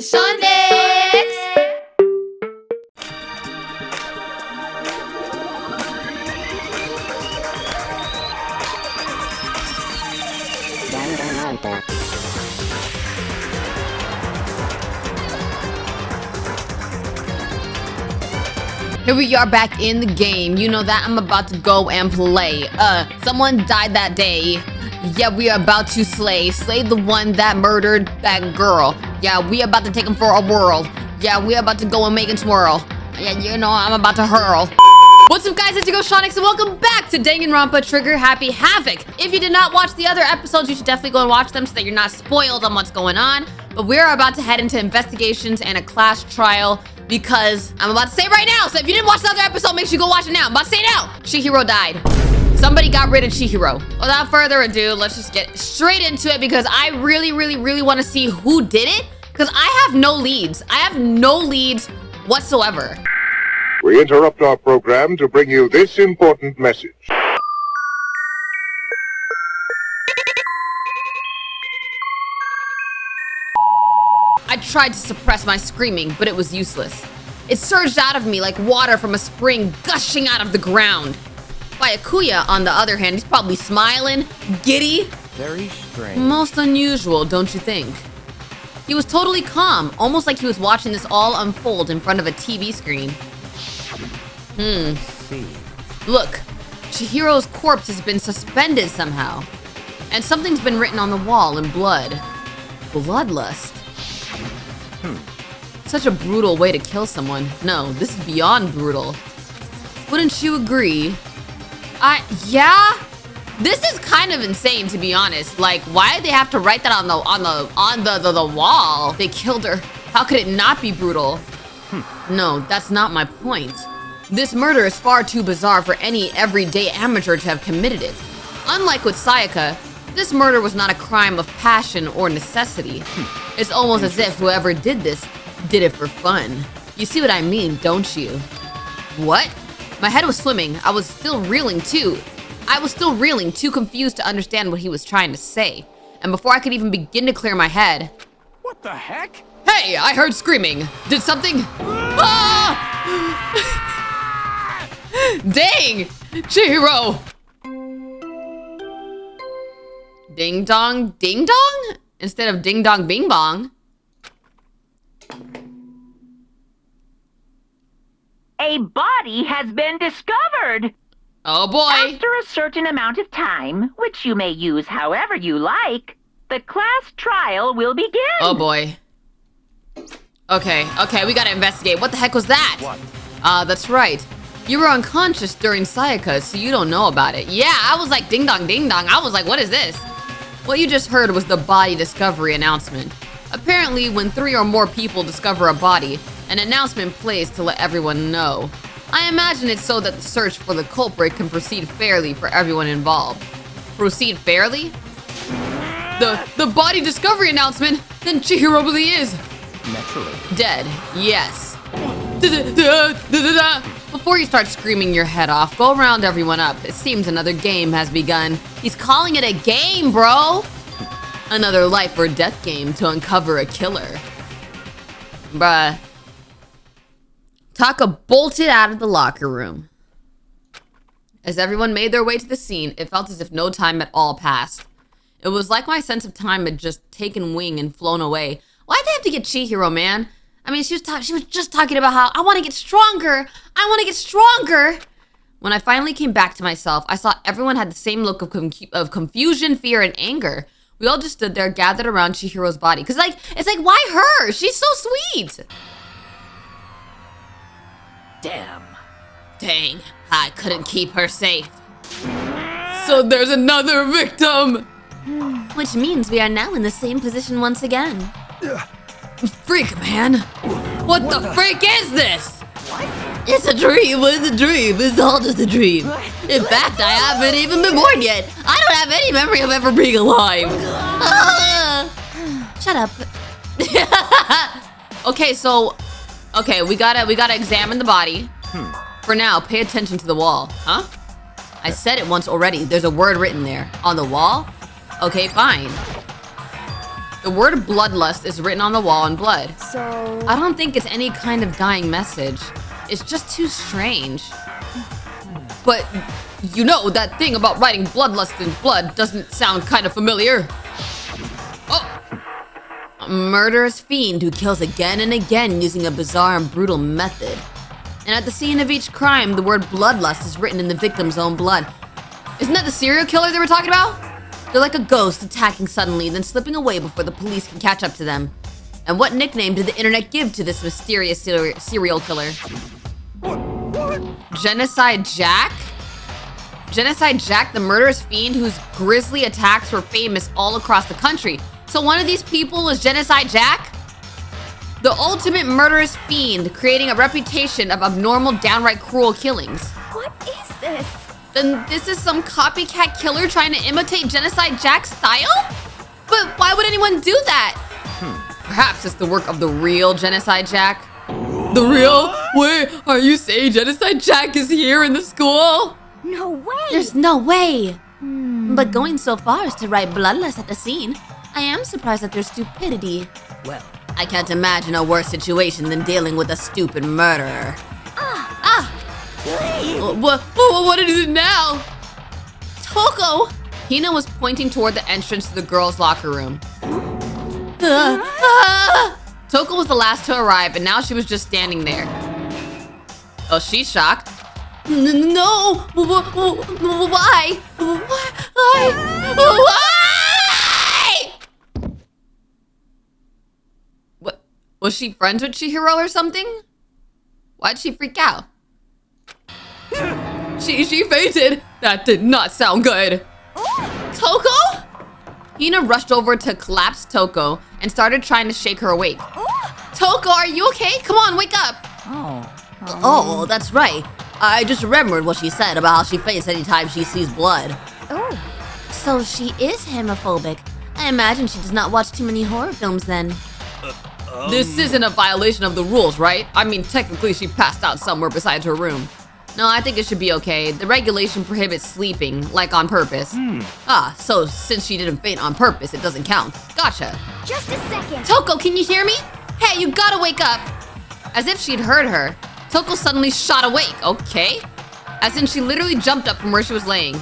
is Shonyx! Danganronpa. Here we are back in the game. You know that I'm about to go and play. Someone died that day. Yeah, we are about to slay the one that murdered that girl. Yeah, we about to take him for a whirl. Yeah, we about to go and make him swirl. Yeah, you know, I'm about to hurl. What's up, guys? It's your girl Shonyx, and welcome back to Danganronpa Trigger Happy Havoc. If you did not watch the other episodes, you should definitely go and watch them so that you're not spoiled on what's going on. But we're about to head into investigations and a class trial because I'm about to say it right now. So if you didn't watch the other episode, make sure you go watch it now. I'm about to say it now. Chihiro died. Somebody got rid of Chihiro. Without further ado, let's just get straight into it because I really want to see who did it because I have no leads. I have no leads whatsoever. We interrupt our program to bring you this important message. I tried to suppress my screaming, but it was useless. It surged out of me like water from a spring gushing out of the ground. Byakuya, on the other hand, he's probably smiling, giddy. Very strange. Most unusual, don't you think? He was totally calm, almost like he was watching this all unfold in front of a TV screen. See. Look, Chihiro's corpse has been suspended somehow. And something's been written on the wall in blood. Bloodlust. Such a brutal way to kill someone. No, this is beyond brutal. Wouldn't you agree? Yeah? This is kind of insane, to be honest. Like, why did they have to write that on the wall? They killed her. How could it not be brutal? No, that's not my point. This murder is far too bizarre for any everyday amateur to have committed it. Unlike with Sayaka, this murder was not a crime of passion or necessity. It's almost as if whoever did this did it for fun. You see what I mean, don't you? What? My head was swimming. I was still reeling too. Too confused to understand what he was trying to say. And before I could even begin to clear my head... What the heck? Hey, I heard screaming. Did something... Ah! Dang! Chihiro! Ding dong, ding dong? Instead of ding dong, bing bong. A body has been discovered! Oh boy! After a certain amount of time, which you may use however you like, the class trial will begin. Oh boy. Okay, we gotta investigate. What the heck was that? What? That's right. You were unconscious during Sayaka, so you don't know about it. Yeah, I was like ding dong, ding dong. I was like, what is this? What you just heard was the body discovery announcement. Apparently, when 3 or more people discover a body, an announcement plays to let everyone know. I imagine it's so that the search for the culprit can proceed fairly for everyone involved. Proceed fairly? The body discovery announcement? Then Chihiro really is Naturally. dead. Yes. Before you start screaming your head off, go round everyone up. It seems another game has begun. He's calling it a game, bro. Another life or death game to uncover a killer. Bruh. Taka bolted out of the locker room. As everyone made their way to the scene, it felt as if no time at all passed. It was like my sense of time had just taken wing and flown away. Why'd they have to get Chihiro, man? I mean, she was just talking about how I want to get stronger. I want to get stronger. When I finally came back to myself, I saw everyone had the same look of confusion, fear, and anger. We all just stood there, gathered around Chihiro's body. Cause it's like, why her? She's so sweet. Damn. Dang, I couldn't keep her safe. So there's another victim. Which means we are now in the same position once again. Freak, man. What the freak is this? It's a dream. It's a dream. It's all just a dream. In fact, I haven't even been born yet. I don't have any memory of ever being alive. Shut up. Okay, we gotta examine the body. For now, pay attention to the wall. Huh? I said it once already. There's a word written there. On the wall? Okay, fine. The word bloodlust is written on the wall in blood. So... I don't think it's any kind of dying message. It's just too strange. But, you know, that thing about writing bloodlust in blood doesn't sound kind of familiar. Oh! A murderous fiend who kills again and again using a bizarre and brutal method. And at the scene of each crime, the word bloodlust is written in the victim's own blood. Isn't that the serial killer they were talking about? They're like a ghost attacking suddenly, then slipping away before the police can catch up to them. And what nickname did the internet give to this mysterious serial killer? What? Genocide Jack? Genocide Jack, the murderous fiend whose grisly attacks were famous all across the country. So one of these people is Genocide Jack? The ultimate murderous fiend, creating a reputation of abnormal, downright cruel killings. What is this? Then this is some copycat killer trying to imitate Genocide Jack's style? But why would anyone do that? Perhaps it's the work of the real Genocide Jack? The real? Wait, are you saying Genocide Jack is here in the school? No way! There's no way. But going so far as to write bloodlust at the scene, I am surprised at their stupidity. Well, I can't imagine a worse situation than dealing with a stupid murderer. What is it now? Toko! Hina was pointing toward the entrance to the girls' locker room. Toko was the last to arrive, and now she was just standing there. Oh, she's shocked. No! Why? Why? What? Was she friends with Chihiro or something? Why'd she freak out? She fainted. That did not sound good. Toko? Hina rushed over to collapse Toko and started trying to shake her awake. Toko, are you okay? Come on, wake up. Oh, that's right. I just remembered what she said about how she faints anytime she sees blood. Oh. So she is homophobic. I imagine she does not watch too many horror films then. This isn't a violation of the rules, right? I mean, technically she passed out somewhere besides her room. No, I think it should be okay. The regulation prohibits sleeping, like on purpose. So since she didn't faint on purpose, it doesn't count. Gotcha. Just a second. Toko, can you hear me? Hey, you gotta wake up. As if she'd heard her, Toko suddenly shot awake, okay? As in she literally jumped up from where she was laying.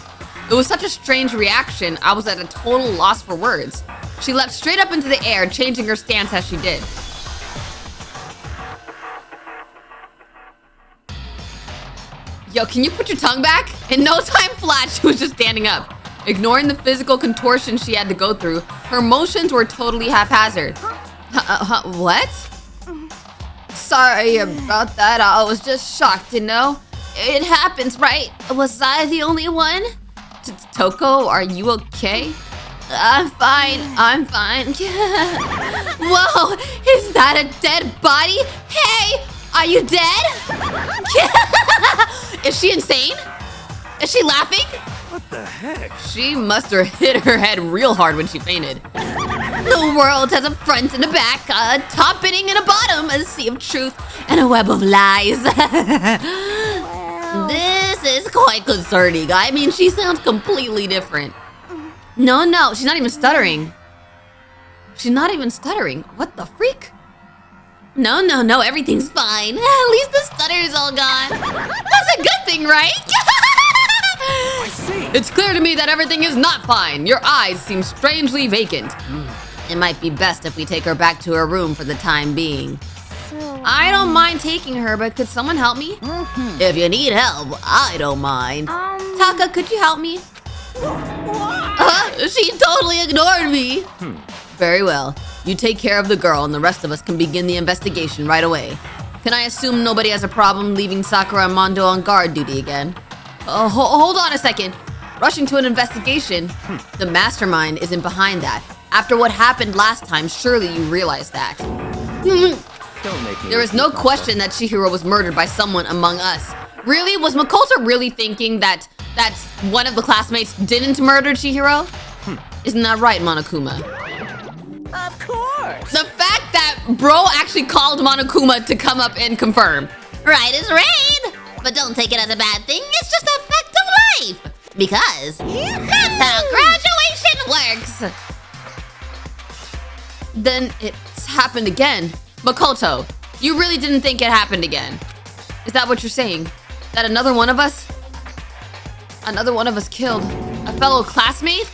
It was such a strange reaction, I was at a total loss for words. She leapt straight up into the air, changing her stance as she did. Yo, can you put your tongue back? In no time flat, she was just standing up. Ignoring the physical contortion she had to go through, her motions were totally haphazard. What? Sorry about that, I was just shocked, you know? It happens, right? Was I the only one? Toko, are you okay? I'm fine. Whoa, is that a dead body? Hey, are you dead? Is she insane? Is she laughing? what the heck? She must have hit her head real hard when she fainted. The world has a front and a back, a top and a bottom, a sea of truth and a web of lies. This is quite concerning. I mean, she sounds completely different. No, she's not even stuttering. What the freak? No, everything's fine. At least the stutter is all gone. That's a good thing, right? I see. It's clear to me that everything is not fine. Your eyes seem strangely vacant. It might be best if we take her back to her room for the time being. So... I don't mind taking her, but could someone help me? If you need help, I don't mind. Taka, could you help me? She totally ignored me. Very well. You take care of the girl and the rest of us can begin the investigation right away. Can I assume nobody has a problem leaving Sakura and Mondo on guard duty again? Hold on a second. Rushing to an investigation? The mastermind isn't behind that. After what happened last time, surely you realize that. Don't make me There is no question that Chihiro was murdered by someone among us. Really? Was Makoto really thinking that one of the classmates didn't murder Chihiro? Isn't that right, Monokuma? Of course. The fact that bro actually called Monokuma to come up and confirm. Right is rain! But don't take it as a bad thing, it's just a fact of life! Because that's how graduation works! Then it's happened again. Makoto, you really didn't think it happened again? Is that what you're saying? That another one of us killed a fellow classmate?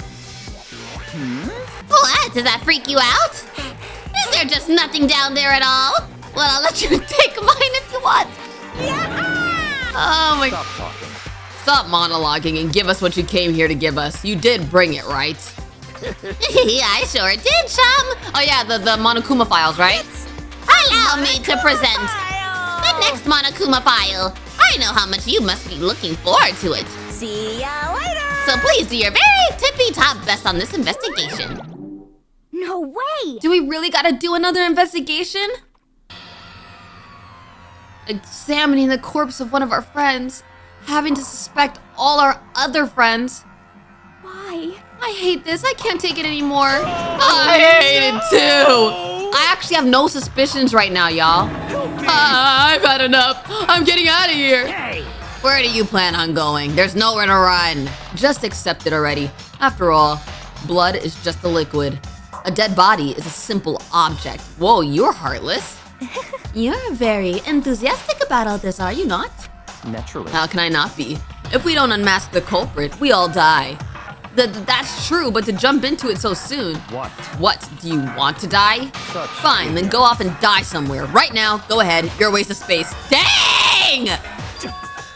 What? Does that freak you out? Is there just nothing down there at all? Well, I'll let you take mine if you want. Oh my... Stop talking. Stop monologuing and give us what you came here to give us. You did bring it, right? Yeah, I sure did, chum. Oh yeah, the Monokuma files, right? Allow me to present the next Monokuma file. I know how much you must be looking forward to it. See ya later. So please do your very tippy-top best on this investigation. No way. Do we really gotta do another investigation? Examining the corpse of one of our friends, having to suspect all our other friends. Why? I hate this. I can't take it anymore. I hate it too. I actually have no suspicions right now, y'all. I've had enough. I'm getting out of here. Where do you plan on going? There's nowhere to run. Just accept it already. After all, blood is just a liquid. A dead body is a simple object. Whoa, you're heartless. You're very enthusiastic about all this, are you not? Naturally. How can I not be? If we don't unmask the culprit, we all die. That's true, but to jump into it so soon. What? What? Do you want to die? Such Fine, then go off and die somewhere. Right now, go ahead. You're a waste of space. Dang!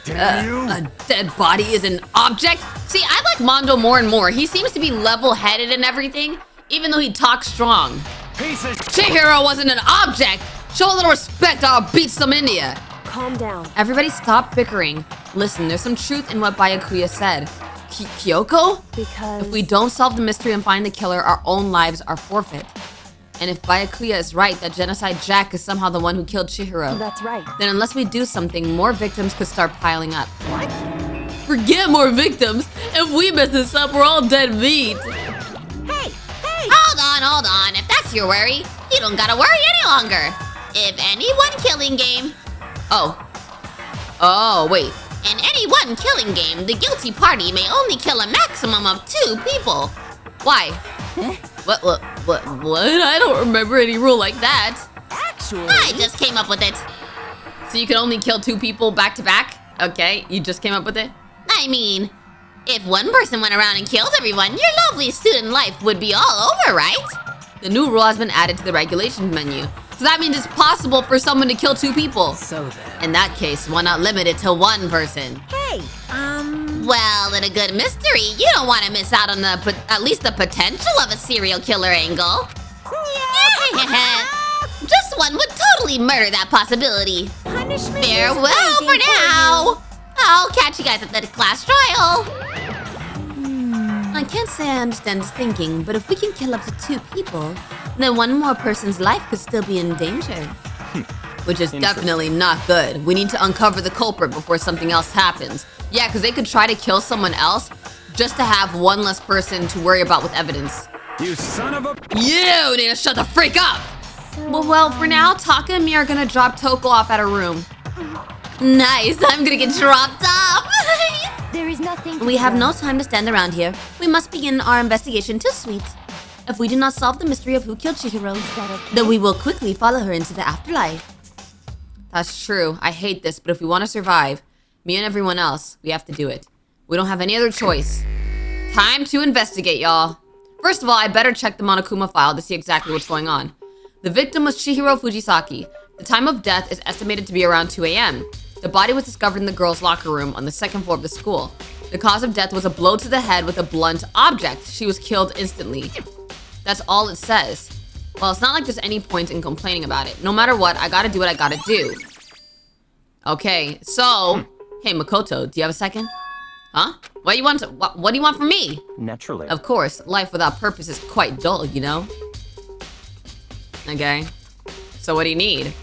Damn you! A dead body is an object? See, I like Mondo more and more. He seems to be level-headed and everything, even though he talks strong. Piece of Chihiro wasn't an object! Show a little respect or I'll beat some India. Calm down. Everybody stop bickering. Listen, there's some truth in what Byakuya said. Kyoko? Because... If we don't solve the mystery and find the killer, our own lives are forfeit. And if Byakuya is right that Genocide Jack is somehow the one who killed Chihiro, That's right. then unless we do something, more victims could start piling up. What? Forget more victims. If we mess this up, we're all dead meat. Hey! Hold on. If that's your worry, you don't gotta worry any longer. If any one killing game, Oh, wait. in any one killing game, the guilty party may only kill a maximum of 2 people. Why? What? I don't remember any rule like that. Actually... I just came up with it. So you can only kill 2 people back to back? Okay, you just came up with it? I mean, if one person went around and killed everyone, your lovely student life would be all over, right? The new rule has been added to the regulations menu. So that means it's possible for someone to kill 2 people. So then. In that case, why not limit it to 1 person? Hey, Well, in a good mystery, you don't want to miss out on at least the potential of a serial killer angle. Just one would totally murder that possibility. punishment is Farewell for waiting now. I'll catch you guys at the class trial. I can't say I understand his thinking, but if we can kill up to 2 people, then 1 more person's life could still be in danger. Which is definitely not good. We need to uncover the culprit before something else happens. Yeah, because they could try to kill someone else just to have 1 less person to worry about with evidence. You son of a. You need to shut the freak up! Well, for now, Taka and me are gonna drop Toko off at her room. Nice, I'm gonna get dropped off! There is nothing to We have fear. no time to stand around here. We must begin our investigation to Sweet. If we do not solve the mystery of who killed Chihiro, that okay? then we will quickly follow her into the afterlife. That's true. I hate this, but if we want to survive, me and everyone else, we have to do it. We don't have any other choice. Time to investigate, y'all. First of all, I better check the Monokuma file to see exactly what's going on. The victim was Chihiro Fujisaki. The time of death is estimated to be around 2 a.m. The body was discovered in the girls' locker room on the 2nd floor of the school. The cause of death was a blow to the head with a blunt object. She was killed instantly. That's all it says. Well, it's not like there's any point in complaining about it. No matter what, I gotta do what I gotta do. Okay, so... Hey, Makoto, do you have a second? Huh? What do you want from me? Naturally. Of course, life without purpose is quite dull, you know? Okay. So what do you need?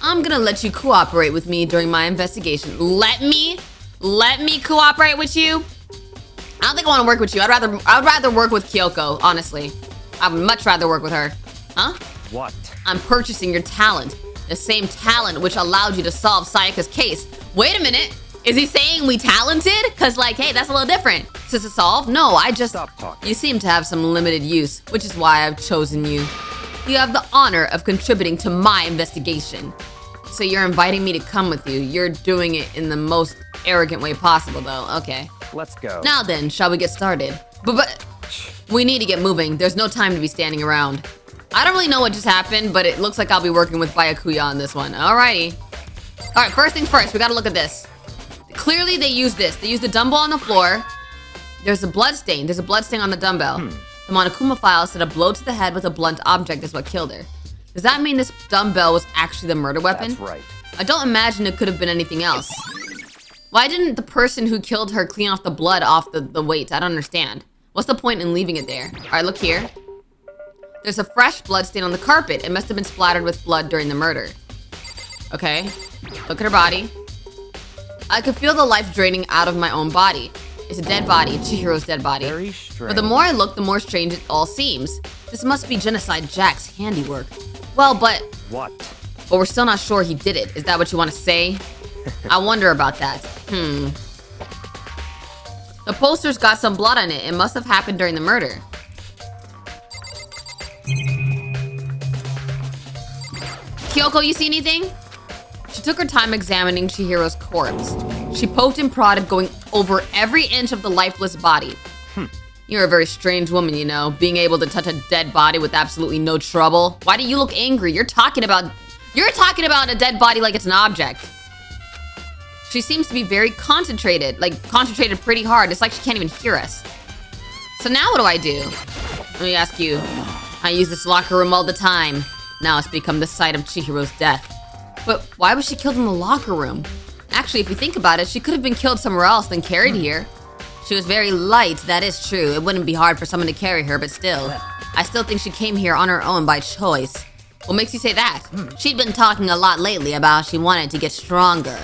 I'm gonna let you cooperate with me during my investigation. Let me cooperate with you? I don't think I want to work with you. I'd rather work with Kyoko, honestly. I would much rather work with her. Huh? What? I'm purchasing your talent. The same talent which allowed you to solve Sayaka's case. Wait a minute. Is he saying we talented? Cause like, hey, that's a little different. To solve? No, I just... Stop talking. You seem to have some limited use, which is why I've chosen you. You have the honor of contributing to my investigation. So you're inviting me to come with you. You're doing it in the most arrogant way possible, though. Okay. Let's go. Now then, shall we get started? But we need to get moving. There's no time to be standing around. I don't really know what just happened, but it looks like I'll be working with Byakuya on this one. Alrighty. Alright, first things first, we gotta look at this. Clearly they used this. They used the dumbbell on the floor. There's a blood stain. There's a blood stain on the dumbbell. The Monokuma file said a blow to the head with a blunt object is what killed her. Does that mean this dumbbell was actually the murder weapon? That's right. I don't imagine it could have been anything else. Why didn't the person who killed her clean off the blood off the weight? I don't understand. What's the point in leaving it there? All right, look here. There's a fresh blood stain on the carpet. It must have been splattered with blood during the murder. Okay, look at her body. I could feel the life draining out of my own body. It's a dead body, Chihiro's dead body. Very strange. But the more I look, the more strange it all seems. This must be Genocide Jack's handiwork. Well, but What? we're still not sure he did it. Is that what you want to say? I wonder about that. The poster's got some blood on it. It must have happened during the murder. Kyoko, you see anything? She took her time examining Chihiro's corpse. She poked and prodded, going over every inch of the lifeless body. You're a very strange woman, you know, being able to touch a dead body with absolutely no trouble. Why do you look angry? You're talking about a dead body like it's an object. She seems to be very concentrated, like concentrated pretty hard. It's like she can't even hear us. So now what do I do? Let me ask you. I use this locker room all the time. Now it's become the site of Chihiro's death. But why was she killed in the locker room? Actually, if you think about it, she could have been killed somewhere else than carried here. She was very light, that is true. It wouldn't be hard for someone to carry her, but still. I still think she came here on her own by choice. What makes you say that? She'd been talking a lot lately about how she wanted to get stronger.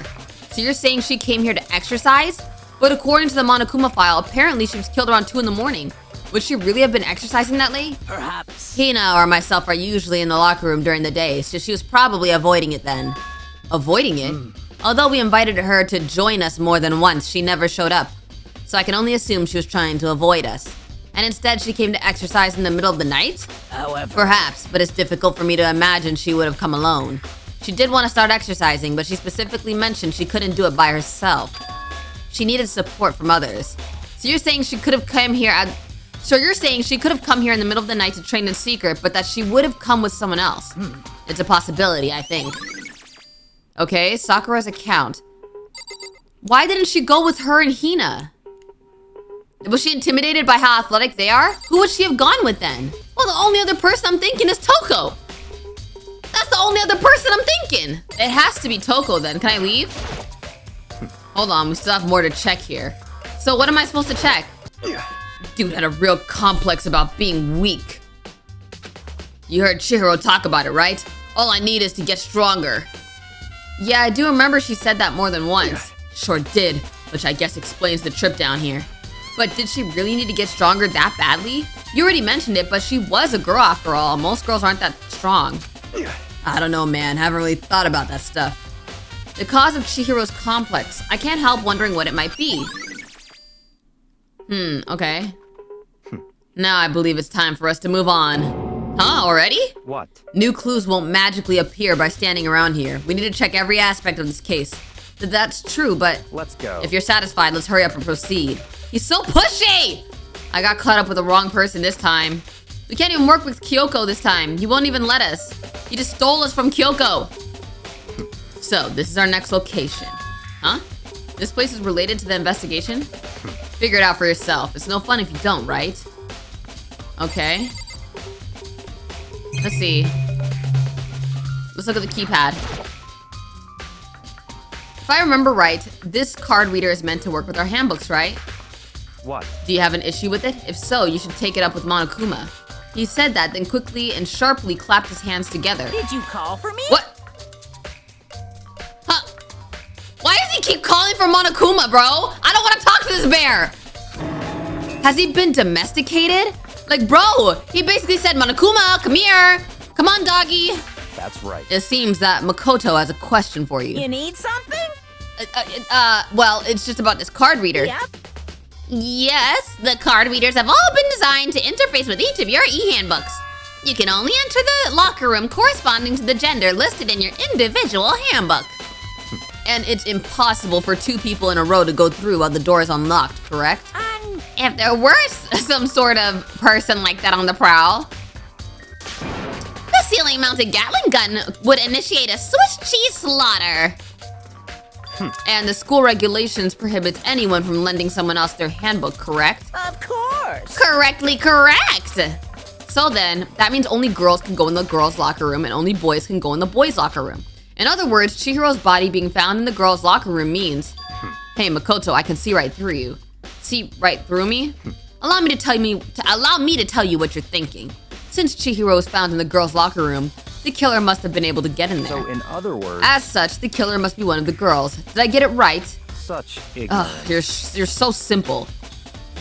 So you're saying she came here to exercise? But according to the Monokuma file, apparently she was killed around 2 in the morning. Would she really have been exercising that late? Perhaps. Hina or myself are usually in the locker room during the day, so she was probably avoiding it then. Avoiding it? Although we invited her to join us more than once, she never showed up. So I can only assume she was trying to avoid us. And instead she came to exercise in the middle of the night? However. Perhaps, but it's difficult for me to imagine she would have come alone. She did want to start exercising, but she specifically mentioned she couldn't do it by herself. She needed support from others. So you're saying she could have come here in the middle of the night to train in secret, but that she would have come with someone else. It's a possibility, I think. Okay, Sakura's account. Why didn't she go with her and Hina? Was she intimidated by how athletic they are? Who would she have gone with then? Well, the only other person I'm thinking is Toko. That's the only other person I'm thinking. It has to be Toko then. Can I leave? Hold on, we still have more to check here. So what am I supposed to check? Dude had a real complex about being weak. You heard Chihiro talk about it, right? All I need is to get stronger. Yeah, I do remember she said that more than once. Sure did, which I guess explains the trip down here. But did she really need to get stronger that badly? You already mentioned it, but she was a girl after all. Most girls aren't that strong. I don't know, man. Haven't really thought about that stuff. The cause of Chihiro's complex. I can't help wondering what it might be. Okay. Now I believe it's time for us to move on. Huh, already? What? New clues won't magically appear by standing around here. We need to check every aspect of this case. That's true, but Let's go. if you're satisfied, let's hurry up and proceed. He's so pushy! I got caught up with the wrong person this time. We can't even work with Kyoko this time. He won't even let us. He just stole us from Kyoko. So, this is our next location. Huh? This place is related to the investigation? Figure it out for yourself. It's no fun if you don't, right? Okay. Let's see. Let's look at the keypad. If I remember right, this card reader is meant to work with our handbooks, right? What? Do you have an issue with it? If so, you should take it up with Monokuma. He said that, then quickly and sharply clapped his hands together. Did you call for me? What? Huh? Why does he keep calling for Monokuma, bro? I don't want to talk to this bear. Has he been domesticated? Like, bro, he basically said, Monokuma, come here. Come on, doggy. That's right. It seems that Makoto has a question for you. You need something? Well, it's just about this card reader. Yep. Yes, the card readers have all been designed to interface with each of your e-handbooks. You can only enter the locker room corresponding to the gender listed in your individual handbook. And it's impossible for 2 people in a row to go through while the door is unlocked, correct? If there were some sort of person like that on the prowl, the ceiling-mounted Gatling gun would initiate a Swiss cheese slaughter. And the school regulations prohibits anyone from lending someone else their handbook, correct? Of course. Correctly correct. So then, that means only girls can go in the girls' locker room and only boys can go in the boys' locker room. In other words, Chihiro's body being found in the girls' locker room means, hey Makoto, I can see right through you. See right through me? Allow me to tell you what you're thinking. Since Chihiro was found in the girls' locker room, the killer must have been able to get in there. So in other words, As such, the killer must be one of the girls. Did I get it right? such ignorance. Ugh, you're so simple.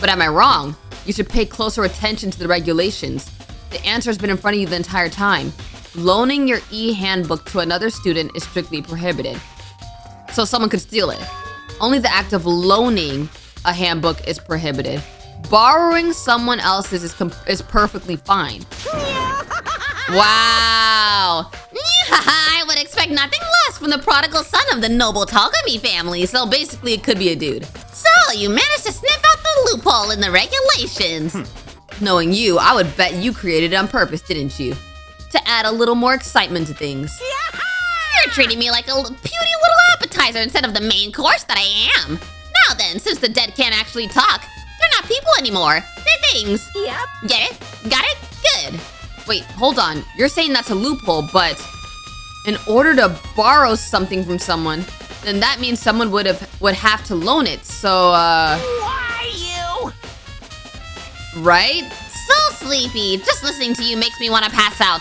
But am I wrong? You should pay closer attention to the regulations. The answer's been in front of you the entire time. Loaning your e-handbook to another student is strictly prohibited. So someone could steal it. Only the act of loaning a handbook is prohibited. Borrowing someone else's is perfectly fine. Wow. I would expect nothing less from the prodigal son of the noble Togami family, so basically it could be a dude. So, you managed to sniff out the loophole in the regulations. Knowing you, I would bet you created it on purpose, didn't you? To add a little more excitement to things. You're treating me like a puny little appetizer instead of the main course that I am. Now then, since the dead can't actually talk, they're not people anymore. They're things. Yep. Get it? Got it? Good. Wait, hold on. You're saying that's a loophole, but in order to borrow something from someone, then that means someone would have to loan it. So, Why you? right? So sleepy. Just listening to you makes me want to pass out.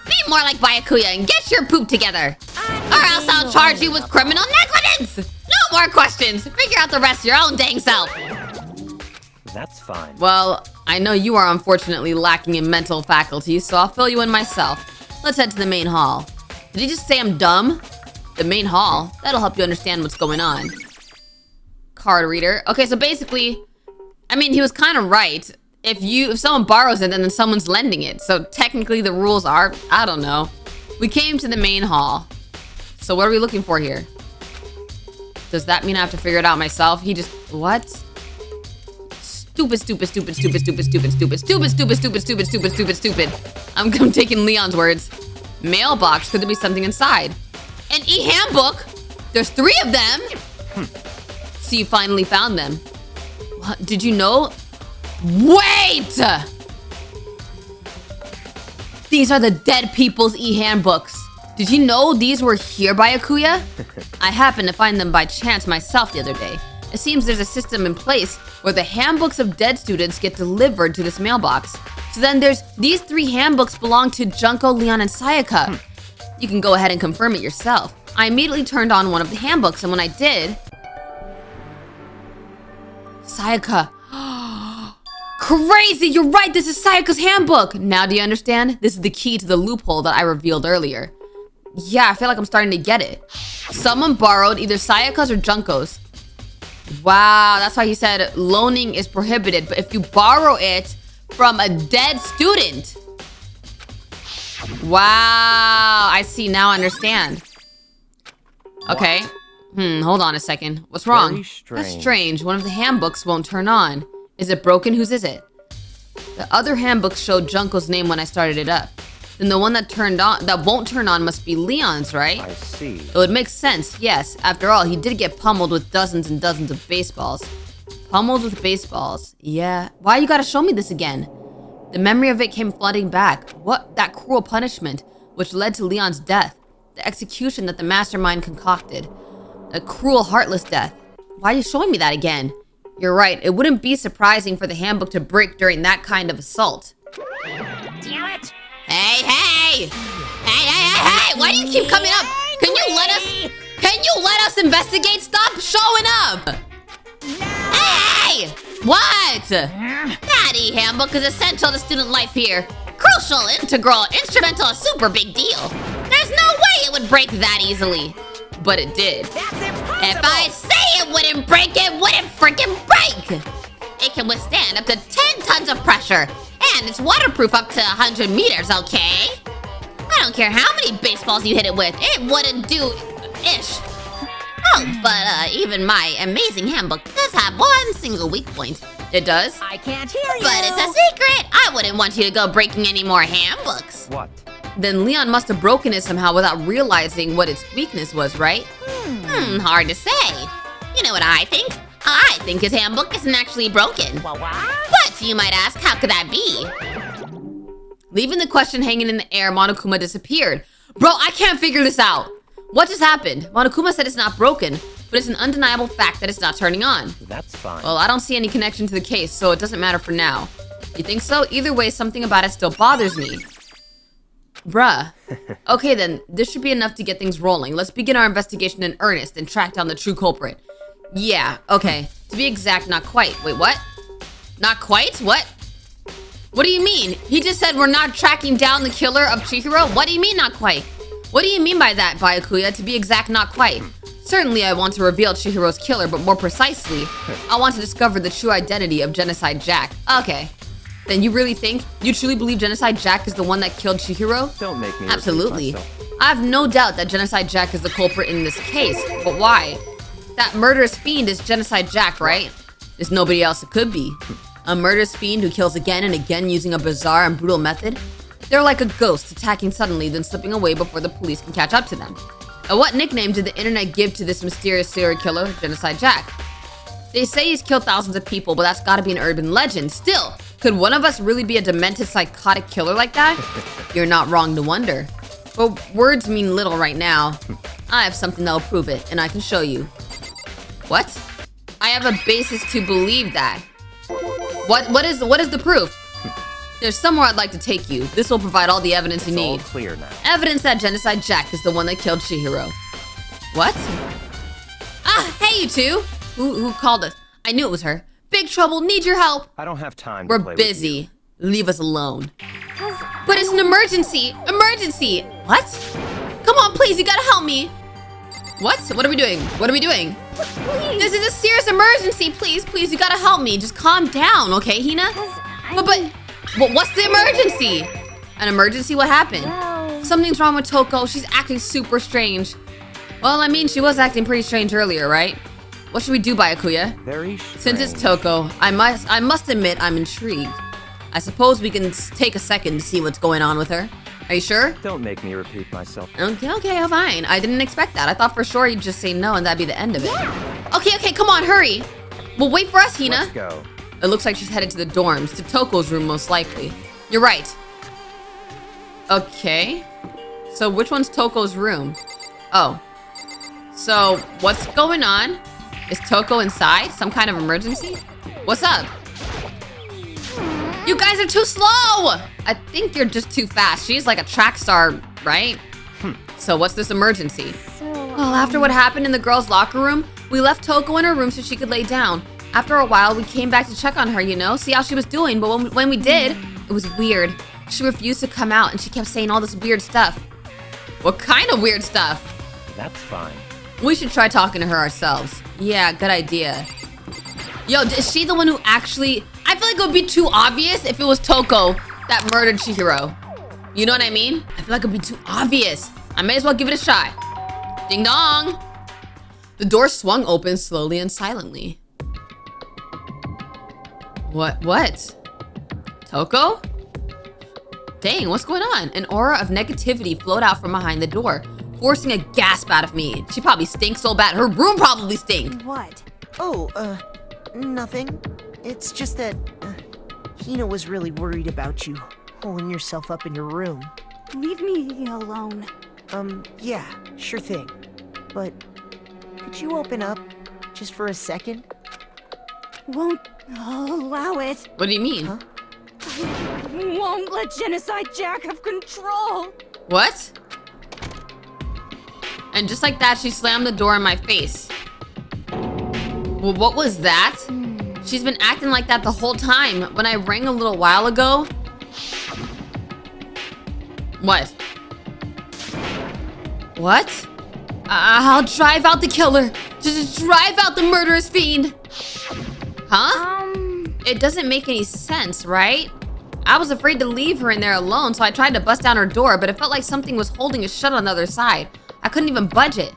Be more like Byakuya and get your poop together. Or else I'll charge you with criminal negligence. No more questions. Figure out the rest your own dang self. That's fine. Well, I know you are unfortunately lacking in mental faculties, so I'll fill you in myself. Let's head to the main hall. Did he just say I'm dumb? The main hall? That'll help you understand what's going on. Card reader. Okay, so basically, I mean, he was kind of right. If someone borrows it, then someone's lending it. So technically the rules are, I don't know. We came to the main hall. So what are we looking for here? Does that mean I have to figure it out myself? He just, what? Stupid. I'm taking Leon's words. Mailbox, could there be something inside? An e-handbook? There's 3 of them? So you finally found them. What, did you know? Wait! These are the dead people's e-handbooks. Did you know these were here by Akuya? I happened to find them by chance myself the other day. It seems there's a system in place where the handbooks of dead students get delivered to this mailbox. So then there's these 3 handbooks belong to Junko, Leon, and Sayaka. You can go ahead and confirm it yourself. I immediately turned on one of the handbooks, and when I did... Sayaka. Crazy! You're right! This is Sayaka's handbook! Now do you understand? This is the key to the loophole that I revealed earlier. Yeah, I feel like I'm starting to get it. Someone borrowed either Sayaka's or Junko's. Wow, that's why he said loaning is prohibited, but if you borrow it from a dead student. Wow, I see, now I understand. Okay. Hold on a second. What's wrong? Very strange. That's strange. One of the handbooks won't turn on. Is it broken? Whose is it? The other handbook showed Junko's name when I started it up. Then the one that won't turn on must be Leon's, right? I see. It would make sense, yes. After all, he did get pummeled with dozens and dozens of baseballs. Pummeled with baseballs. Yeah. Why you gotta show me this again? The memory of it came flooding back. What? That cruel punishment, which led to Leon's death. The execution that the mastermind concocted. A cruel, heartless death. Why are you showing me that again? You're right. It wouldn't be surprising for the handbook to break during that kind of assault. Damn it. Hey! Why do you keep coming up? Can you let us investigate? Stop showing up! Hey! What? That e-handbook is essential to student life here. Crucial, integral, instrumental, a super big deal. There's no way it would break that easily. But it did. That's impossible. If I say it wouldn't break, it wouldn't freaking break! It can withstand up to 10 tons of pressure. And it's waterproof up to 100 meters, okay? I don't care how many baseballs you hit it with, it wouldn't do ish. Oh, but even my amazing handbook does have one single weak point. It does? I can't hear you. But it's a secret. I wouldn't want you to go breaking any more handbooks. What? Then Leon must have broken it somehow without realizing what its weakness was, right? Hard to say. You know what I think? I think his handbook isn't actually broken. What? But you might ask, how could that be? Leaving the question hanging in the air, Monokuma disappeared. Bro, I can't figure this out. What just happened? Monokuma said it's not broken, but it's an undeniable fact that it's not turning on. That's fine. Well, I don't see any connection to the case, so it doesn't matter for now. You think so? Either way, something about it still bothers me. Bruh. Okay then, this should be enough to get things rolling. Let's begin our investigation in earnest and track down the true culprit. Yeah, okay. To be exact, not quite. Wait, what? Not quite? What? What do you mean? He just said we're not tracking down the killer of Chihiro? What do you mean, not quite? What do you mean by that, Byakuya? To be exact, not quite. Certainly, I want to reveal Chihiro's killer, but more precisely, I want to discover the true identity of Genocide Jack. Okay. Then you really think, you truly believe Genocide Jack is the one that killed Chihiro? Don't make me repeat Absolutely. myself. I have no doubt that Genocide Jack is the culprit in this case, but why? That murderous fiend is Genocide Jack, right? There's nobody else it could be. A murderous fiend who kills again and again using a bizarre and brutal method? They're like a ghost, attacking suddenly, then slipping away before the police can catch up to them. And what nickname did the internet give to this mysterious serial killer, Genocide Jack? They say he's killed thousands of people, but that's gotta be an urban legend. Still, could one of us really be a demented, psychotic killer like that? You're not wrong to wonder. But words mean little right now. I have something that'll prove it, and I can show you. What? I have a basis to believe that. What is the proof? There's somewhere I'd like to take you. This will provide all the evidence you It's all need. clear now. Evidence that Genocide Jack is the one that killed Chihiro. What? Ah, hey you two! Who called us? I knew it was her. Big trouble, need your help. I don't have time to We're play with you. busy. Leave us alone. But it's an emergency! Emergency! What? Come on, please, you gotta help me! What? What are we doing? What are we doing? This is a serious emergency! Please, please, you gotta help me. Just calm down, okay, Hina? But what's the emergency? An emergency? What happened? Something's wrong with Toko. She's acting super strange. Well, I mean, she was acting pretty strange earlier, right? What should we do, Byakuya? Very Since it's strange. Toko, I must admit I'm intrigued. I suppose we can take a second to see what's going on with her. Are you sure? Don't make me repeat myself. Okay, fine. I didn't expect that. I thought for sure you'd just say no and that'd be the end of it. Okay, come on, hurry. Well, wait for us, Hina. Let's go. It looks like she's headed to the dorms, to Toko's room most likely. You're right. Okay. So which one's Toko's room? Oh. So what's going on? Is Toko inside? Some kind of emergency? What's up? You guys are too slow! I think you're just too fast. She's like a track star, right? So what's this emergency? Well, after what happened in the girls' locker room, we left Toko in her room so she could lay down. After a while, we came back to check on her, you know, see how she was doing. But when we did, it was weird. She refused to come out and she kept saying all this weird stuff. What kind of weird stuff? That's fine. We should try talking to her ourselves. Yeah, good idea. Yo, is she the one who actually... I feel like it would be too obvious if it was Toko that murdered Chihiro. You know what I mean? I feel like it would be too obvious. I may as well give it a shot. Ding dong! The door swung open slowly and silently. What? Toko? Dang, what's going on? An aura of negativity flowed out from behind the door, forcing a gasp out of me. She probably stinks so bad. Her room probably stinks. What? Oh, nothing. It's just that, Hina was really worried about you, holding yourself up in your room. Leave me alone. Yeah, sure thing. But, could you open up, just for a second? Won't allow it. What do you mean? Huh? Won't let Genocide Jack have control. What? And just like that, she slammed the door in my face. Well, what was that? She's been acting like that the whole time. When I rang a little while ago... What? What? I'll drive out the killer. Just drive out the murderous fiend. Huh? It doesn't make any sense, right? I was afraid to leave her in there alone, so I tried to bust down her door, but it felt like something was holding it shut on the other side. I couldn't even budge it.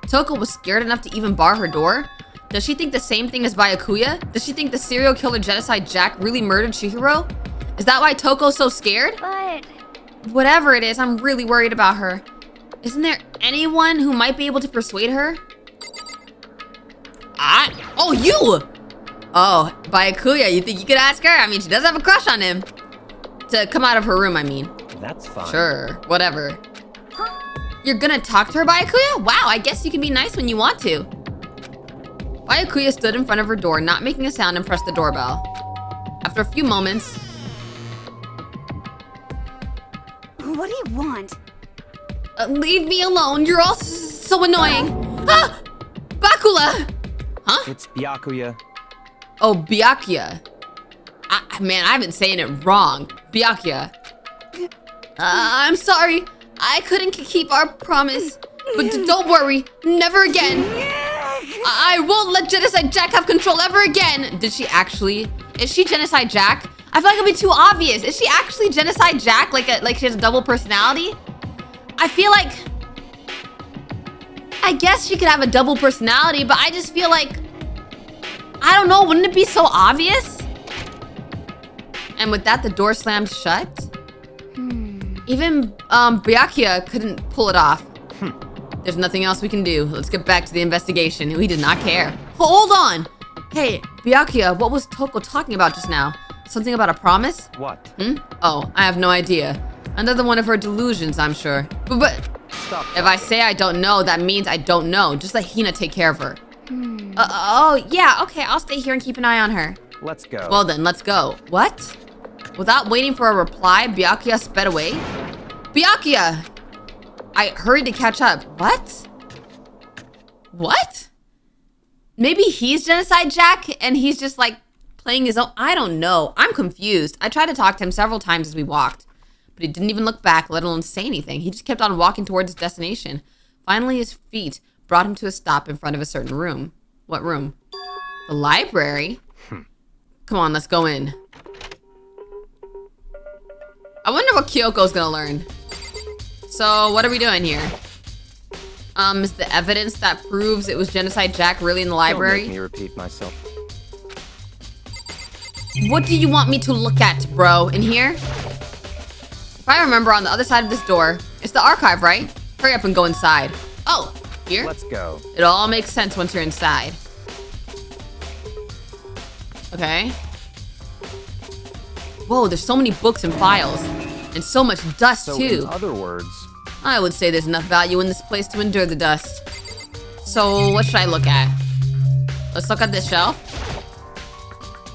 Toko was scared enough to even bar her door? Does she think the same thing as Byakuya? Does she think the serial killer Genocide Jack really murdered Chihiro? Is that why Toko's so scared? But... Whatever it is, I'm really worried about her. Isn't there anyone who might be able to persuade her? Oh, you! Oh, Byakuya, you think you could ask her? I mean, she does have a crush on him. To come out of her room, I mean. That's fine. Sure, whatever. You're gonna talk to her, Byakuya? Wow, I guess you can be nice when you want to. Byakuya stood in front of her door, not making a sound, and pressed the doorbell. After a few moments... What do you want? Leave me alone, you're all so annoying. Ah! Bakula! Huh? It's Byakuya. Oh, Byakuya. Man, I've been saying it wrong. Byakuya. I'm sorry. I couldn't keep our promise. But don't worry. Never again. I won't let Genocide Jack have control ever again. Did she actually? Is she Genocide Jack? I feel like it'd be too obvious. Is she actually Genocide Jack? Like she has a double personality? I feel like... I guess she could have a double personality, but I just feel like... I don't know, wouldn't it be so obvious? And with that, the door slammed shut. Even Byakuya couldn't pull it off. There's nothing else we can do. Let's get back to the investigation. We did not care. Hold on! Hey, Byakuya, what was Toko talking about just now? Something about a promise? What? Oh, I have no idea. Another one of her delusions, I'm sure. But Stop. if I say I don't know, that means I don't know. Just let Hina take care of her. Oh, yeah, okay, I'll stay here and keep an eye on her. Let's go. Well then, let's go. What? Without waiting for a reply, Byakuya sped away. Byakuya! I hurried to catch up. What? What? Maybe he's Genocide Jack and he's just like playing his own. I don't know. I'm confused. I tried to talk to him several times as we walked, but he didn't even look back, let alone say anything. He just kept on walking towards his destination. Finally, his feet brought him to a stop in front of a certain room. What room? The library? Come on, let's go in. I wonder what Kyoko's gonna learn. So, what are we doing here? Is the evidence that proves it was Genocide Jack really in the library? Don't make me repeat myself. What do you want me to look at, bro? In here? If I remember, on the other side of this door, it's the archive, right? Hurry up and go inside. Oh, here? Let's go. It all makes sense once you're inside. Okay. Whoa, there's so many books and files. And so much dust, So too. in other words, I would say there's enough value in this place to endure the dust. So, what should I look at? Let's look at this shelf.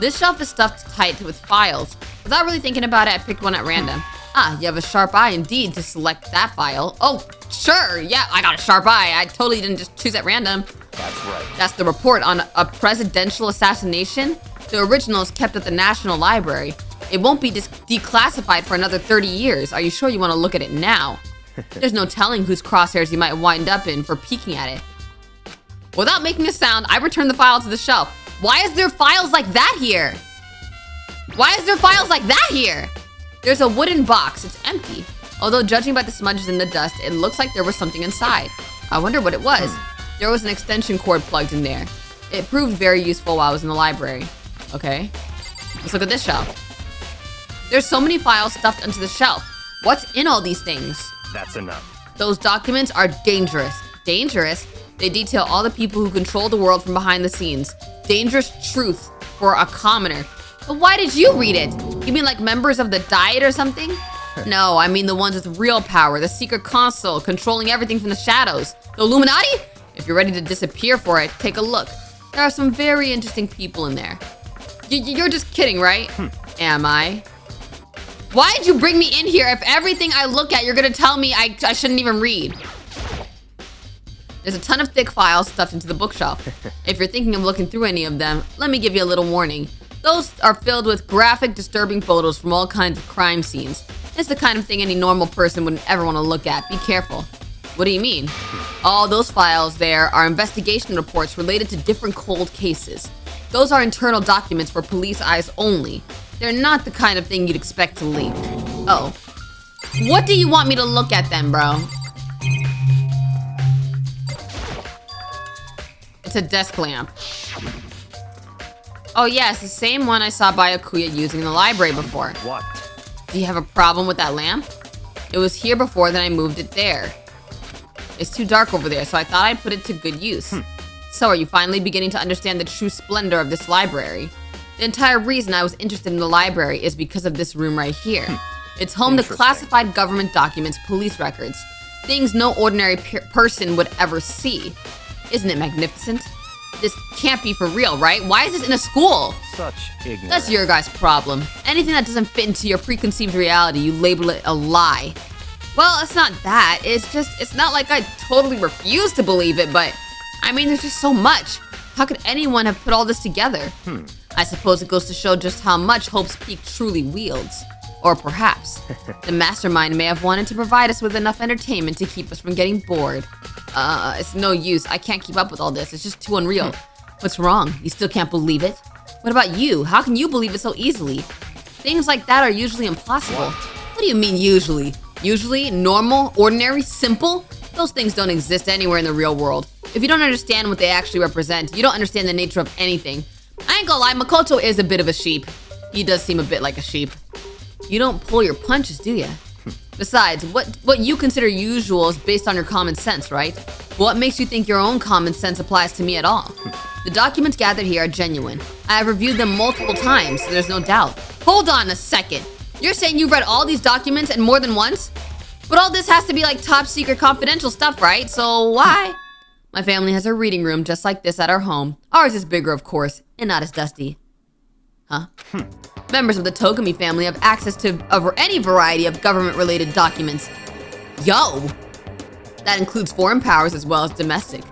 This shelf is stuffed tight with files. Without really thinking about it, I picked one at random. Ah, you have a sharp eye indeed to select that file. Oh, sure, yeah, I got a sharp eye. I totally didn't just choose at random. that's right. That's the report on a presidential assassination. The original is kept at the National Library. It won't be declassified for another 30 years. Are you sure you want to look at it now? There's no telling whose crosshairs you might wind up in for peeking at it. Without making a sound, I returned the file to the shelf. Why is there files like that here? Why is there files like that here? There's a wooden box. It's empty. Although judging by the smudges in the dust, it looks like there was something inside. I wonder what it was. There was an extension cord plugged in there. It proved very useful while I was in the library. Okay. Let's look at this shelf. There's so many files stuffed onto the shelf. What's in all these things? That's enough. Those documents are dangerous. Dangerous? They detail all the people who control the world from behind the scenes. Dangerous truth for a commoner. But why did you read it? You mean like members of the Diet or something? No, I mean the ones with real power. The secret console, controlling everything from the shadows. The Illuminati? If you're ready to disappear for it, take a look. There are some very interesting people in there. You're just kidding, right? Am I? Why'd you bring me in here if everything I look at you're gonna tell me I shouldn't even read? There's a ton of thick files stuffed into the bookshelf. If you're thinking of looking through any of them, let me give you a little warning. Those are filled with graphic, disturbing photos from all kinds of crime scenes. It's the kind of thing any normal person wouldn't ever want to look at. Be careful. What do you mean? All those files there are investigation reports related to different cold cases. Those are internal documents for police eyes only. They're not the kind of thing you'd expect to leak. Oh. What do you want me to look at then, bro? It's a desk lamp. Oh yeah, it's the same one I saw Byakuya using in the library before. What? Do you have a problem with that lamp? It was here before, then I moved it there. It's too dark over there, so I thought I'd put it to good use. So are you finally beginning to understand the true splendor of this library? The entire reason I was interested in the library is because of this room right here. It's home to classified government documents, police records, things no ordinary person would ever see. Isn't it magnificent? This can't be for real, right? Why is this in a school? Such ignorance. That's your guys' problem. Anything that doesn't fit into your preconceived reality, you label it a lie. Well, it's not that. It's not like I totally refuse to believe it, but I mean, there's just so much. How could anyone have put all this together? I suppose it goes to show just how much Hope's Peak truly wields. Or perhaps, the mastermind may have wanted to provide us with enough entertainment to keep us from getting bored. It's no use. I can't keep up with all this. It's just too unreal. What's wrong? You still can't believe it? What about you? How can you believe it so easily? Things like that are usually impossible. What do you mean usually? Usually, normal, ordinary, simple? Those things don't exist anywhere in the real world. If you don't understand what they actually represent, you don't understand the nature of anything. I ain't gonna lie, Makoto is a bit of a sheep. He does seem a bit like a sheep. You don't pull your punches, do ya? Besides, what you consider usual is based on your common sense, right? What makes you think your own common sense applies to me at all? The documents gathered here are genuine. I have reviewed them multiple times, so there's no doubt. Hold on a second. You're saying you've read all these documents and more than once? But all this has to be like top secret confidential stuff, right? So why? My family has a reading room just like this at our home. Ours is bigger, of course, and not as dusty. Huh? Members of the Togami family have access to any variety of government-related documents. Yo! That includes foreign powers as well as domestic.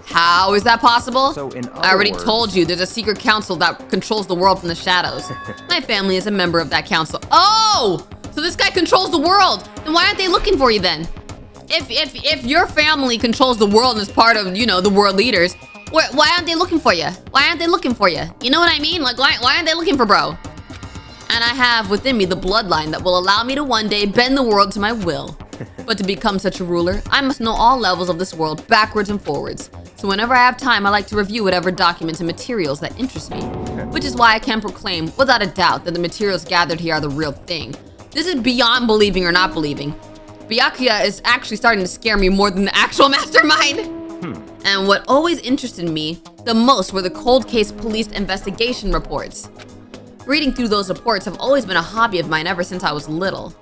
How is that possible? So in other I already words, told you, there's a secret council that controls the world from the shadows. My family is a member of that council. Oh! So this guy controls the world! Then why aren't they looking for you then? If your family controls the world and is part of, you know, the world leaders, why aren't they looking for you? Why aren't they looking for you? You know what I mean? Like, why aren't they looking for bro? And I have within me the bloodline that will allow me to one day bend the world to my will. But to become such a ruler, I must know all levels of this world backwards and forwards. So whenever I have time, I like to review whatever documents and materials that interest me. Which is why I can proclaim, without a doubt, that the materials gathered here are the real thing. This is beyond believing or not believing. Byakuya is actually starting to scare me more than the actual mastermind. And what always interested me the most were the cold case police investigation reports. Reading through those reports have always been a hobby of mine ever since I was little.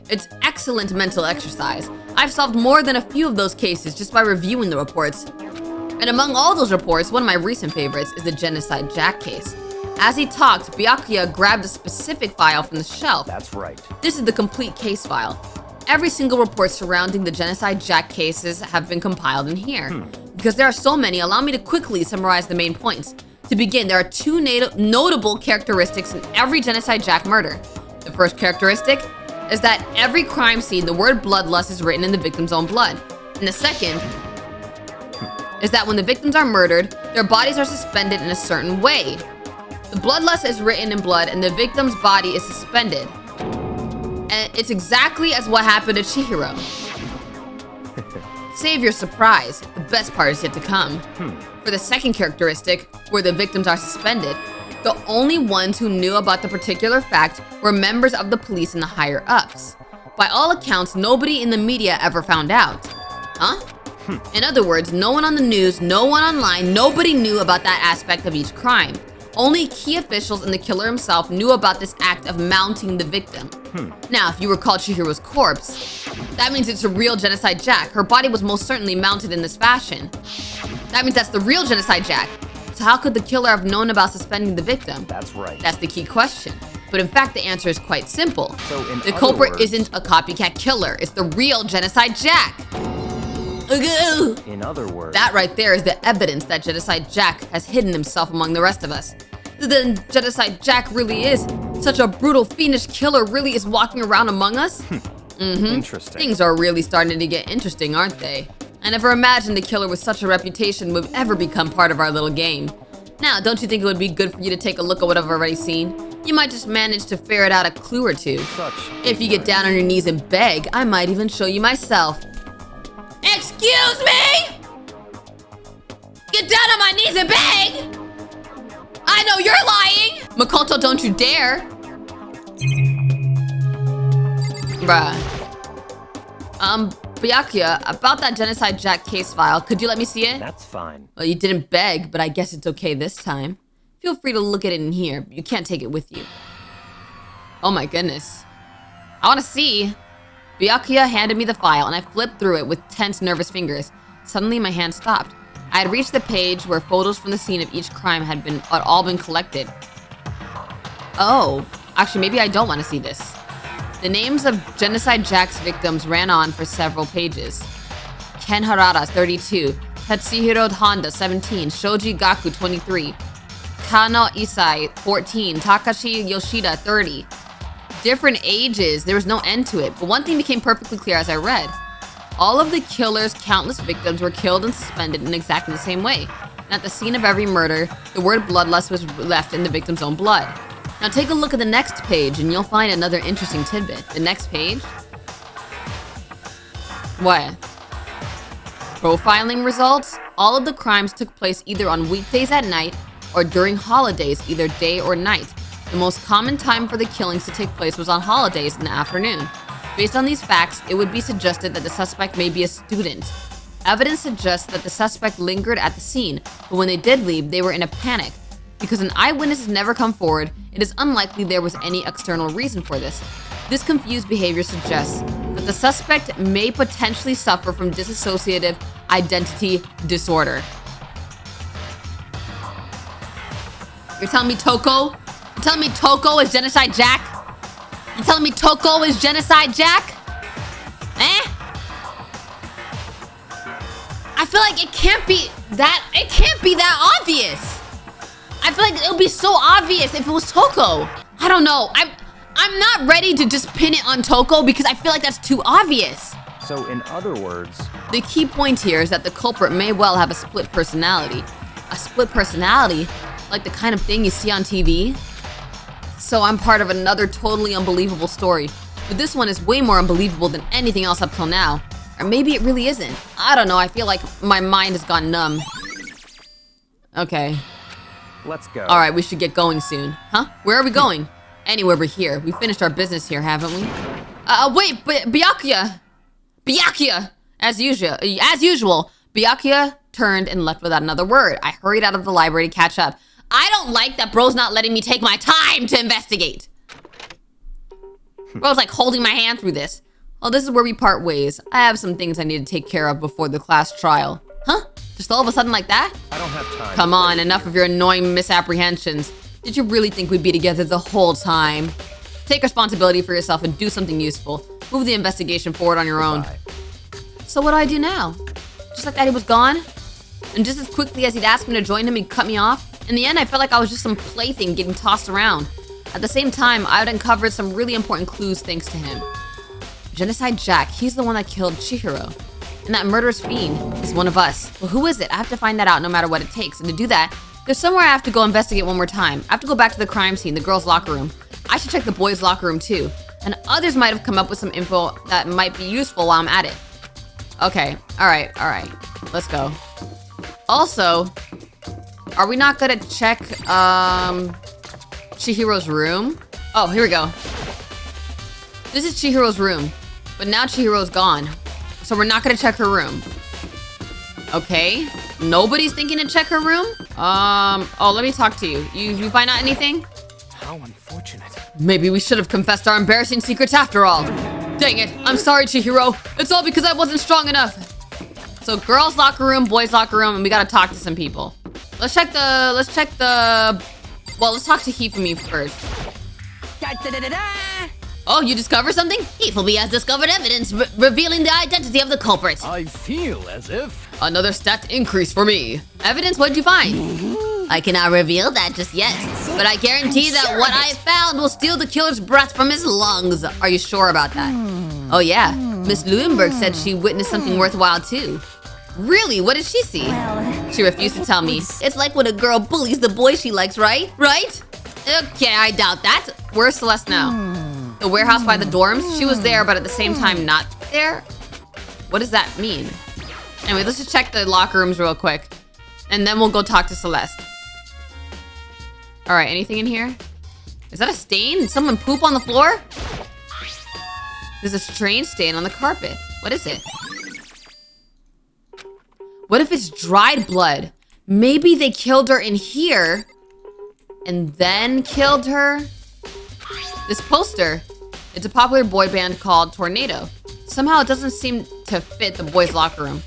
It's excellent mental exercise. I've solved more than a few of those cases just by reviewing the reports. And among all those reports, one of my recent favorites is the Genocide Jack case. As he talked, Byakuya grabbed a specific file from the shelf. That's right. This is the complete case file. Every single report surrounding the Genocide Jack cases have been compiled in here. Because there are so many, allow me to quickly summarize the main points. To begin, there are two notable characteristics in every Genocide Jack murder. The first characteristic is that every crime scene, the word bloodlust is written in the victim's own blood. And the second is that when the victims are murdered, their bodies are suspended in a certain way. The bloodlust is written in blood and the victim's body is suspended. And it's exactly as what happened to Chihiro. Save your surprise, the best part is yet to come. For the second characteristic, where the victims are suspended, the only ones who knew about the particular fact were members of the police and the higher ups. By all accounts, nobody in the media ever found out. Huh? In other words, no one on the news, no one online, nobody knew about that aspect of each crime. Only key officials and the killer himself knew about this act of mounting the victim. Now, if you recall Chihiro's corpse, that means it's a real Genocide Jack. Her body was most certainly mounted in this fashion. That means that's the real Genocide Jack. So how could the killer have known about suspending the victim? That's right. That's the key question. But in fact, the answer is quite simple. So in the other culprit words- isn't a copycat killer. It's the real Genocide Jack. In other words, That right there is the evidence that Genocide Jack has hidden himself among the rest of us. Then Genocide Jack really is such a brutal, fiendish killer really is walking around among us? interesting. Things are really starting to get interesting, aren't they? I never imagined the killer with such a reputation would ever become part of our little game. Now, don't you think it would be good for you to take a look at what I've already seen? You might just manage to ferret out a clue or two. Such If you get down on your knees and beg, I might even show you myself. Excuse me? Get down on my knees and beg? I know you're lying! Makoto, don't you dare! Bruh. Byakuya, about that Genocide Jack case file, could you let me see it? That's fine. Well, you didn't beg, but I guess it's okay this time. Feel free to look at it in here, but you can't take it with you. Oh my goodness. I want to see. Byakuya handed me the file, and I flipped through it with tense, nervous fingers. Suddenly, my hand stopped. I had reached the page where photos from the scene of each crime had all been collected. Oh, actually, maybe I don't want to see this. The names of Genocide Jack's victims ran on for several pages. Ken Harada, 32. Tatsuhiro Honda, 17. Shoji Gaku, 23. Kano Isai, 14. Takashi Yoshida, 30. Different ages. There was no end to it, but one thing became perfectly clear as I read. All of the killer's countless victims were killed and suspended in exactly the same way. And at the scene of every murder, the word bloodlust was left in the victim's own blood. Now take a look at the next page and you'll find another interesting tidbit. The next page? What? Profiling results? All of the crimes took place either on weekdays at night or during holidays, either day or night. The most common time for the killings to take place was on holidays in the afternoon. Based on these facts, it would be suggested that the suspect may be a student. Evidence suggests that the suspect lingered at the scene, but when they did leave, they were in a panic. Because an eyewitness has never come forward, it is unlikely there was any external reason for this. This confused behavior suggests that the suspect may potentially suffer from dissociative identity disorder. You're telling me Toko? You're telling me Toko is Genocide Jack? You telling me Toko is Genocide Jack? Eh? I feel like it can't be that obvious. I feel like it would be so obvious if it was Toko. I don't know. I'm not ready to just pin it on Toko because I feel like that's too obvious. So in other words, the key point here is that the culprit may well have a split personality. A split personality? Like the kind of thing you see on TV? So I'm part of another totally unbelievable story. But this one is way more unbelievable than anything else up till now. Or maybe it really isn't. I don't know, I feel like my mind has gone numb. Okay. let's go. Alright, we should get going soon. Huh? Where are we going? Anywhere but here. We finished our business here, haven't we? Wait, but Byakuya! Byakuya! As usual, Byakuya turned and left without another word. I hurried out of the library to catch up. I don't like that bro's not letting me take my time to investigate. Bro's like holding my hand through this. Well, this is where we part ways. I have some things I need to take care of before the class trial. Huh? Just all of a sudden like that? I don't have time. Come on, enough of your annoying misapprehensions. Did you really think we'd be together the whole time? Take responsibility for yourself and do something useful. Move the investigation forward on your own. Bye. So what do I do now? Just like that he was gone? And just as quickly as he'd asked me to join him, he'd cut me off? In the end, I felt like I was just some plaything getting tossed around. At the same time, I had uncovered some really important clues thanks to him. Genocide Jack, he's the one that killed Chihiro. And that murderous fiend is one of us. Well, who is it? I have to find that out no matter what it takes. And to do that, there's somewhere I have to go investigate one more time. I have to go back to the crime scene, the girls' locker room. I should check the boys' locker room too. And others might have come up with some info that might be useful while I'm at it. Okay, all right. Let's go. Also, are we not gonna check Chihiro's room? Oh, here we go. This is Chihiro's room, but now Chihiro's gone. So we're not gonna check her room. Okay, nobody's thinking to check her room? Oh, let me talk to you. You find out anything? How unfortunate. Maybe we should have confessed our embarrassing secrets after all. Dang it, I'm sorry, Chihiro. It's all because I wasn't strong enough. So girls' locker room, boys' locker room, and we gotta talk to some people. Let's talk to Hifumi first. Oh, you discovered something? Hifumi has discovered evidence revealing the identity of the culprit. I feel as if... Another stat increase for me. Evidence, what'd you find? I cannot reveal that just yet, but I guarantee that what I found will steal the killer's breath from his lungs. Are you sure about that? Oh yeah, Miss Lewinberg said she witnessed something worthwhile too. Really? What did she see? She refused to tell me. It's like when a girl bullies the boy she likes, right? Right? Okay, I doubt that. Where's Celeste now? The warehouse by the dorms? She was there, but at the same time not there? What does that mean? Anyway, let's just check the locker rooms real quick. And then we'll go talk to Celeste. All right, anything in here? Is that a stain? Did someone poop on the floor? There's a strange stain on the carpet. What is it? What if it's dried blood? Maybe they killed her in here and then killed her? This poster, it's a popular boy band called Tornado. Somehow it doesn't seem to fit the boys' locker room.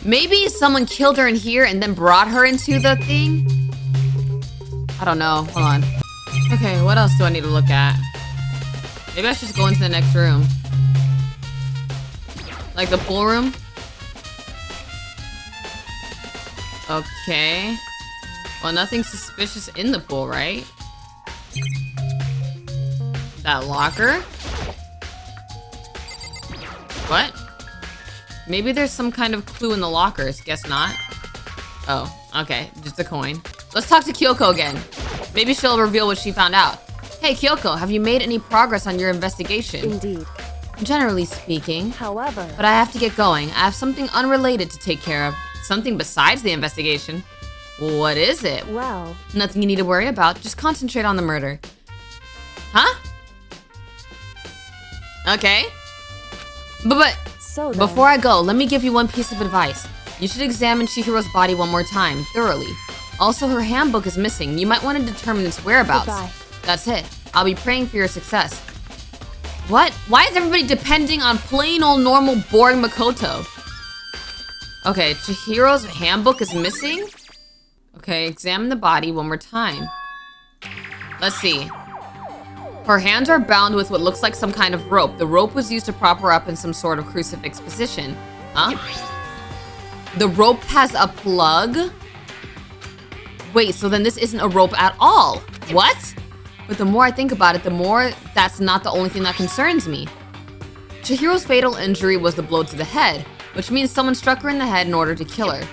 Maybe someone killed her in here and then brought her into the thing? I don't know. Hold on. Okay, what else do I need to look at? Maybe I should just go into the next room. Like the pool room? Okay. Well, nothing suspicious in the pool, right? That locker? What? Maybe there's some kind of clue in the lockers. Guess not. Oh, okay. Just a coin. Let's talk to Kyoko again. Maybe she'll reveal what she found out. Hey, Kyoko, have you made any progress on your investigation? Indeed. Generally speaking. However... But I have to get going. I have something unrelated to take care of. Something besides the investigation. What is it? Well... Nothing you need to worry about. Just concentrate on the murder. Huh? Okay. But So then... before I go, let me give you one piece of advice. You should examine Chihiro's body one more time, thoroughly. Also, her handbook is missing. You might want to determine its whereabouts. Goodbye. That's it. I'll be praying for your success. What? Why is everybody depending on plain old normal boring Makoto? Okay, Chihiro's handbook is missing? Okay, examine the body one more time. Let's see. Her hands are bound with what looks like some kind of rope. The rope was used to prop her up in some sort of crucifix position. Huh? The rope has a plug? Wait, so then this isn't a rope at all. What? But the more I think about it, the more that's not the only thing that concerns me. Chihiro's fatal injury was the blow to the head, which means someone struck her in the head in order to kill her.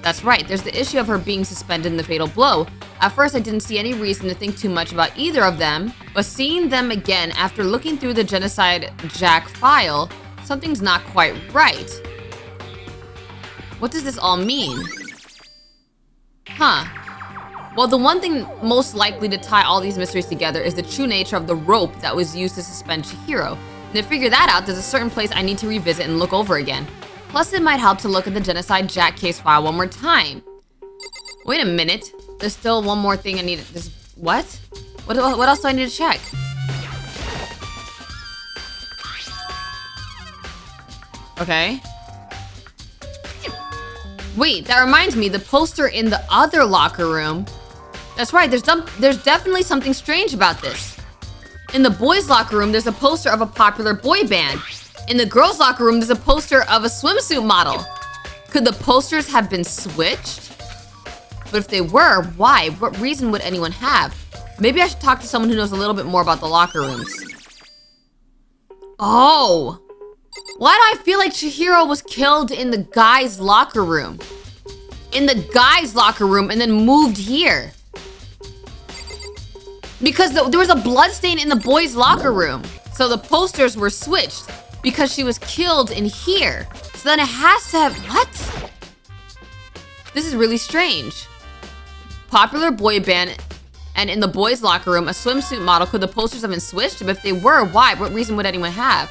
That's right, there's the issue of her being suspended in the fatal blow. At first, I didn't see any reason to think too much about either of them, but seeing them again after looking through the Genocide Jack file, something's not quite right. What does this all mean? Huh. Well, the one thing most likely to tie all these mysteries together is the true nature of the rope that was used to suspend Chihiro. And to figure that out, there's a certain place I need to revisit and look over again. Plus, it might help to look at the Genocide Jack case file one more time. Wait a minute. There's still one more thing I need to... What? What else do I need to check? Okay. Wait, that reminds me, the poster in the other locker room. That's right, there's definitely something strange about this. In the boys' locker room, there's a poster of a popular boy band. In the girls' locker room, there's a poster of a swimsuit model. Could the posters have been switched? But if they were, why? What reason would anyone have? Maybe I should talk to someone who knows a little bit more about the locker rooms. Oh! Why do I feel like Chihiro was killed in the guys' locker room? In the guys' locker room and then moved here? Because there was a bloodstain in the boys' locker room. So the posters were switched because she was killed in here. So then it has to have... What? This is really strange. Popular boy band, and in the boys' locker room, a swimsuit model. Could the posters have been switched? But if they were, why? What reason would anyone have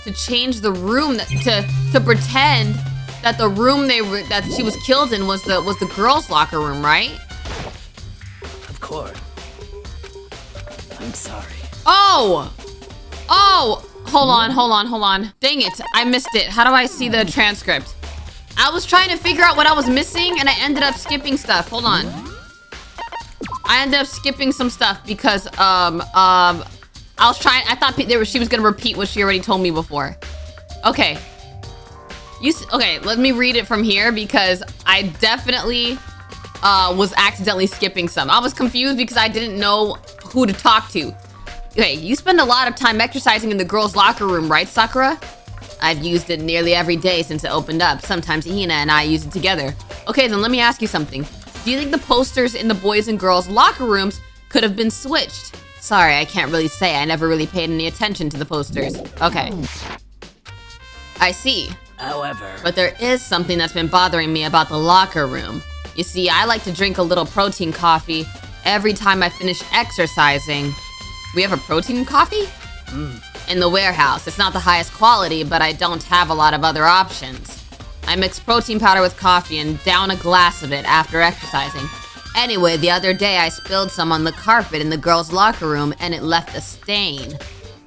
to change the room to pretend that the room that she was killed in was the girls' locker room, right? Of course. I'm sorry. Oh! Oh! Hold on. Dang it, I missed it. How do I see the transcript? I was trying to figure out what I was missing and I ended up skipping stuff. Hold on. I ended up skipping some stuff because I thought she was gonna repeat what she already told me before. Okay. Okay, let me read it from here because I definitely was accidentally skipping some. I was confused because I didn't know who to talk to. Okay, you spend a lot of time exercising in the girls' locker room, right, Sakura? I've used it nearly every day since it opened up. Sometimes Hina and I use it together. Okay, then let me ask you something. Do you think the posters in the boys' and girls' locker rooms could have been switched. Sorry, I can't really say. I never really paid any attention to the posters. Okay. I see. However, But there is something that's been bothering me about the locker room. You see, I like to drink a little protein coffee every time I finish exercising. We have a protein coffee? In the warehouse. It's not the highest quality, but I don't have a lot of other options. I mix protein powder with coffee and down a glass of it after exercising. Anyway, the other day I spilled some on the carpet in the girls' locker room and it left a stain.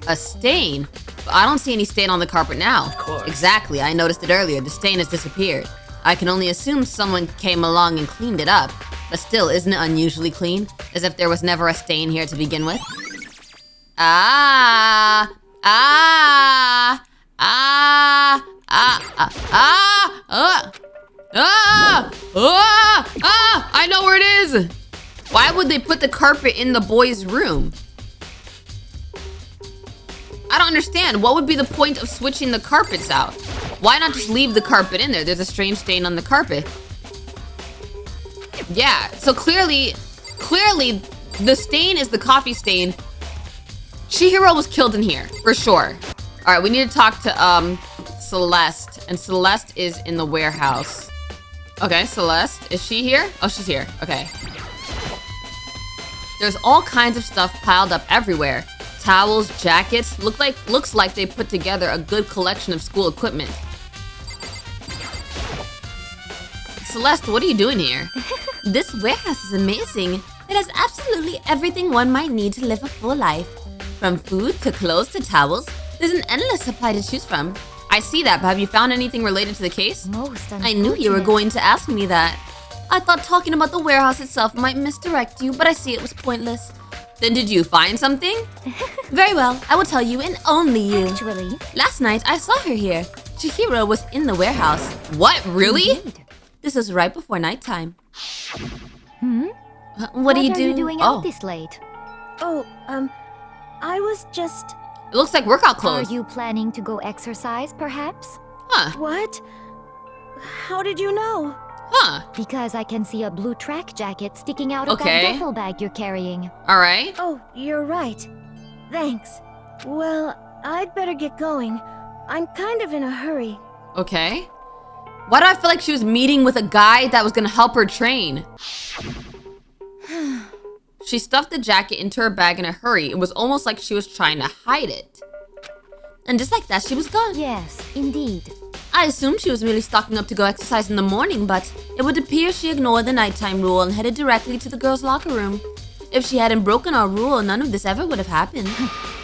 A stain? But I don't see any stain on the carpet now. Of course. Exactly, I noticed it earlier. The stain has disappeared. I can only assume someone came along and cleaned it up. But still, isn't it unusually clean? As if there was never a stain here to begin with? Ah! Ah! Ah! Ah! Ah! Ah! Ah! Ah! Ah! Ah! I know where it is! Why would they put the carpet in the boys' room? I don't understand. What would be the point of switching the carpets out? Why not just leave the carpet in there? There's a strange stain on the carpet. Yeah, so clearly, the stain is the coffee stain. Chihiro was killed in here, for sure. All right, we need to talk to, Celeste. And Celeste is in the warehouse. Okay, Celeste, is she here? Oh, she's here, okay. There's all kinds of stuff piled up everywhere. Towels, jackets, looks like they put together a good collection of school equipment. Celeste, what are you doing here? This warehouse is amazing. It has absolutely everything one might need to live a full life. From food to clothes to towels, there's an endless supply to choose from. I see that, but have you found anything related to the case? Most I knew you were going to ask me that. I thought talking about the warehouse itself might misdirect you, but I see it was pointless. Then did you find something? Very well, I will tell you and only you. Actually, Last night, I saw her here. Chihiro was in the warehouse. What, really? This was right before nighttime. What what do you are do? you doing Oh. out this late? Oh, I was just... It looks like workout clothes. Are you planning to go exercise, perhaps? Huh, What? How did you know? huh, Because I can see a blue track jacket sticking out of Okay. that duffel bag you're carrying. all right. Oh, you're right. Thanks. Well, I'd better get going. I'm kind of in a hurry. Okay. Why do I feel like she was meeting with a guy that was gonna help her train? She stuffed the jacket into her bag in a hurry. It was almost like she was trying to hide it. And just like that, she was gone. Yes, indeed. I assumed she was merely stocking up to go exercise in the morning, but it would appear she ignored the nighttime rule and headed directly to the girls' locker room. If she hadn't broken our rule, none of this ever would have happened.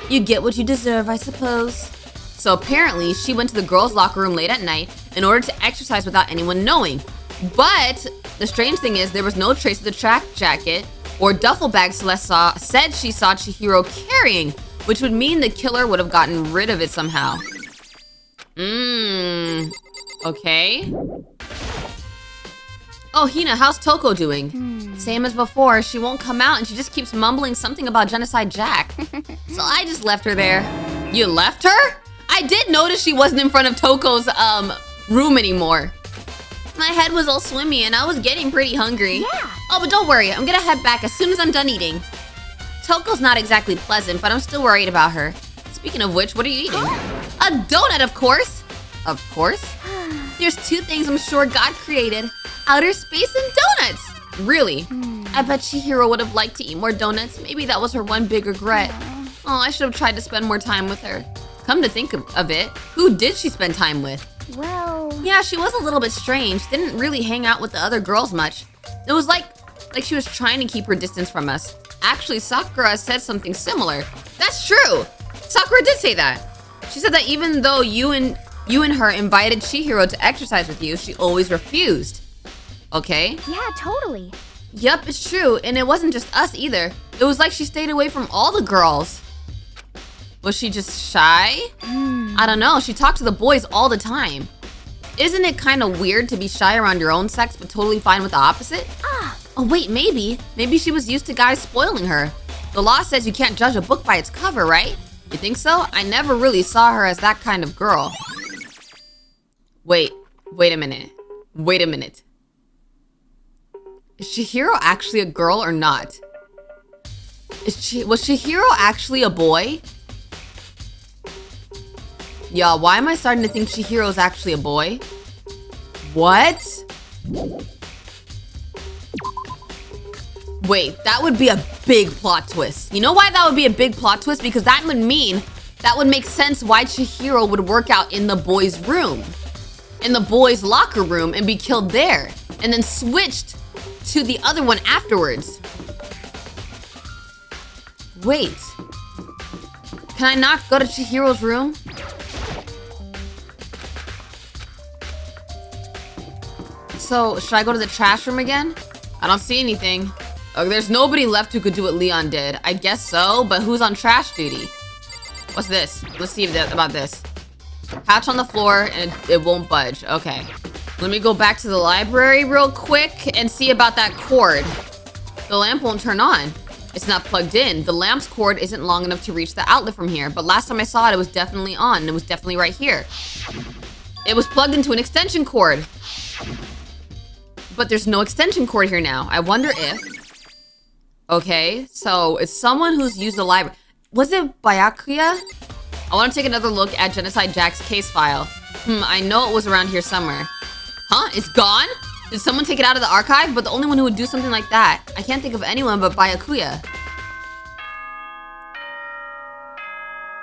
You get what you deserve, I suppose. So apparently, she went to the girls' locker room late at night in order to exercise without anyone knowing. But the strange thing is, there was no trace of the track jacket or duffel bag Celeste said she saw Chihiro carrying, which would mean the killer would have gotten rid of it somehow. Okay. Oh, Hina, how's Toko doing? Same as before, she won't come out and she just keeps mumbling something about Genocide Jack. So I just left her there. You left her? I did notice she wasn't in front of Toko's, room anymore. My head was all swimmy and I was getting pretty hungry. Yeah. Oh, but don't worry, I'm gonna head back as soon as I'm done eating. Toko's not exactly pleasant, but I'm still worried about her. Speaking of which, what are you eating? A donut, of course. Of course? There's two things I'm sure God created. Outer space and donuts. Really? I bet Chihiro would have liked to eat more donuts. Maybe that was her one big regret. Oh, I should have tried to spend more time with her. Come to think of it, who did she spend time with? Well... Yeah, she was a little bit strange. Didn't really hang out with the other girls much. It was like she was trying to keep her distance from us. Actually, Sakura said something similar. That's true. Sakura did say that. She said that even though you and her invited Chihiro to exercise with you, she always refused. Okay? Yeah, totally. Yup, it's true. And it wasn't just us either. It was like she stayed away from all the girls. Was she just shy? I don't know. She talked to the boys all the time. Isn't it kind of weird to be shy around your own sex but totally fine with the opposite? Oh wait, maybe. Maybe she was used to guys spoiling her. The law says you can't judge a book by its cover, right? You think so? I never really saw her as that kind of girl. Wait a minute. Is Chihiro actually a girl or not? Was Chihiro actually a boy? Yeah, why am I starting to think Chihiro's actually a boy? What? Wait, that would be a big plot twist. You know why that would be a big plot twist? Because that would mean, that would make sense why Chihiro would work out in the boys' room. In the boys' locker room and be killed there. And then switched to the other one afterwards. Wait. Can I not go to Chihiro's room? So, should I go to the trash room again? I don't see anything. Oh, there's nobody left who could do what Leon did. I guess so, but who's on trash duty? What's this? Let's see about this. Couch on the floor and it won't budge. Okay. Let me go back to the library real quick and see about that cord. The lamp won't turn on. It's not plugged in. The lamp's cord isn't long enough to reach the outlet from here, but last time I saw it, it was definitely on. It was definitely right here. It was plugged into an extension cord. But there's no extension cord here now. I wonder if... Okay, so it's someone who's used the library. Was it Byakuya? I want to take another look at Genocide Jack's case file. I know it was around here somewhere. Huh? It's gone? Did someone take it out of the archive? But the only one who would do something like that. I can't think of anyone but Byakuya.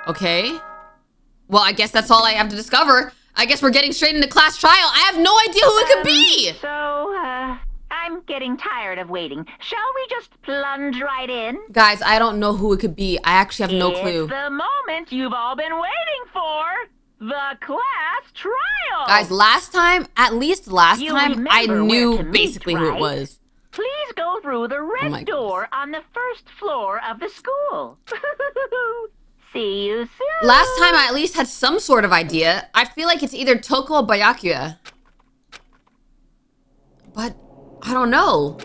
Okay. Well, I guess that's all I have to discover. I guess we're getting straight into class trial. I have no idea who it could be. I'm getting tired of waiting. Shall we just plunge right in? Guys, I don't know who it could be. I actually have no clue. It's the moment you've all been waiting for. The class trial. Guys, at least last time, I knew basically who it was. Please go through the red door on the first floor of the school. See you soon. Last time I at least had some sort of idea. I feel like it's either Toko or Byakuya. But I don't know.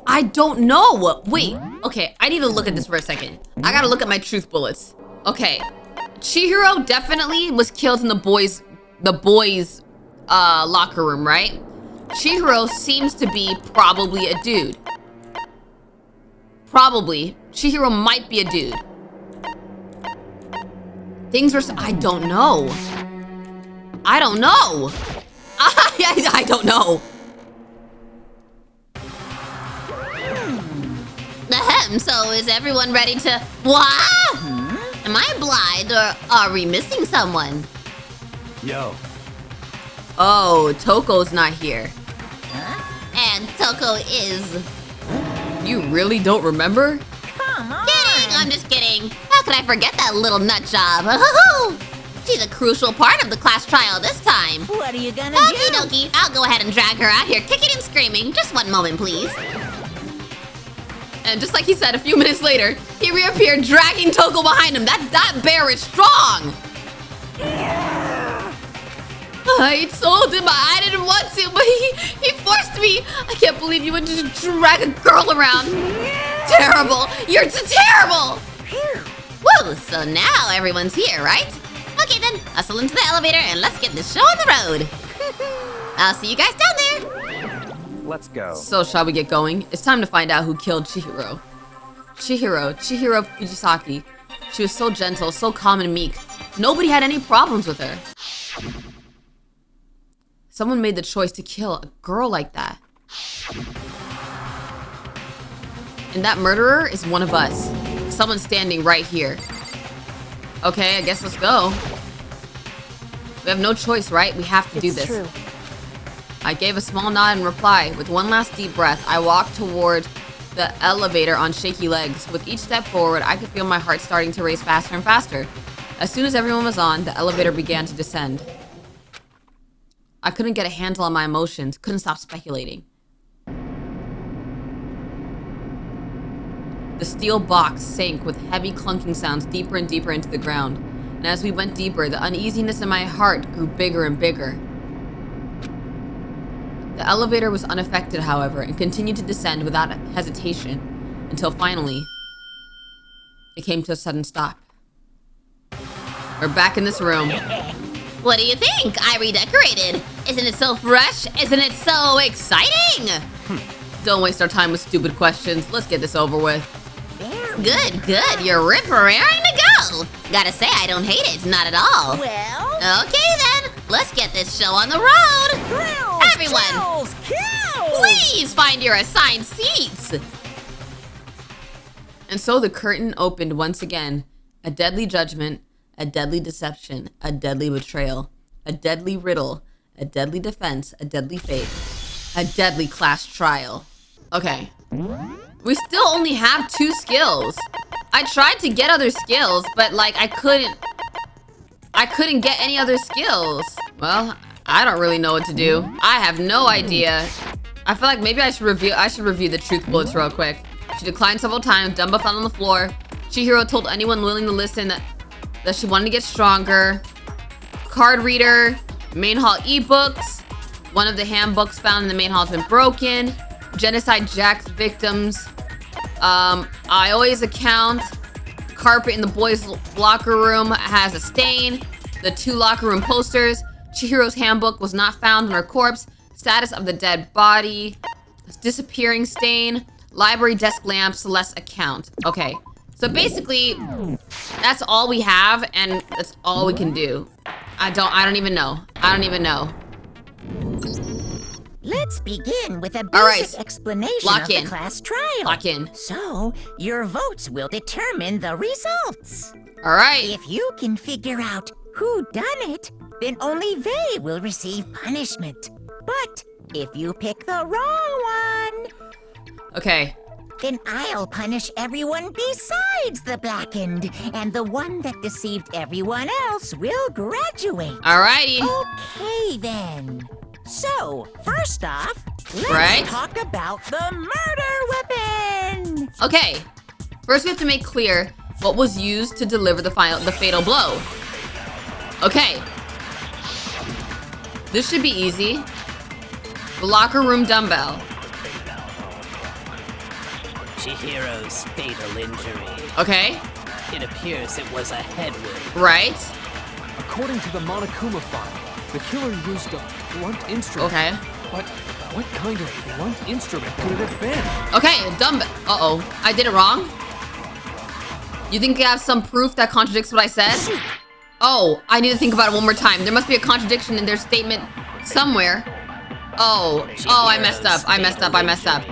I don't know. Wait, okay, I need to look at this for a second. I gotta look at my truth bullets. Okay, Chihiro definitely was killed in the boys' locker room, right? Chihiro seems to be probably a dude. Probably. Chihiro might be a dude. I don't know. I don't know. I don't know. Ahem, so is everyone ready to... What? Am I blind or are we missing someone? Yo. Oh, Toko's not here. And Toko is... You really don't remember? Come on. Kidding, I'm just kidding. How could I forget that little nut job? She's a crucial part of the class trial this time. What are you gonna Okie do? dokie, I'll go ahead and drag her out here kicking and screaming. Just one moment, please. And just like he said, a few minutes later, he reappeared dragging Toko behind him. That bear is strong. I told him I didn't want to, but he forced me. I can't believe you would just drag a girl around. Terrible. You're terrible. Woo, so now everyone's here, right? Okay then, hustle into the elevator and let's get this show on the road. I'll see you guys down there. Let's go. So shall we get going? It's time to find out who killed Chihiro. Chihiro Fujisaki. She was so gentle, so calm and meek. Nobody had any problems with her. Someone made the choice to kill a girl like that. And that murderer is one of us. Someone standing right here. Okay, I guess let's go. We have no choice, right? We have to do this. True. I gave a small nod in reply. With one last deep breath, I walked toward the elevator on shaky legs. With each step forward, I could feel my heart starting to race faster and faster. As soon as everyone was on, the elevator began to descend. I couldn't get a handle on my emotions, couldn't stop speculating. The steel box sank with heavy clunking sounds deeper and deeper into the ground. And as we went deeper, the uneasiness in my heart grew bigger and bigger. The elevator was unaffected, however, and continued to descend without hesitation, until finally, it came to a sudden stop. We're back in this room. What do you think? I redecorated. Isn't it so fresh? Isn't it so exciting? Don't waste our time with stupid questions. Let's get this over with. Good, good. You're raring to go. Gotta say, I don't hate it. Not at all. Well, Okay, then. Let's get this show on the road. thrills, Everyone, chills, kills. please find your assigned seats. And so the curtain opened once again. A deadly judgment, a deadly deception, a deadly betrayal, a deadly riddle, a deadly defense, a deadly fate, a deadly class trial. Okay. We still only have 2 skills. I tried to get other skills, but like I couldn't get any other skills. Well, I don't really know what to do. I have no idea. I feel like maybe I should review the truth bullets real quick. She declined several times. Dumbo found on the floor. Chihiro told anyone willing to listen that she wanted to get stronger. Card reader, main hall ebooks. One of the handbooks found in the main hall has been broken. Genocide Jack's victims. Aoi's account. Carpet in the boys' locker room has a stain. The 2 locker room posters. Chihiro's handbook was not found on her corpse. Status of the dead body. Disappearing stain. Library desk lamp. Celeste account. Okay. So basically, that's all we have, and that's all we can do. I don't even know. I don't even know. Let's begin with a All right. basic explanation Lock of in. the class trial. Lock in. So, your votes will determine the results. All right. If you can figure out who done it, then only they will receive punishment. But if you pick the wrong one, Okay. then I'll punish everyone besides the blackened, and the one that deceived everyone else will graduate. Alrighty. Okay, then. So, first off, let's Right. talk about the murder weapon. Okay. First, we have to make clear what was used to deliver the fatal blow. Okay. This should be easy. The locker room dumbbell. Chihiro's fatal injury. Okay. It appears it was a head wound. Right. According to the Monokuma file, the killer used a blunt instrument. Okay. But what kind of blunt instrument could it have been? Okay. Dumbbell. Uh-oh. I did it wrong? You think you have some proof that contradicts what I said? Oh, I need to think about it one more time. There must be a contradiction in their statement somewhere. Oh, I messed up. I messed up.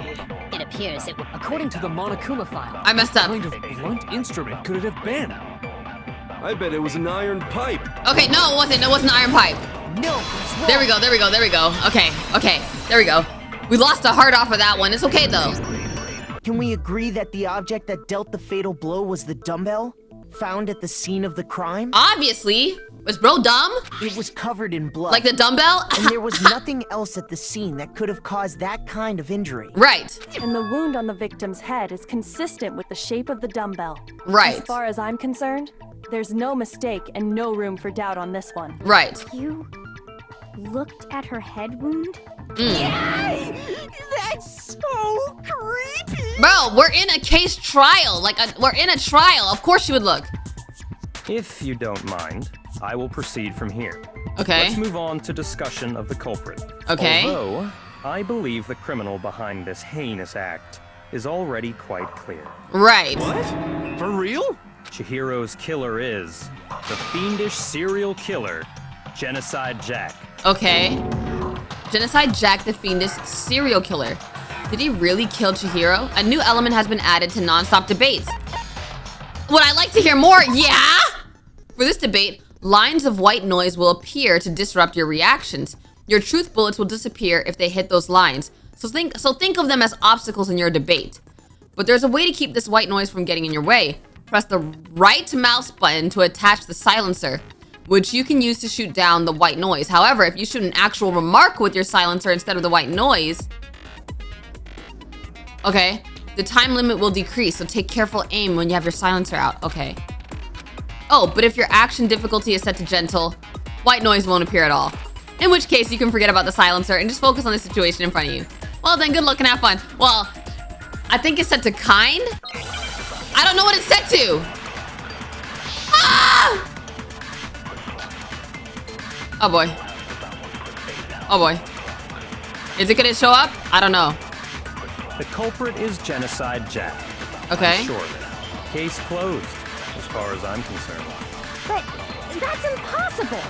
It appears it was. According to the Monokuma file, I messed up. what kind of blunt instrument could it have been? I bet it was an iron pipe. Okay, no, it wasn't. It wasn't an iron pipe. No, it's wrong. There we go. Okay, there we go. We lost a heart off of that one. It's okay, though. Can we agree that the object that dealt the fatal blow was the dumbbell? Found at the scene of the crime? Obviously. Was bro dumb? It was covered in blood. Like the dumbbell? And there was nothing else at the scene that could have caused that kind of injury. Right. And the wound on the victim's head is consistent with the shape of the dumbbell. Right. As far as I'm concerned, there's no mistake and no room for doubt on this one. Right. You looked at her head wound? That's so creepy. Bro, we're in a case trial. We're in a trial. Of course you would look. If you don't mind, I will proceed from here. Okay. Let's move on to discussion of the culprit. Okay. Although, I believe the criminal behind this heinous act is already quite clear. Right. What? For real? Chihiro's killer is the fiendish serial killer, Genocide Jack. Okay. Genocide Jack the Fiendish serial killer. Did he really kill Chihiro? A new element has been added to non-stop debates. Would I like to hear more? Yeah? For this debate, lines of white noise will appear to disrupt your reactions. Your truth bullets will disappear if they hit those lines. So think of them as obstacles in your debate. But there's a way to keep this white noise from getting in your way. Press the right mouse button to attach the silencer, which you can use to shoot down the white noise. However, if you shoot an actual remark with your silencer instead of the white noise, okay, the time limit will decrease, so take careful aim when you have your silencer out. Okay. Oh, but if your action difficulty is set to gentle, white noise won't appear at all. In which case, you can forget about the silencer and just focus on the situation in front of you. Well then, good luck and have fun. Well, I think it's set to kind? I don't know what it's set to! Ah! Oh boy. Oh boy. Is it gonna show up? I don't know. The culprit is Genocide Jack. Okay. I'm sure of it. Case closed, as far as I'm concerned. But that's impossible.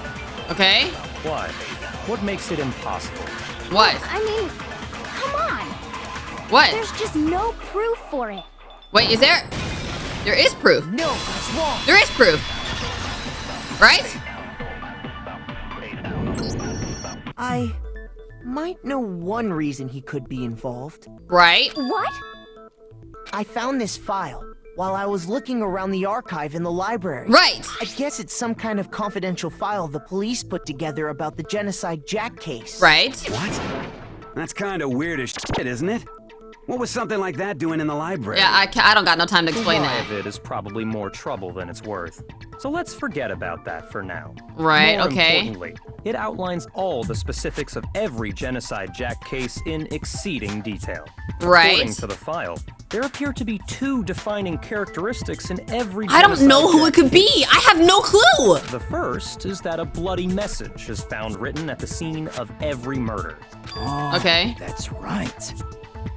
Okay. Why? What makes it impossible? What? I mean, come on. What? There's just no proof for it. Wait, is there? There is proof. No, that's wrong. There is proof. Right? I might know one reason he could be involved. Right? What? I found this file while I was looking around the archive in the library. Right. I guess it's some kind of confidential file the police put together about the Genocide Jack case. Right. What? That's kind of weird as shit, isn't it? What was something like that doing in the library? Yeah, I don't got no time to explain Why that. of it is probably more trouble than it's worth. So let's forget about that for now. Right, More okay. importantly, it outlines all the specifics of every Genocide Jack case in exceeding detail. Right. According to the file, there appear to be 2 defining characteristics in every I don't know Genocide who it Jack could be. I have no clue. The first is that a bloody message is found written at the scene of every murder. Oh, Okay. That's right.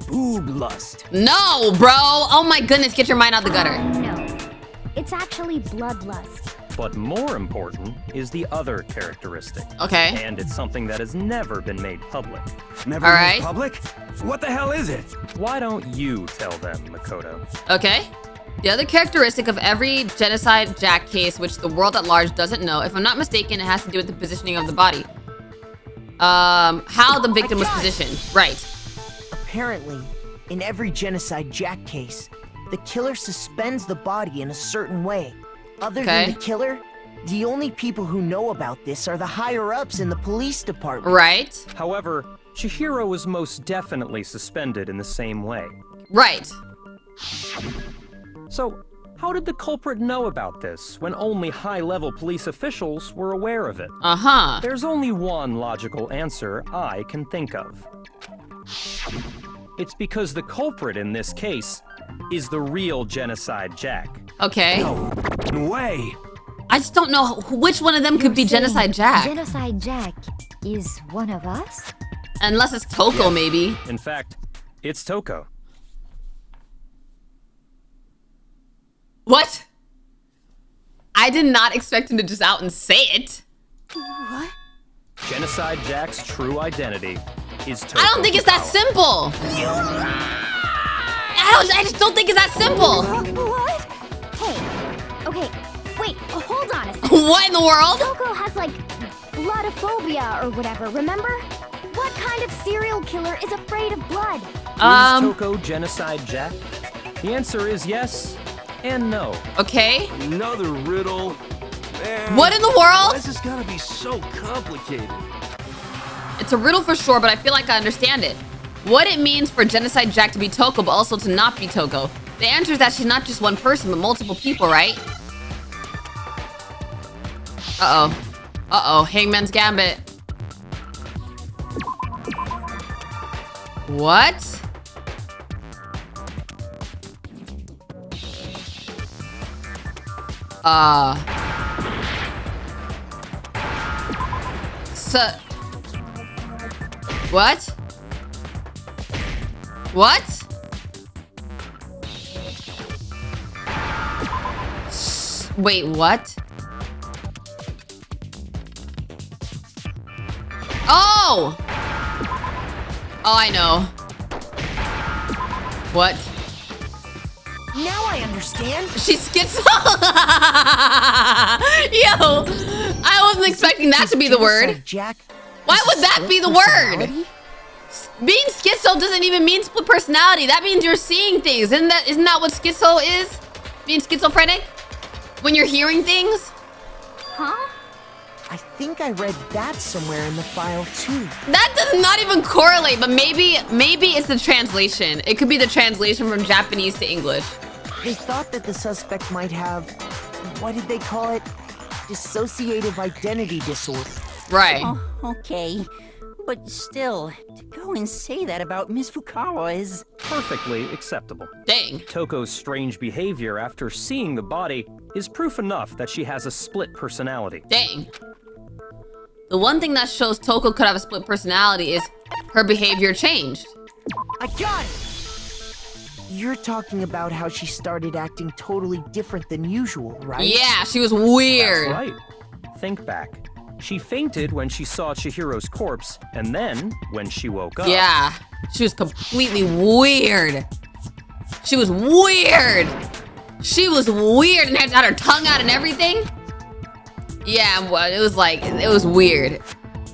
Boob lust. No, bro. Oh my goodness, get your mind out the gutter. No. It's actually bloodlust. But more important is the other characteristic. Okay. And it's something that has never been made public. Never All made right. public? What the hell is it? Why don't you tell them, Makoto? Okay. The other characteristic of every Genocide Jack case, which the world at large doesn't know, if I'm not mistaken, it has to do with the positioning of the body. How the victim was positioned. Right. Apparently, in every Genocide Jack case, the killer suspends the body in a certain way. Other than the killer, the only people who know about this are the higher-ups in the police department. Right. However, Chihiro was most definitely suspended in the same way. Right. So, how did the culprit know about this when only high-level police officials were aware of it? Uh-huh. There's only one logical answer I can think of. It's because the culprit in this case is the real Genocide Jack. Okay. No way. I just don't know which one of them could be Genocide Jack. Genocide Jack is one of us? Unless it's Toko, maybe. In fact, it's Toko. What? I did not expect him to just out and say it. What? Genocide Jack's true identity is Toko. I don't think it's that simple. I just don't think it's that simple. What? Hey, okay, wait, hold on a second. What in the world? Toko has like bloodophobia or whatever, remember? What kind of serial killer is afraid of blood? Is Toko Genocide Jack? The answer is yes and no. Okay. Another riddle. Man, What in the world? Why is this gotta be so complicated? It's a riddle for sure, but I feel like I understand it. What it means for Genocide Jack to be Toko, but also to not be Toko. The answer is that she's not just one person, but multiple people, right? Uh-oh. Uh-oh, Hangman's Gambit. What? What? What? Wait, what? Oh! Oh, I know. What? Now I understand. She's schizo. Yo, I wasn't expecting that to be the word. Jack. Why would that be the word? Being schizo doesn't even mean split personality. That means you're seeing things. Isn't that what schizo is? Being schizophrenic? When you're hearing things? Huh? I think I read that somewhere in the file too. That does not even correlate, but maybe it's the translation. It could be the translation from Japanese to English. They thought that the suspect might have, what did they call it? Dissociative identity disorder. Right. Oh, okay. But still, to go and say that about Miss Fukawa is... Perfectly acceptable. Dang. Toko's strange behavior after seeing the body is proof enough that she has a split personality. Dang. The one thing that shows Toko could have a split personality is her behavior changed. I got it! You're talking about how she started acting totally different than usual, right? Yeah, she was weird. That's right. Think back. She fainted when she saw Chihiro's corpse, and then, when she woke up... Yeah, she was completely weird. She was weird. She was weird and had her tongue out and everything. Yeah, well, it was like, it was weird.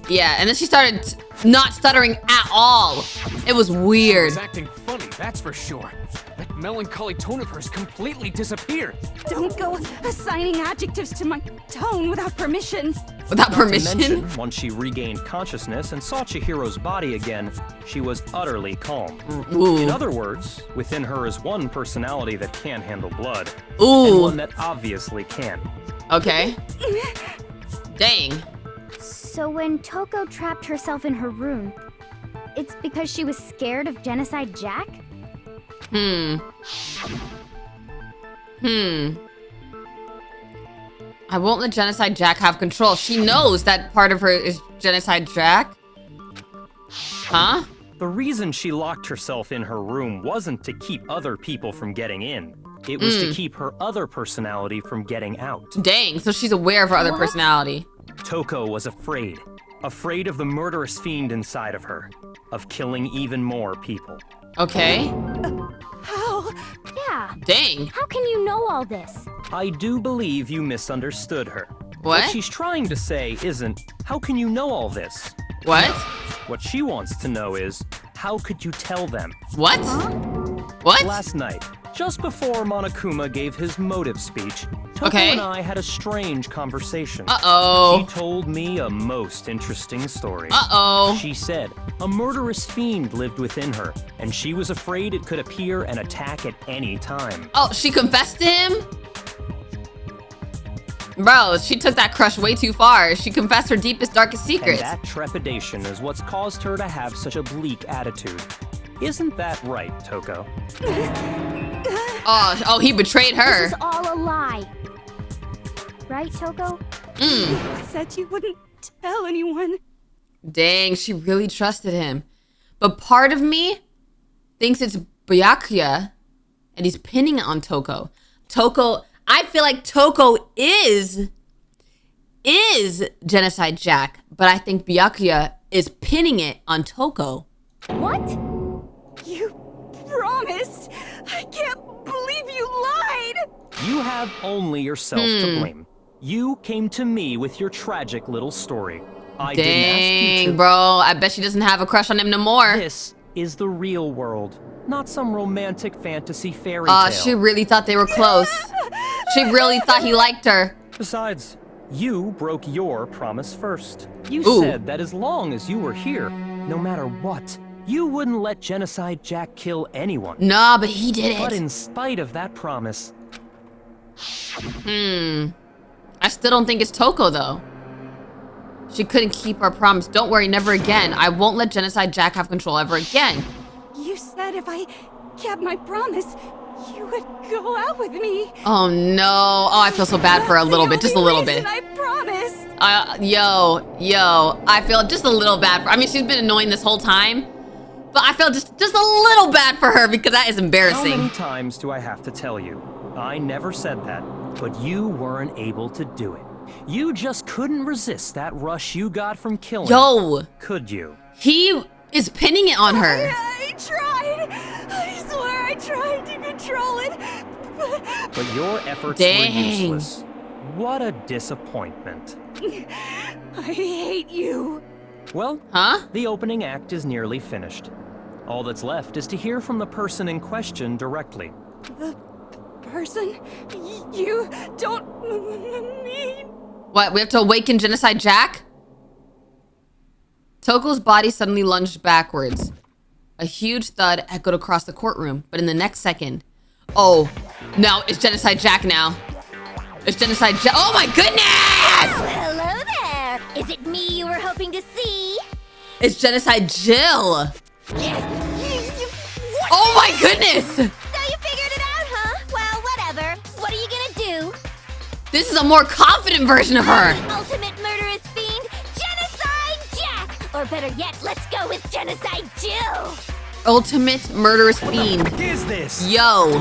Yeah, and then she started not stuttering at all. It was weird. She was acting funny, that's for sure. That melancholy tone of hers completely disappeared. Don't go assigning adjectives to my tone without permission. Without permission? Not to mention, once she regained consciousness and saw Chihiro's body again, she was utterly calm. Ooh. In other words, within her is one personality that can handle blood. Ooh. And one that obviously can. Okay. Dang. So when Toko trapped herself in her room, it's because she was scared of Genocide Jack? I won't let Genocide Jack have control. She knows that part of her is Genocide Jack. Huh? The reason she locked herself in her room wasn't to keep other people from getting in. It was to keep her other personality from getting out. Dang, so she's aware of her other personality. Toko was afraid. Afraid of the murderous fiend inside of her. Of killing even more people. Okay. How? Yeah. Dang. How can you know all this? I do believe you misunderstood her. What? What she's trying to say isn't, how can you know all this? What? What she wants to know is, how could you tell them? What? What? Last night, just before Monokuma gave his motive speech, Toko Okay. and I had a strange conversation. Uh-oh. She told me a most interesting story. Uh-oh. She said a murderous fiend lived within her, and she was afraid it could appear and attack at any time. Oh, she confessed to him? Bro, she took that crush way too far. She confessed her deepest, darkest secrets. And that trepidation is what's caused her to have such a bleak attitude. Isn't that right, Toko? Oh, he betrayed her. This is all a lie. Right, Toko? You said you wouldn't tell anyone. Dang, she really trusted him. But part of me thinks it's Byakuya, and he's pinning it on Toko. Toko, I feel like Toko is Genocide Jack, but I think Byakuya is pinning it on Toko. What? You promised. I can't believe you lied. You have only yourself to blame. You came to me with your tragic little story. I didn't ask you to. Bro, I bet she doesn't have a crush on him no more. This is the real world, not some romantic fantasy fairy tale. She really thought they were close. She really thought he liked her. Besides, you broke your promise first. You Ooh. said that as long as you were here, no matter what, you wouldn't let Genocide Jack kill anyone. Nah, but he did it. But in spite of that promise... I still don't think it's Toko, though. She couldn't keep her promise. Don't worry, never again. I won't let Genocide Jack have control ever again. You said if I kept my promise, you would go out with me. Oh, no. Oh, I feel so bad for her a little bit. Just a little bit. I promised. Yo. I feel just a little bad for her. I mean, she's been annoying this whole time. But I feel just a little bad for her because that is embarrassing. How many times do I have to tell you? I never said that, but you weren't able to do it. You just couldn't resist that rush you got from killing. Yo. Could you? He is pinning it on her. I tried. I swear I tried to control it. But your efforts Dang. were useless. What a disappointment. I hate you. Well, the opening act is nearly finished. All that's left is to hear from the person in question directly. The person you don't mean. What, we have to awaken Genocide Jack? Toko's body suddenly lunged backwards. A huge thud echoed across the courtroom, but in the next second... Oh, no, it's Genocide Jack now. It's Genocide Jack. Oh my goodness! Hello there. Is it me you were hoping to see? It's Genocide Jill. Oh my goodness! So you figured it out, huh? Well, whatever. What are you gonna do? This is a more confident version of her. Ultimate murderous fiend, Genocide Jack! Or better yet, let's go with Genocide Jill! ultimate murderous fiend. What is this? Yo.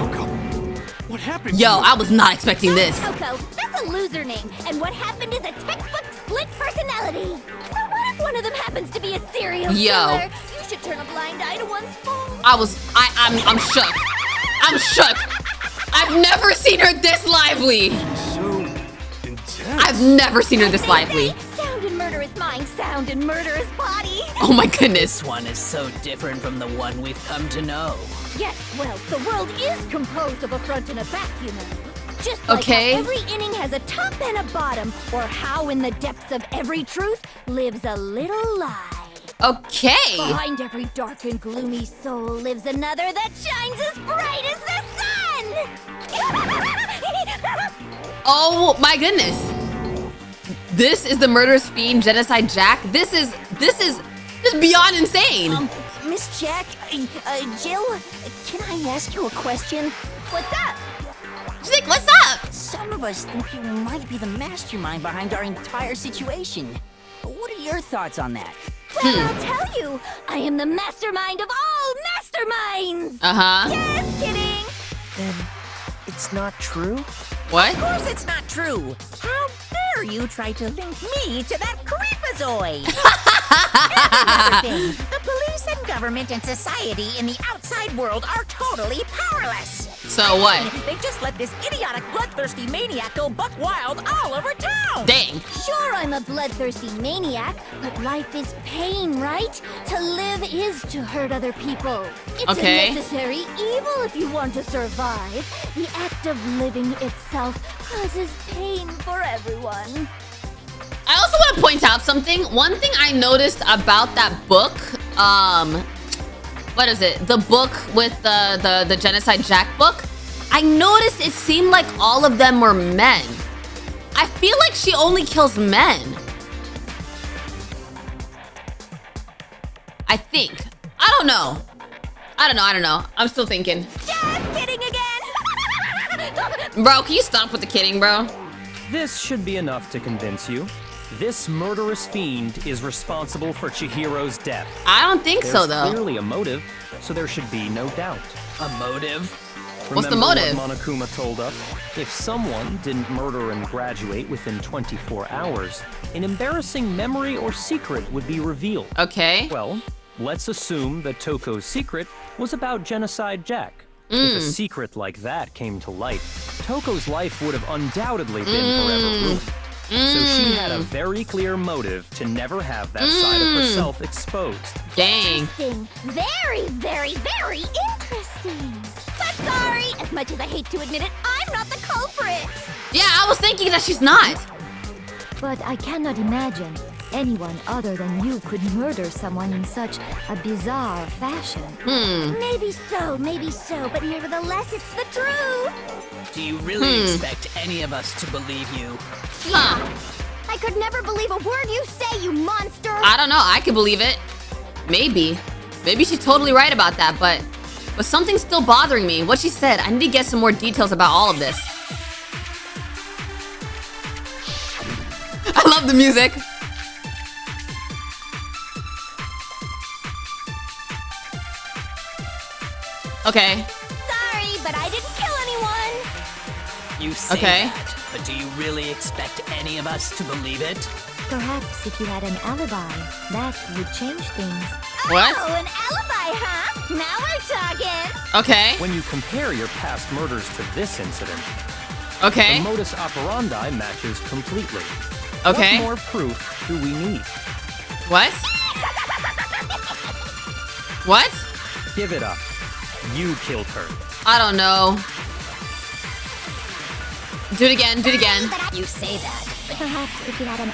What happened? Yo, I was not expecting this. Coco, that's a loser name. And what happened is a textbook split personality. So what if one of them happens to be a serial killer? You should turn a blind eye to one's fault. I'm shook. I'm shook. I've never seen her this lively. So intense. I've never seen her this lively. Sound in murderous mind, sound in murderous body. Oh my goodness. This one is so different from the one we've come to know. Yes, well, the world is composed of a front and a back, you know. Just like how every inning has a top and a bottom, or how in the depths of every truth lives a little lie. Okay. Behind every dark and gloomy soul lives another that shines as bright as the sun! Oh my goodness. This is the murderous fiend Genocide Jack. This is beyond insane. Miss Jack, Jill, can I ask you a question? What's up? She's like, what's up? Some of us think you might be the mastermind behind our entire situation. What are your thoughts on that? Well, I'll tell you, I am the mastermind of all masterminds! Uh-huh. Just kidding! Then it's not true? What? Of course it's not true! How dare you try to link me to that creepazoid? Another thing, the police and government and society in the outside world are totally powerless! So what? They just let this idiotic, bloodthirsty maniac go buck wild all over town! Dang. Sure, I'm a bloodthirsty maniac, but life is pain, right? To live is to hurt other people. It's a necessary evil if you want to survive. The act of living itself causes pain for everyone. I also want to point out something. One thing I noticed about that book, what is it? The book with the Genocide Jack book. I noticed it seemed like all of them were men. I feel like she only kills men. I think. I don't know. I don't know. I'm still thinking. Just kidding again! Bro, can you stop with the kidding, bro? This should be enough to convince you. This murderous fiend is responsible for Chihiro's death. I don't think so, though. There's clearly a motive, so there should be no doubt. A motive? What's the motive? What Monokuma told us? If someone didn't murder and graduate within 24 hours, an embarrassing memory or secret would be revealed. Okay. Well, let's assume that Toko's secret was about Genocide Jack. If a secret like that came to light, Toko's life would have undoubtedly been forever ruined. So she had a very clear motive to never have that side of herself exposed. Dang. Interesting. Very, very, very interesting. But sorry, as much as I hate to admit it, I'm not the culprit. Yeah, I was thinking that she's not. But I cannot imagine anyone other than you could murder someone in such a bizarre fashion. Maybe so, but nevertheless, it's the truth. Do you really expect any of us to believe you? Huh. I could never believe a word you say, you monster. I don't know. I could believe it. Maybe. Maybe she's totally right about that, but something's still bothering me. What she said, I need to get some more details about all of this. I love the music. Okay. Sorry, but I didn't kill anyone. You say that, but do you really expect any of us to believe it? Perhaps if you had an alibi, that would change things. What? Oh, an alibi, huh? Now we're talking. Okay. When you compare your past murders to this incident, okay, the modus operandi matches completely. Okay. What more proof do we need? What? What? Give it up. You killed her. I don't know. Do it again. Do it again. You say that. Perhaps if you had an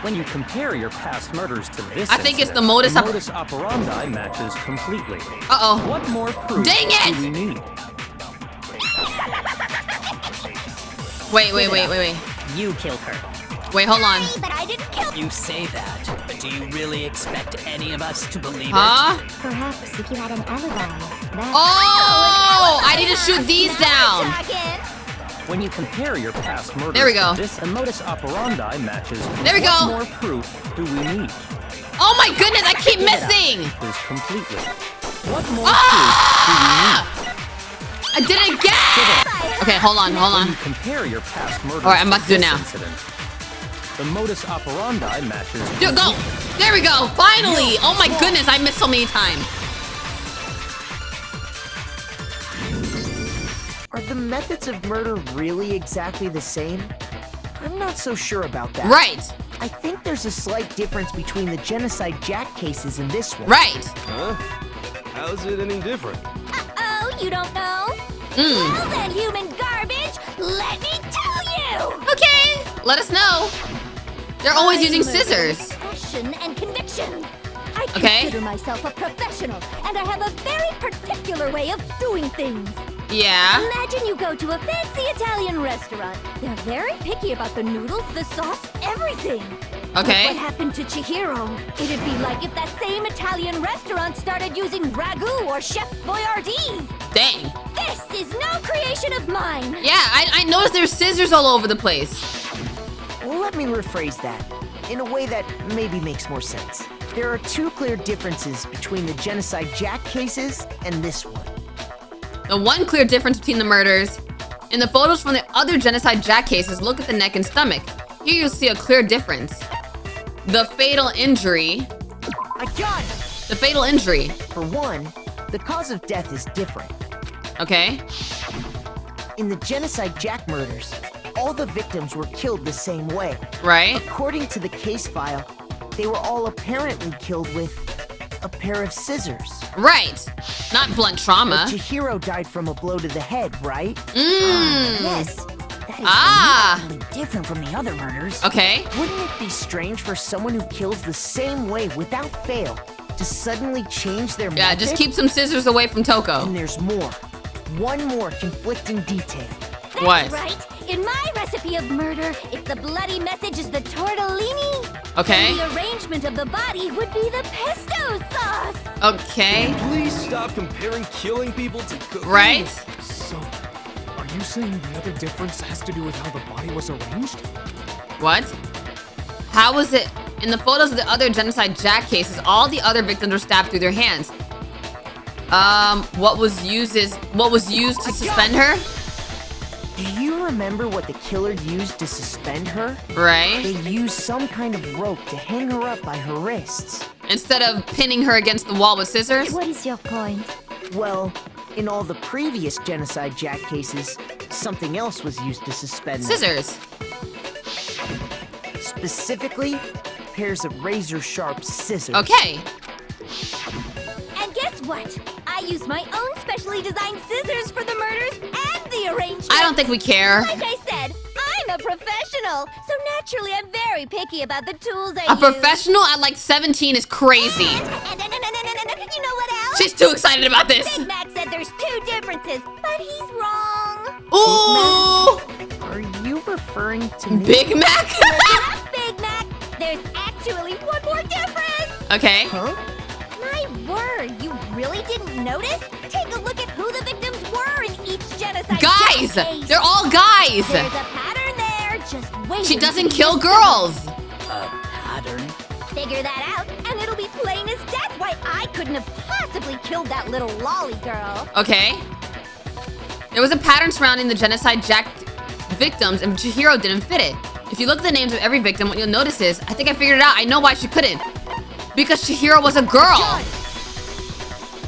When you compare your past murders to this I think it's the incident, modus operandi matches completely. Uh-oh. What more proof Dang it! do we need? Wait. You killed her. Wait, hold on. But I didn't kill. You say that, but do you really expect any of us to believe Huh? it? Perhaps if you had an alibi, that Oh! I need to shoot these down. When you compare your past murders There we go. to this, a modus operandi matches. There we what go. more proof do we need? Oh my goodness, I keep missing. Is completely. What more I did it again! Okay, hold on. When you compare your past murders Alright, I'm about to do it now. Incident, the modus operandi matches. Dude, go! There we go! Finally! Oh my goodness, I missed so many times. Are the methods of murder really exactly the same? I'm not so sure about that. Right. I think there's a slight difference between the Genocide Jack cases and this one. Right. Huh? How's it any different? Uh-oh, you don't know? Well then, human garbage, let me tell you! Okay, let us know. They're always using scissors. Passion and conviction. I Okay. consider myself a professional, and I have a very particular way of doing things. Yeah. Imagine you go to a fancy Italian restaurant. They're very picky about the noodles, the sauce, everything. Okay. But what happened to Chihiro? It'd be like if that same Italian restaurant started using ragu or Chef Boyardee. Dang. This is no creation of mine. Yeah, I noticed there's scissors all over the place. Let me rephrase that in a way that maybe makes more sense. There are two clear differences between the Genocide Jack cases and this one. The one clear difference between the murders. In the photos from the other Genocide Jack cases, look at the neck and stomach. Here you'll see a clear difference. The fatal injury. I got it! The fatal injury. For one, the cause of death is different. Okay. In the Genocide Jack murders, all the victims were killed the same way. Right. According to the case file, they were all apparently killed with a pair of scissors. Right. Not blunt trauma. But Chihiro died from a blow to the head, right? Yes. That is remarkably different from the other murders. Okay. Wouldn't it be strange for someone who kills the same way without fail to suddenly change their Yeah, method? just keep some scissors away from Toko. And there's more. One more conflicting detail. That's What? right. In my recipe of murder, if the bloody message is the tortellini, Okay. then the arrangement of the body would be the pesto sauce. Okay. Please stop comparing killing people to cooking. Right? So, are you saying the other difference has to do with how the body was arranged? What? How was it? In the photos of the other Genocide Jack cases, all the other victims were stabbed through their hands. What was used to suspend her? Do you remember what the killer used to suspend her? Right. They used some kind of rope to hang her up by her wrists. Instead of pinning her against the wall with scissors? What is your point? Well, in all the previous Genocide Jack cases, something else was used to suspend them. Scissors. Specifically, pairs of razor-sharp scissors. Okay. And guess what? I used my own specially designed scissors for the murders and the arrangement. I don't think we care. Like I said, I'm a professional, so naturally I'm very picky about the tools I A use. professional at like 17 is crazy. And you know what else? She's too excited about this. Big Mac said there's two differences, but he's wrong. Ooh! Are you referring to me? Big Mac? Listen up, Big Mac. There's actually one more difference. Okay. Huh? My word, you really didn't notice? Take a look at who the victims were in each genocide Guys! case. They're all guys! There's a pattern there, just wait. She doesn't kill girls! Pattern? Figure that out, and it'll be plain as death why I couldn't have possibly killed that little lolly girl. Okay. There was a pattern surrounding the Genocide Jack victims, and Chihiro didn't fit it. If you look at the names of every victim, what you'll notice is, I think I figured it out. I know why she couldn't. Because Chihiro was a girl.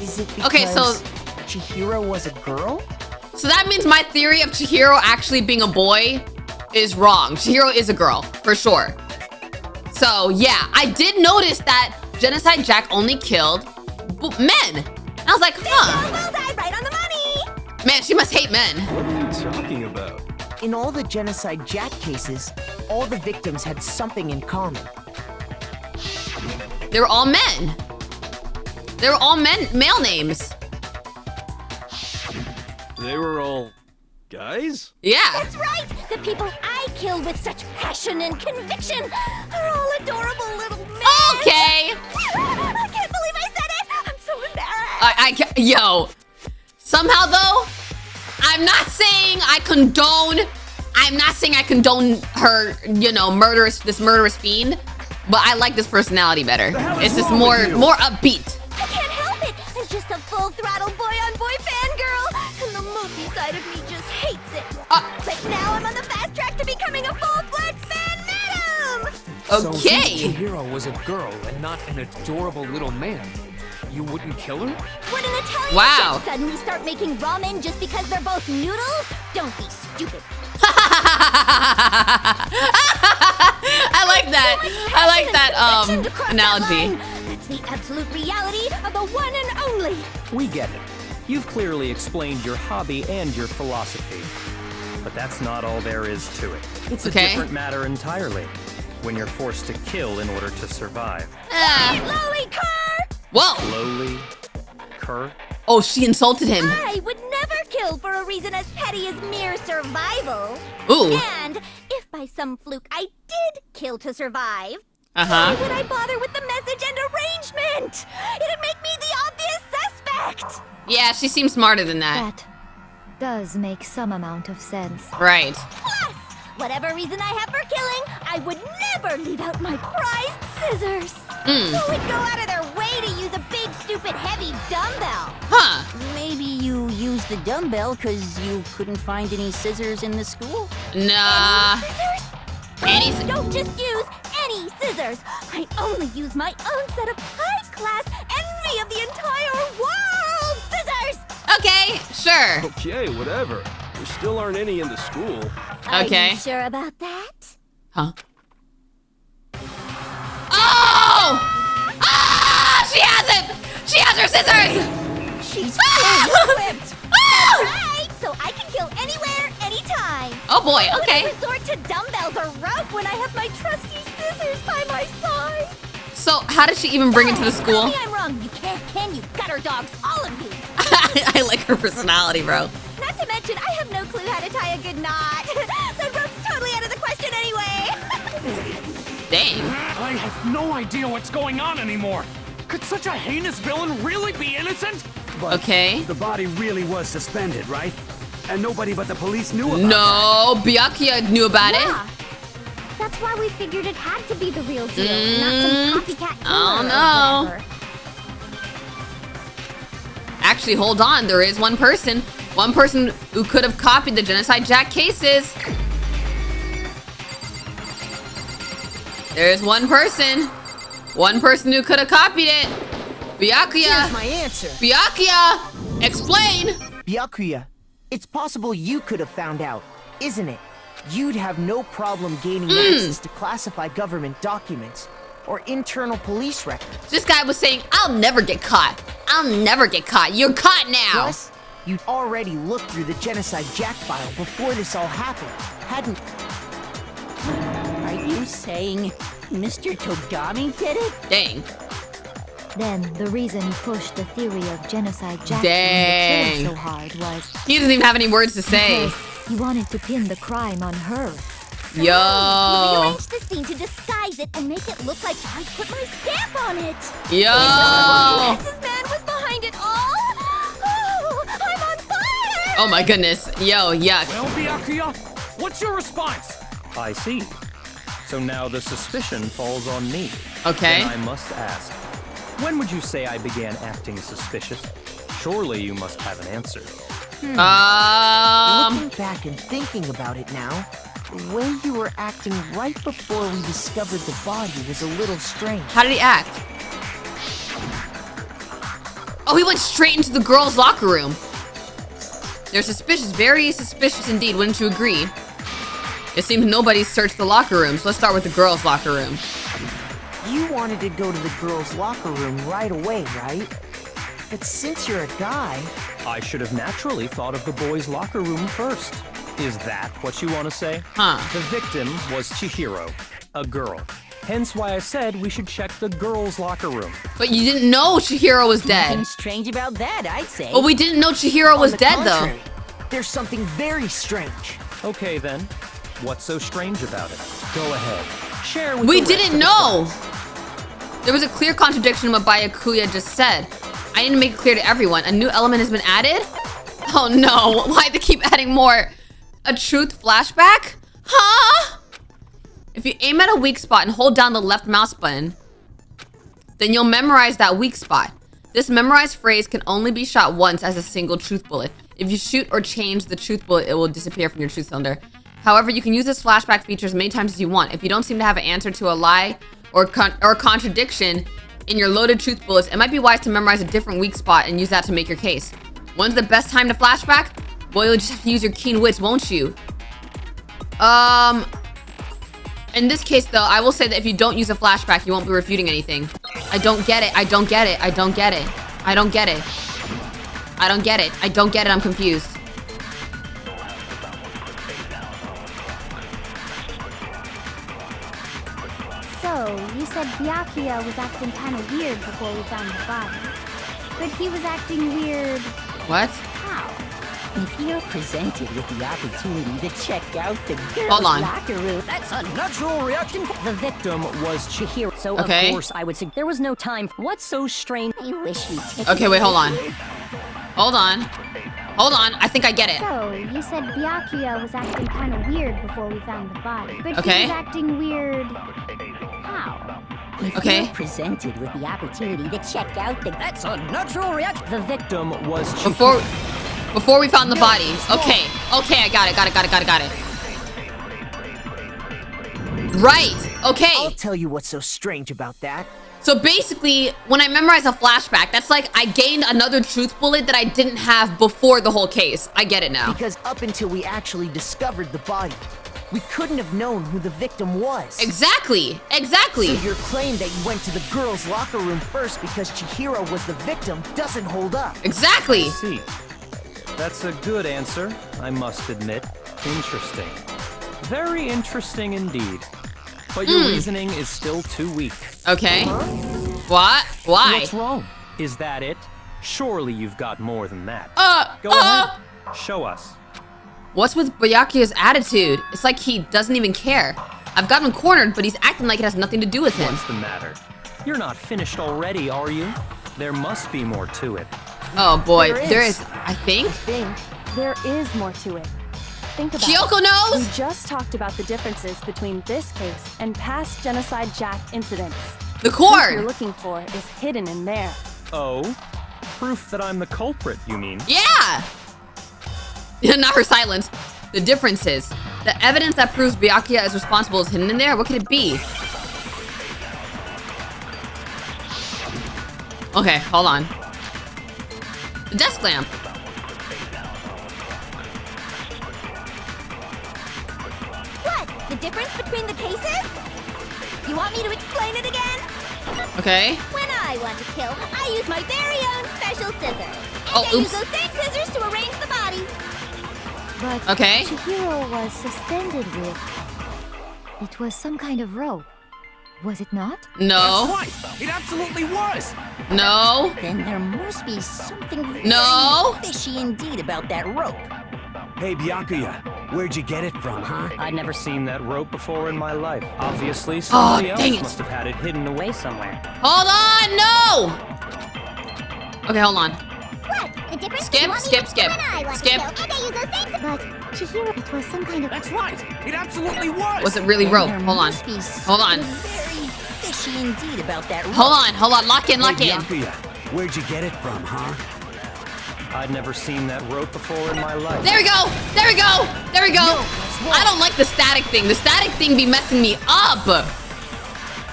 Is it because Okay, so Chihiro was a girl? So that means my theory of Chihiro actually being a boy is wrong. Chihiro is a girl, for sure. So yeah, I did notice that Genocide Jack only killed men. And I was like, huh. Well done, right on the money. Man, she must hate men. What are you talking about? In all the Genocide Jack cases, all the victims had something in common. They were all men. They were all male names. They were all guys? Yeah. That's right. The people I killed with such passion and conviction are all adorable little men. Okay. I can't believe I said it. I'm so embarrassed. Yo. Somehow though, I'm not saying I condone her, you know, this murderous fiend, but I like this personality better. It's just more upbeat. I can't help it. I'm just a to becoming a full-fledged fan madam! So Okay. if Chihiro was a girl and not an adorable little man, you wouldn't kill her? Would an Italian Wow. chef suddenly start making ramen just because they're both noodles? Don't be stupid. I like that. I like that analogy. That's the absolute reality of the one and only. We get it. You've clearly explained your hobby and your philosophy. But that's not all there is to it. It's a different matter entirely. When you're forced to kill in order to survive. Lowly cur! Whoa! Lowly cur? Oh, she insulted him. I would never kill for a reason as petty as mere survival. Ooh. And if by some fluke I did kill to survive, Uh-huh. why would I bother with the message and arrangement? It'd make me the obvious suspect. Yeah, she seems smarter than that. That does make some amount of sense. Right. Plus, whatever reason I have for killing, I would never leave out my prized scissors. Who would go out of their way to use a big, stupid, heavy dumbbell? Huh. Maybe you used the dumbbell because you couldn't find any scissors in the school? Nah. Any scissors? Don't just use any scissors. I only use my own set of high-class envy of the entire world scissors. Okay, sure. Okay, whatever. There still aren't any in the school. Okay. Are you sure about that? Huh? Oh! Ah! She has it! She has her scissors! She's fully equipped. That's right. So I can kill anywhere, anytime. Oh boy, Why would okay. I resort to dumbbells or rope when I have my trusty scissors by my side? So, how did she even bring it to the school? Tell me I'm wrong. You can't, can you? Gutter dogs, all of you. I like her personality, bro. Not to mention, I have no clue how to tie a good knot. So rope's totally out of the question anyway. Dang. I have no idea what's going on anymore. Could such a heinous villain really be innocent? But Okay. the body really was suspended, right? And nobody but the police knew about it. No, Byakuya knew about Yeah. it. That's why we figured it had to be the real deal, not some copycat killer Oh, or no. whatever. Actually, hold on. There is one person. One person who could have copied the Genocide Jack cases. There's one person. One person who could have copied it. Byakuya. Here's my answer. Byakuya, explain. Byakuya, it's possible you could have found out, isn't it? You'd have no problem gaining access to classified government documents or internal police records. This guy was saying, I'll never get caught. I'll never get caught. You're caught now. Plus, you'd already looked through the Genocide Jack file before this all happened, hadn't? Are you saying Mr. Togami did it? Dang. Then the reason he pushed the theory of Genocide Jack Dang. being the killer so hard was He doesn't even have any words to say. because he wanted to pin the crime on her. We Yo. rearranged the scene to disguise it and make it look like I put my stamp on it. Yo. This man was behind it all. Oh, I'm on fire. Oh my goodness. Yo, yuck. Well, Byakuya, what's your response? I see. So now the suspicion falls on me. Okay. Then I must ask, when would you say I began acting suspicious? Surely you must have an answer. Looking back and thinking about it now, the way you were acting right before we discovered the body was a little strange. How did he act? Oh, he went straight into the girls' locker room. They're suspicious, very suspicious indeed, wouldn't you agree? It seems nobody's searched the locker rooms. Let's start with the girls' locker room. You wanted to go to the girls' locker room right away, right? But since you're a guy... I should have naturally thought of the boys' locker room first. Is that what you want to say? Huh. The victim was Chihiro, a girl. Hence why I said we should check the girls' locker room. But you didn't know Chihiro was dead. Nothing strange about that, I'd say. Well, we didn't know Chihiro was dead, though. There's something very strange. Okay, then. What's so strange about it? Go ahead. Share with We the rest didn't of the know. class. There was a clear contradiction in what Byakuya just said. I need to make it clear to everyone. A new element has been added? Oh no, why they keep adding more? A truth flashback? Huh? If you aim at a weak spot and hold down the left mouse button, then you'll memorize that weak spot. This memorized phrase can only be shot once as a single truth bullet. If you shoot or change the truth bullet, it will disappear from your truth cylinder. However, you can use this flashback feature as many times as you want. If you don't seem to have an answer to a lie or contradiction in your loaded truth bullets, it might be wise to memorize a different weak spot and use that to make your case. When's the best time to flashback? Well, you'll just have to use your keen wits, won't you? In this case, though, I will say that if you don't use a flashback, you won't be refuting anything. I don't get it. I don't get it. I don't get it. I don't get it. I don't get it. I don't get it. I'm confused. So, you said Byakuya was acting kind of weird before we found the body. But he was acting weird... What? How? If you're presented with the opportunity to check out the girls' Hold on. locker room, that's a natural reaction. The victim was Chihiro, so Okay. of course I would say there was no time. What's so strange? I wish you'd take Okay, wait, hold on. Hold on. Hold on. I think I get it. So, you said Byakuya was acting kind of weird before we found the body. But Okay. he was acting weird... How? If Okay. you're presented with the opportunity to check out the... That's a natural reaction. The victim was Chihiro. Before we found the body. Okay. Okay, I got it. Got it. Right. Okay. I'll tell you what's so strange about that. So basically, when I memorize a flashback, that's like I gained another truth bullet that I didn't have before the whole case. I get it now. Because up until we actually discovered the body, we couldn't have known who the victim was. Exactly. So your claim that you went to the girls' locker room first because Chihiro was the victim doesn't hold up. Exactly. I see. That's a good answer, I must admit. Interesting. Very interesting indeed. But your reasoning is still too weak. Okay. What? Why? What's wrong? Is that it? Surely you've got more than that. Go ahead. Show us. What's with Byakuya's attitude? It's like he doesn't even care. I've got him cornered, but he's acting like it has nothing to do with him. What's the matter? You're not finished already, are you? There must be more to it. Oh boy, there is. I think. There is more to it. Think about Kyoko it. knows? We just talked about the differences between this case and past Genocide Jack incidents. The proof cord you're looking for is hidden in there. Oh? Proof that I'm the culprit, you mean? Yeah! Not her silence. The differences. The evidence that proves Byakuya is responsible is hidden in there? What could it be? Okay, hold on. The desk lamp. What? The difference between the cases? You want me to explain it again? Okay. When I want to kill, I use my very own special scissors. And Oh, I use oops. those same scissors to arrange the body. But Okay. Chihiro was suspended with... It was some kind of rope. Was it not? No. That's right. It absolutely was. No. Then there must be something No. very fishy indeed about that rope. Hey, Byakuya, where'd you get it from, huh? I'd never seen that rope before in my life. Obviously, somebody else dang it. must have had it hidden away somewhere. Hold on, no! Okay, hold on. What? The difference? Skip, You want me skip, to- skip, When I want skip. to kill, and I use those same But Chihiro, it was some kind of... That's right. It absolutely was. Was it really rope? There Hold on. must be Hold on. something very fishy indeed about that rope. Hold on. Lock in. Hey, Byakuya, where'd you get it from, huh? I'd never seen that rope before in my life. There we go. I don't like the static thing. The static thing be messing me up.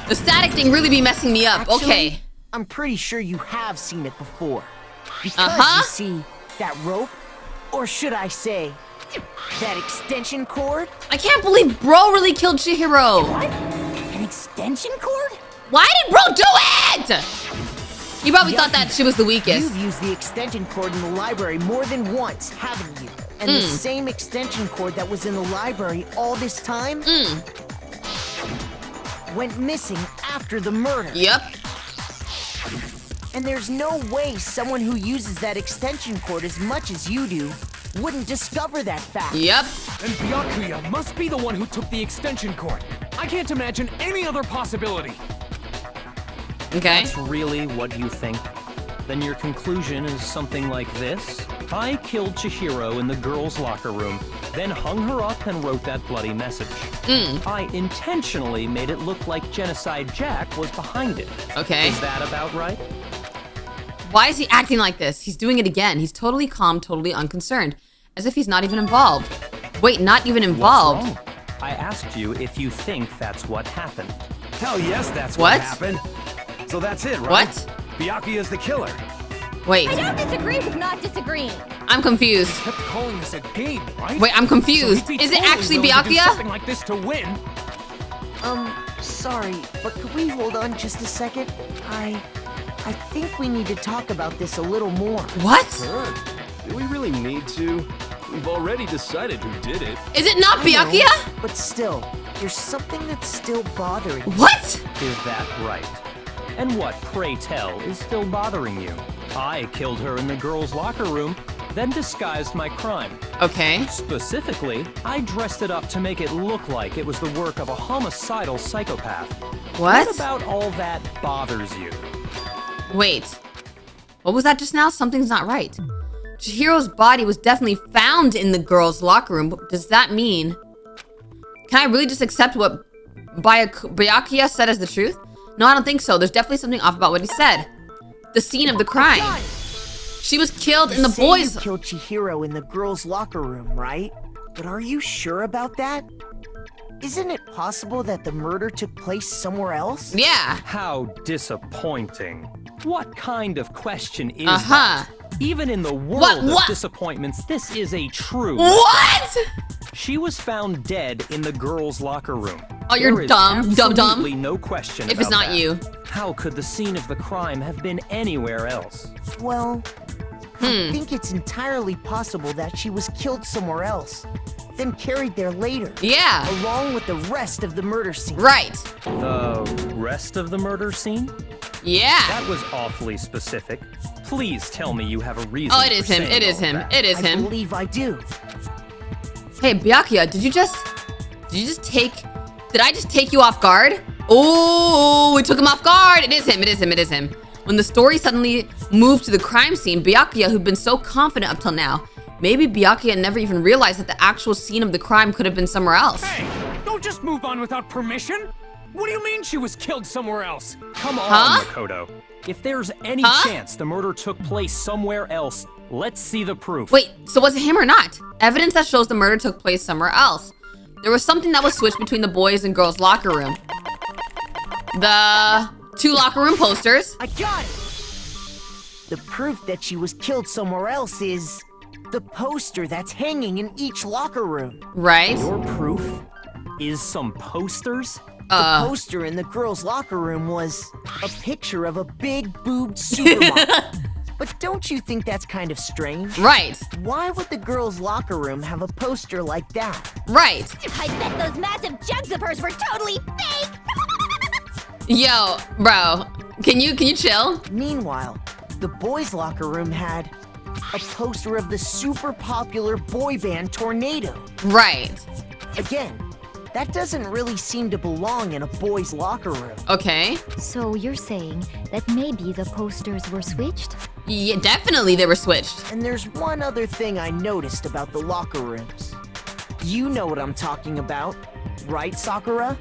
The static thing really be messing me up. Actually, Okay. I'm pretty sure you have seen it before. Because you see, that rope, or should I say, that extension cord? I can't believe bro really killed Chihiro. An extension cord? Why did bro do it? He probably thought that she was the weakest. You've used the extension cord in the library more than once, haven't you? And the same extension cord that was in the library all this time went missing after the murder. Yep. And there's no way someone who uses that extension cord as much as you do wouldn't discover that fact. Yep. And Byakuya must be the one who took the extension cord. I can't imagine any other possibility. Okay. That's really what you think? Then your conclusion is something like this? I killed Chihiro in the girls' locker room, then hung her up and wrote that bloody message. I intentionally made it look like Genocide Jack was behind it. Okay. Is that about right? Why is he acting like this? He's doing it again. He's totally calm, totally unconcerned. As if he's not even involved. Wait, not even involved. What's wrong? I asked you if you think that's what happened. Hell yes, that's what happened. So that's it, right? What? Byakuya's the killer. Wait. I don't disagree with not disagreeing. I'm confused. He kept calling this a game, right? Wait, I'm confused. So Is it actually Byakuya? Something like this to win. Sorry, but could we hold on just a second? I think we need to talk about this a little more. What? Sure. Do we really need to? We've already decided who did it. Is it not Byakuya? But still, there's something that's still bothering me. What? Is that right? And what, pray tell, is still bothering you? I killed her in the girls' locker room, then disguised my crime. Okay. Specifically, I dressed it up to make it look like it was the work of a homicidal psychopath. What? What about all that bothers you? Wait. What was that just now? Something's not right. Chihiro's body was definitely found in the girls' locker room. But does that mean... Can I really just accept what Byakuya said as the truth? No, I don't think so. There's definitely something off about what he said. The scene of the crime. She was killed in the boys... You killed Chihiro in the girls' locker room, right? But are you sure about that? Isn't it possible that the murder took place somewhere else? Yeah. How disappointing. What kind of question is that? Even in the world of disappointments, this is a true... What? She was found dead in the girls' locker room. Oh, you're dumb. Dumb. Absolutely no question if it's not that. you. How could the scene of the crime have been anywhere else? Well, I think it's entirely possible that she was killed somewhere else, then carried there later. Yeah. Along with the rest of the murder scene. Right. The rest of the murder scene? Yeah. That was awfully specific. Please tell me you have a reason. Oh, it is him. It is him. It is him. I believe I do. Hey, Byakuya, did I just take you off guard? Oh, we took him off guard. It is him. It is him. It is him. When the story suddenly moved to the crime scene, Byakuya, who'd been so confident up till now, maybe Byakuya never even realized that the actual scene of the crime could have been somewhere else. Hey, don't just move on without permission. What do you mean she was killed somewhere else? Come on, Makoto. If there's any chance the murder took place somewhere else, let's see the proof. Wait, so was it him or not? Evidence that shows the murder took place somewhere else. There was something that was switched between the boys' and girls' locker room. The 2 locker room posters. I got it! The proof that she was killed somewhere else is the poster that's hanging in each locker room. Right. Your proof is some posters? The poster in the girls' locker room was a picture of a big-boobed supermodel. But don't you think that's kind of strange? Right. Why would the girls' locker room have a poster like that? Right. I bet those massive jugs of hers were totally fake! Yo, bro, can you chill? Meanwhile, the boys' locker room had a poster of the super popular boy band Tornado. Right. Again, that doesn't really seem to belong in a boys' locker room. Okay. So you're saying that maybe the posters were switched? Yeah, definitely they were switched. And there's one other thing I noticed about the locker rooms. You know what I'm talking about, right, Sakura?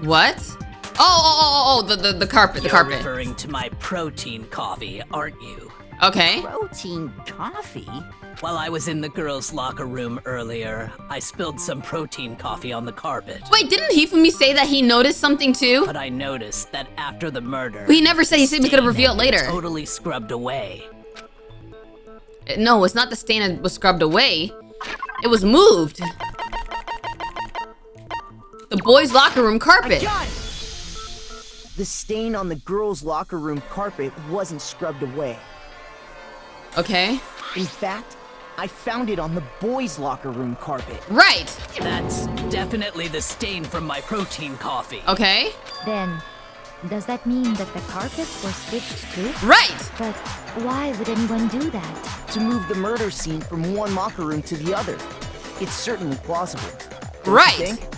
What? The carpet, the carpet. You're referring to my protein coffee, aren't you? Okay. Protein coffee? While I was in the girls' locker room earlier, I spilled some protein coffee on the carpet. Wait, didn't Hifumi say that he noticed something too? But I noticed that after the murder... But he never said. He said we could reveal it later. Totally scrubbed away. No, it's not the stain that was scrubbed away. It was moved. The boys' locker room carpet. I got it! The stain on the girls' locker room carpet wasn't scrubbed away. Okay. In fact, I found it on the boys' locker room carpet. Right. That's definitely the stain from my protein coffee. Okay. Then, does that mean that the carpets were switched too? Right. But why would anyone do that? To move the murder scene from one locker room to the other. It's certainly plausible. Don't right. You think?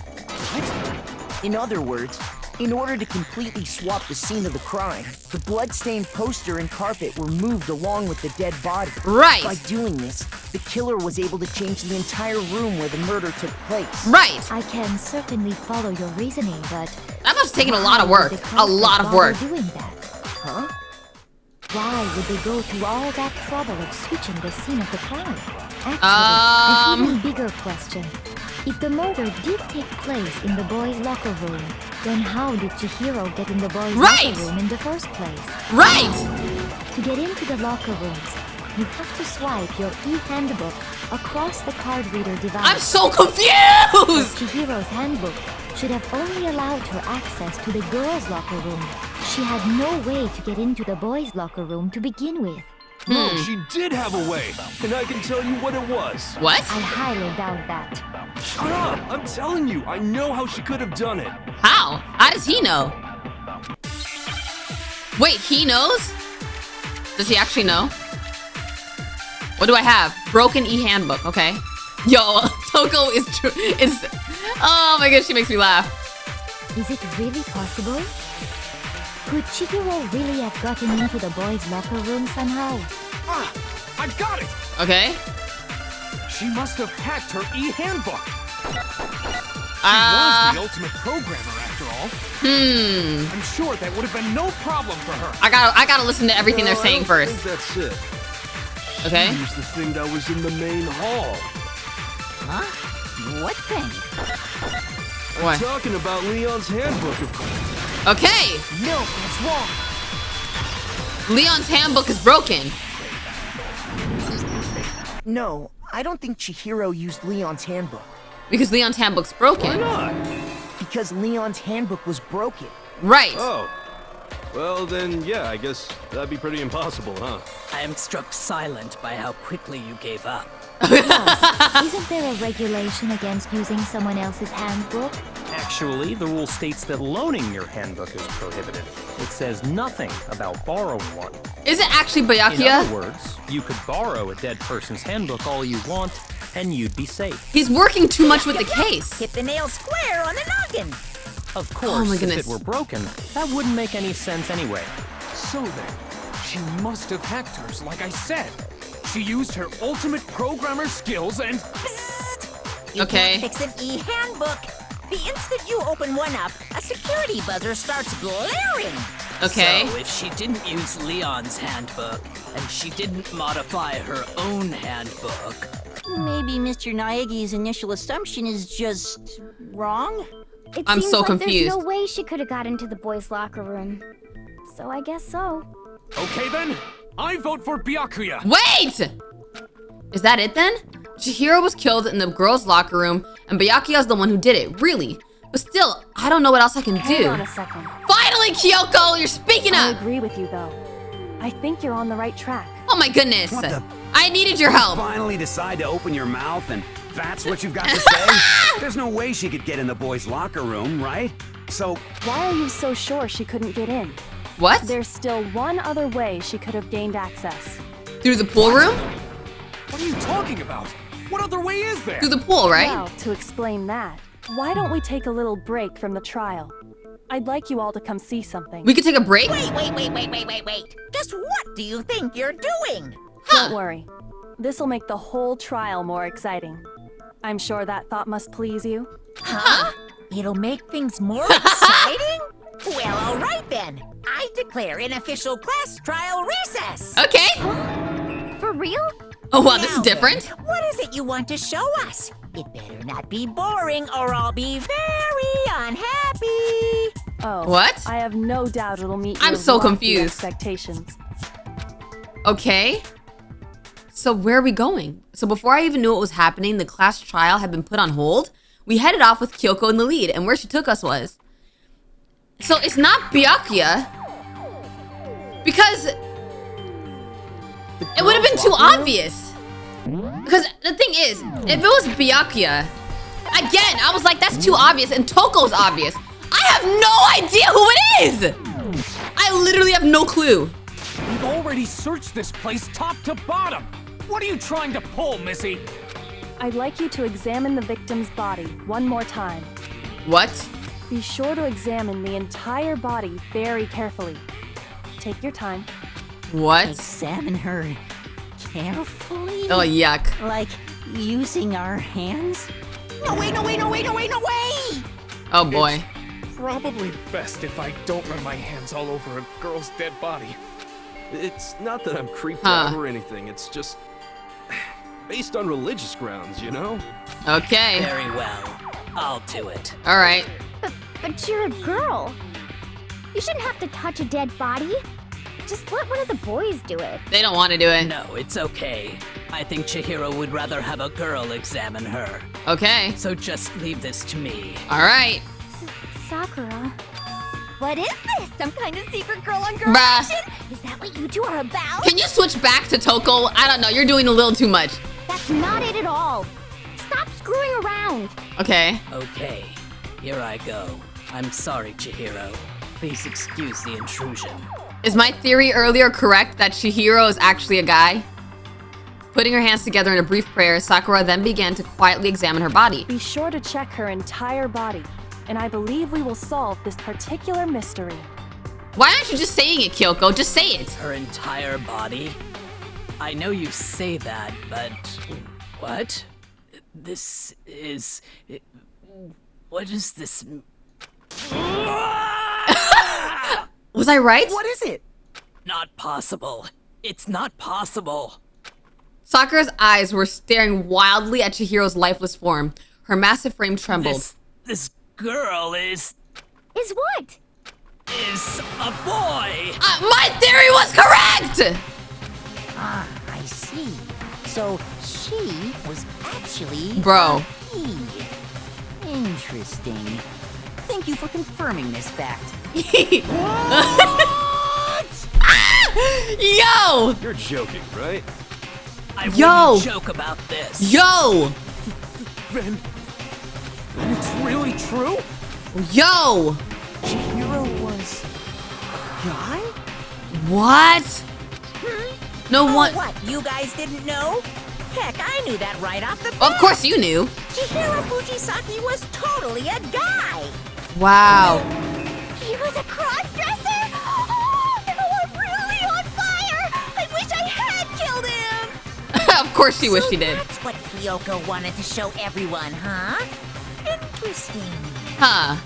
What? In other words, in order to completely swap the scene of the crime, the blood-stained poster and carpet were moved along with the dead body. Right. By doing this, the killer was able to change the entire room where the murder took place. Right. I can certainly follow your reasoning, but... That must have taken a lot of work. A lot of work. Doing that? Huh? Why would they go through all that trouble of switching the scene of the crime? Actually, an even bigger question. If the murder did take place in the boys' locker room, then how did Chihiro get in the boys' locker room in the first place? Right! To get into the locker rooms, you have to swipe your e-handbook across the card reader device. I'm so confused! Chihiro's handbook should have only allowed her access to the girls' locker room. She had no way to get into the boys' locker room to begin with. No, she did have a way, and I can tell you what it was. What? I highly doubt that. Shut up! I'm telling you, I know how she could have done it. How? How does he know? Wait, he knows? Does he actually know? What do I have? Broken e-handbook, okay. Yo, Toko is true. Oh my gosh, she makes me laugh. Is it really possible? Could Chihiro really have gotten into the boys' locker room somehow? Ah, I got it! Okay. She must have hacked her e-handbook. She was the ultimate programmer after all. I'm sure that would have been no problem for her. I gotta listen to everything they're saying first. I think that's it. Okay. She used the thing that was in the main hall. Huh? What thing? What? I'm talking about Leon's handbook, of course. Okay. No, that's wrong. Leon's handbook is broken. No, I don't think Chihiro used Leon's handbook. Because Leon's handbook's broken. Why not? Because Leon's handbook was broken. Right. Oh. Well, then, yeah, I guess that'd be pretty impossible, huh? I am struck silent by how quickly you gave up. Isn't there a regulation against using someone else's handbook? Actually, the rule states that loaning your handbook is prohibited. It says nothing about borrowing one. Is it actually Byakuya? In other words, you could borrow a dead person's handbook all you want, and you'd be safe. He's working too much with the case. Hit the nail square on the noggin. Of course, Oh my if goodness. it were broken, that wouldn't make any sense anyway. So then, she must have hacked hers, like I said. She used her ultimate programmer skills and... You can't fix an e-handbook. The instant you open one up, a security buzzer starts blaring. Okay. So if she didn't use Leon's handbook, and she didn't modify her own handbook... Maybe Mr. Naegi's initial assumption is just wrong? I'm seems so like confused. There's no way she could have got into the boys' locker room. So I guess so. Okay then, I vote for Byakuya. Wait! Is that it then? Chihiro was killed in the girls' locker room, and Byakuya's the one who did it, really. But still, I don't know what else I can do. Hold on a second. Finally, Kyoko, you're speaking I up! agree with you, though. I think you're on the right track. Oh my goodness. What the? I needed your help. Finally decide to open your mouth and that's what you've got to say? There's no way she could get in the boys' locker room, right? So... Why are you so sure she couldn't get in? What? There's still one other way she could have gained access. Through the pool room? What are you talking about? What other way is there? Through the pool, right? Well, to explain that, why don't we take a little break from the trial? I'd like you all to come see something. We could take a break? Wait. Just what do you think you're doing? Don't worry. This'll make the whole trial more exciting. I'm sure that thought must please you. Huh? It'll make things more exciting? Well, all right then. I declare an official class trial recess. Okay. For real? Oh wow, this is different. Then, what is it you want to show us? It better not be boring or I'll be very unhappy. Oh. What? I have no doubt it'll meet I'm your so lofty confused. expectations. Okay. So where are we going? So before I even knew what was happening, the class trial had been put on hold. We headed off with Kyoko in the lead, and where she took us was... So it's not Byakuya. Because... It would have been too obvious. Because the thing is, if it was Byakuya, again, I was like, that's too obvious, and Toko's obvious. I have no idea who it is! I literally have no clue. We've already searched this place top to bottom. What are you trying to pull, Missy? I'd like you to examine the victim's body one more time. What? Be sure to examine the entire body very carefully. Take your time. What? Examine her carefully? Oh, yuck. Like using our hands? No way! Oh boy. It's probably best if I don't run my hands all over a girl's dead body. It's not that I'm creeped out or anything, it's just... based on religious grounds, you know? Okay. Very well. I'll do it. All right. But you're a girl. You shouldn't have to touch a dead body. Just let one of the boys do it. They don't want to do it. No, it's okay. I think Chihiro would rather have a girl examine her. Okay. So just leave this to me. All right. Sakura. What is this? Some kind of secret girl-on-girl Bruh. action? Is that what you two are about? Can you switch back to Toko? I don't know. You're doing a little too much. That's not it at all. Stop screwing around. Okay. Okay, here I go. I'm sorry, Chihiro. Please excuse the intrusion. Is my theory earlier correct that Chihiro is actually a guy? Putting her hands together in a brief prayer, Sakura then began to quietly examine her body. Be sure to check her entire body, and I believe we will solve this particular mystery. Why aren't you just saying it, Kyoko? Just say it. Her entire body? I know you say that, but... What? This is... What is this... Was I right? What is it? Not possible. It's not possible. Sakura's eyes were staring wildly at Chihiro's lifeless form. Her massive frame trembled. This girl is what? Is a boy. My theory was correct! Ah, I see. So she was actually Bro. a he. Interesting. Thank you for confirming this fact. Yo! You're joking, right? I Yo! wouldn't joke about this. Yo! Then it's really true? Yo! Chihiro was a guy? What? No one. What? You guys didn't know? Heck, I knew that right off the bat. Of course you knew. Chihiro Fujisaki was totally a guy. Wow. He was a cross-dresser? Oh, I'm really on fire! I wish I had killed him! Of course she wished she did. That's what Kyoko wanted to show everyone, huh? Interesting. Huh.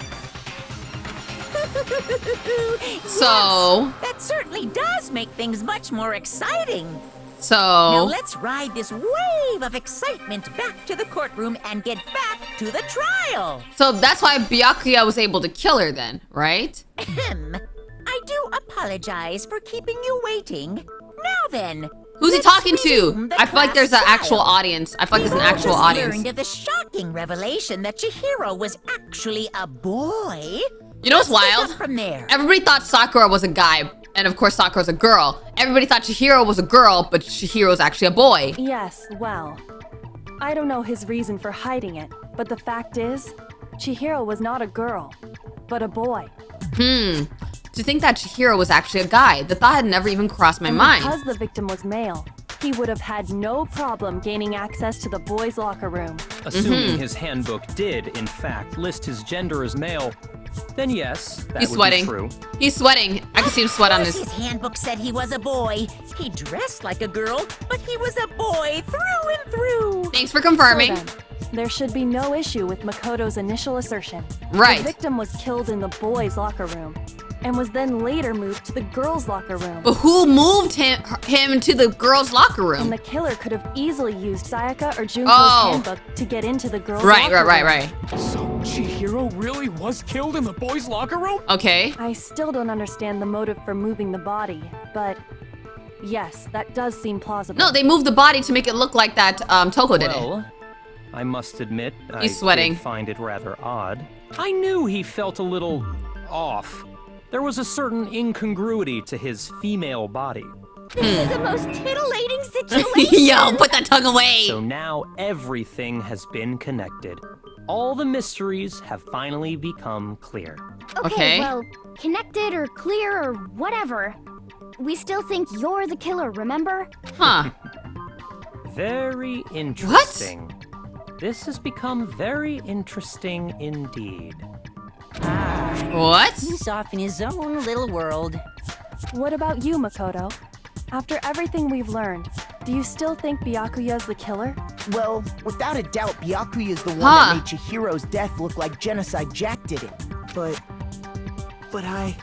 So. Yes, that certainly does make things much more exciting. So. Now let's ride this wave of excitement back to the courtroom and get back to the trial. So that's why Byakuya was able to kill her then, right? I do apologize for keeping you waiting. Now then. Who's he talking to? I feel like there's an actual audience. I feel like there's an actual audience. Learned of the shocking revelation that Chihiro was actually a boy. You know what's wild? From there. Everybody thought Sakura was a guy, and of course Sakura's a girl. Everybody thought Chihiro was a girl, but Chihiro's actually a boy. Yes, well, I don't know his reason for hiding it, but the fact is, Chihiro was not a girl, but a boy. To think that Chihiro was actually a guy, the thought had never even crossed my mind. Because the victim was male, he would have had no problem gaining access to the boys' locker room. Assuming his handbook did, in fact, list his gender as male, then yes, that He's would sweating. be true. He's sweating. I can see him sweat on His handbook said he was a boy. He dressed like a girl, but he was a boy through and through. Thanks for confirming. So then, there should be no issue with Makoto's initial assertion. Right. The victim was killed in the boys' locker room and was then later moved to the girls' locker room. But who moved him to the girls' locker room? And the killer could have easily used Sayaka or Junko's Oh. handbook to get into the girls' Right, locker room. right. So Chihiro really was killed in the boys' locker room? Okay. I still don't understand the motive for moving the body, but yes, that does seem plausible. No, they moved the body to make it look like that Toko did it. Well, I must admit, He's I sweating. did find it rather odd. I knew he felt a little off. There was a certain incongruity to his female body. This is the most titillating situation! Yo, put that tongue away! So now everything has been connected. All the mysteries have finally become clear. Okay, well, connected or clear or whatever. We still think you're the killer, remember? Huh. Very interesting. This has become very interesting indeed. What? He's off in his own little world. What about you, Makoto? After everything we've learned, do you still think Byakuya's the killer? Well, without a doubt, Byakuya's the one that made Chihiro's death look like Genocide Jack did it. But I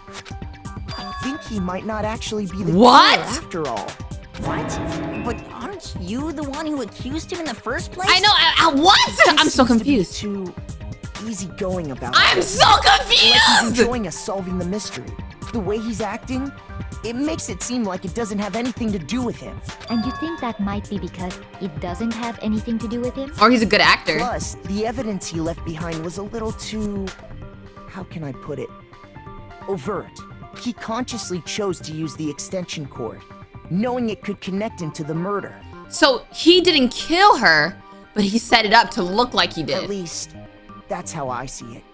think he might not actually be the killer after all. What? But aren't you the one who accused him in the first place? I know. What? I'm so confused. Too easygoing about it. I'm so confused. Like he's enjoying us solving the mystery. The way he's acting, it makes it seem like it doesn't have anything to do with him. And you think that might be because it doesn't have anything to do with him? Or he's a good actor. Plus, the evidence he left behind was a little too... how can I put it? Overt. He consciously chose to use the extension cord, knowing it could connect him to the murder. So he didn't kill her, but he set it up to look like he did. At least, that's how I see it.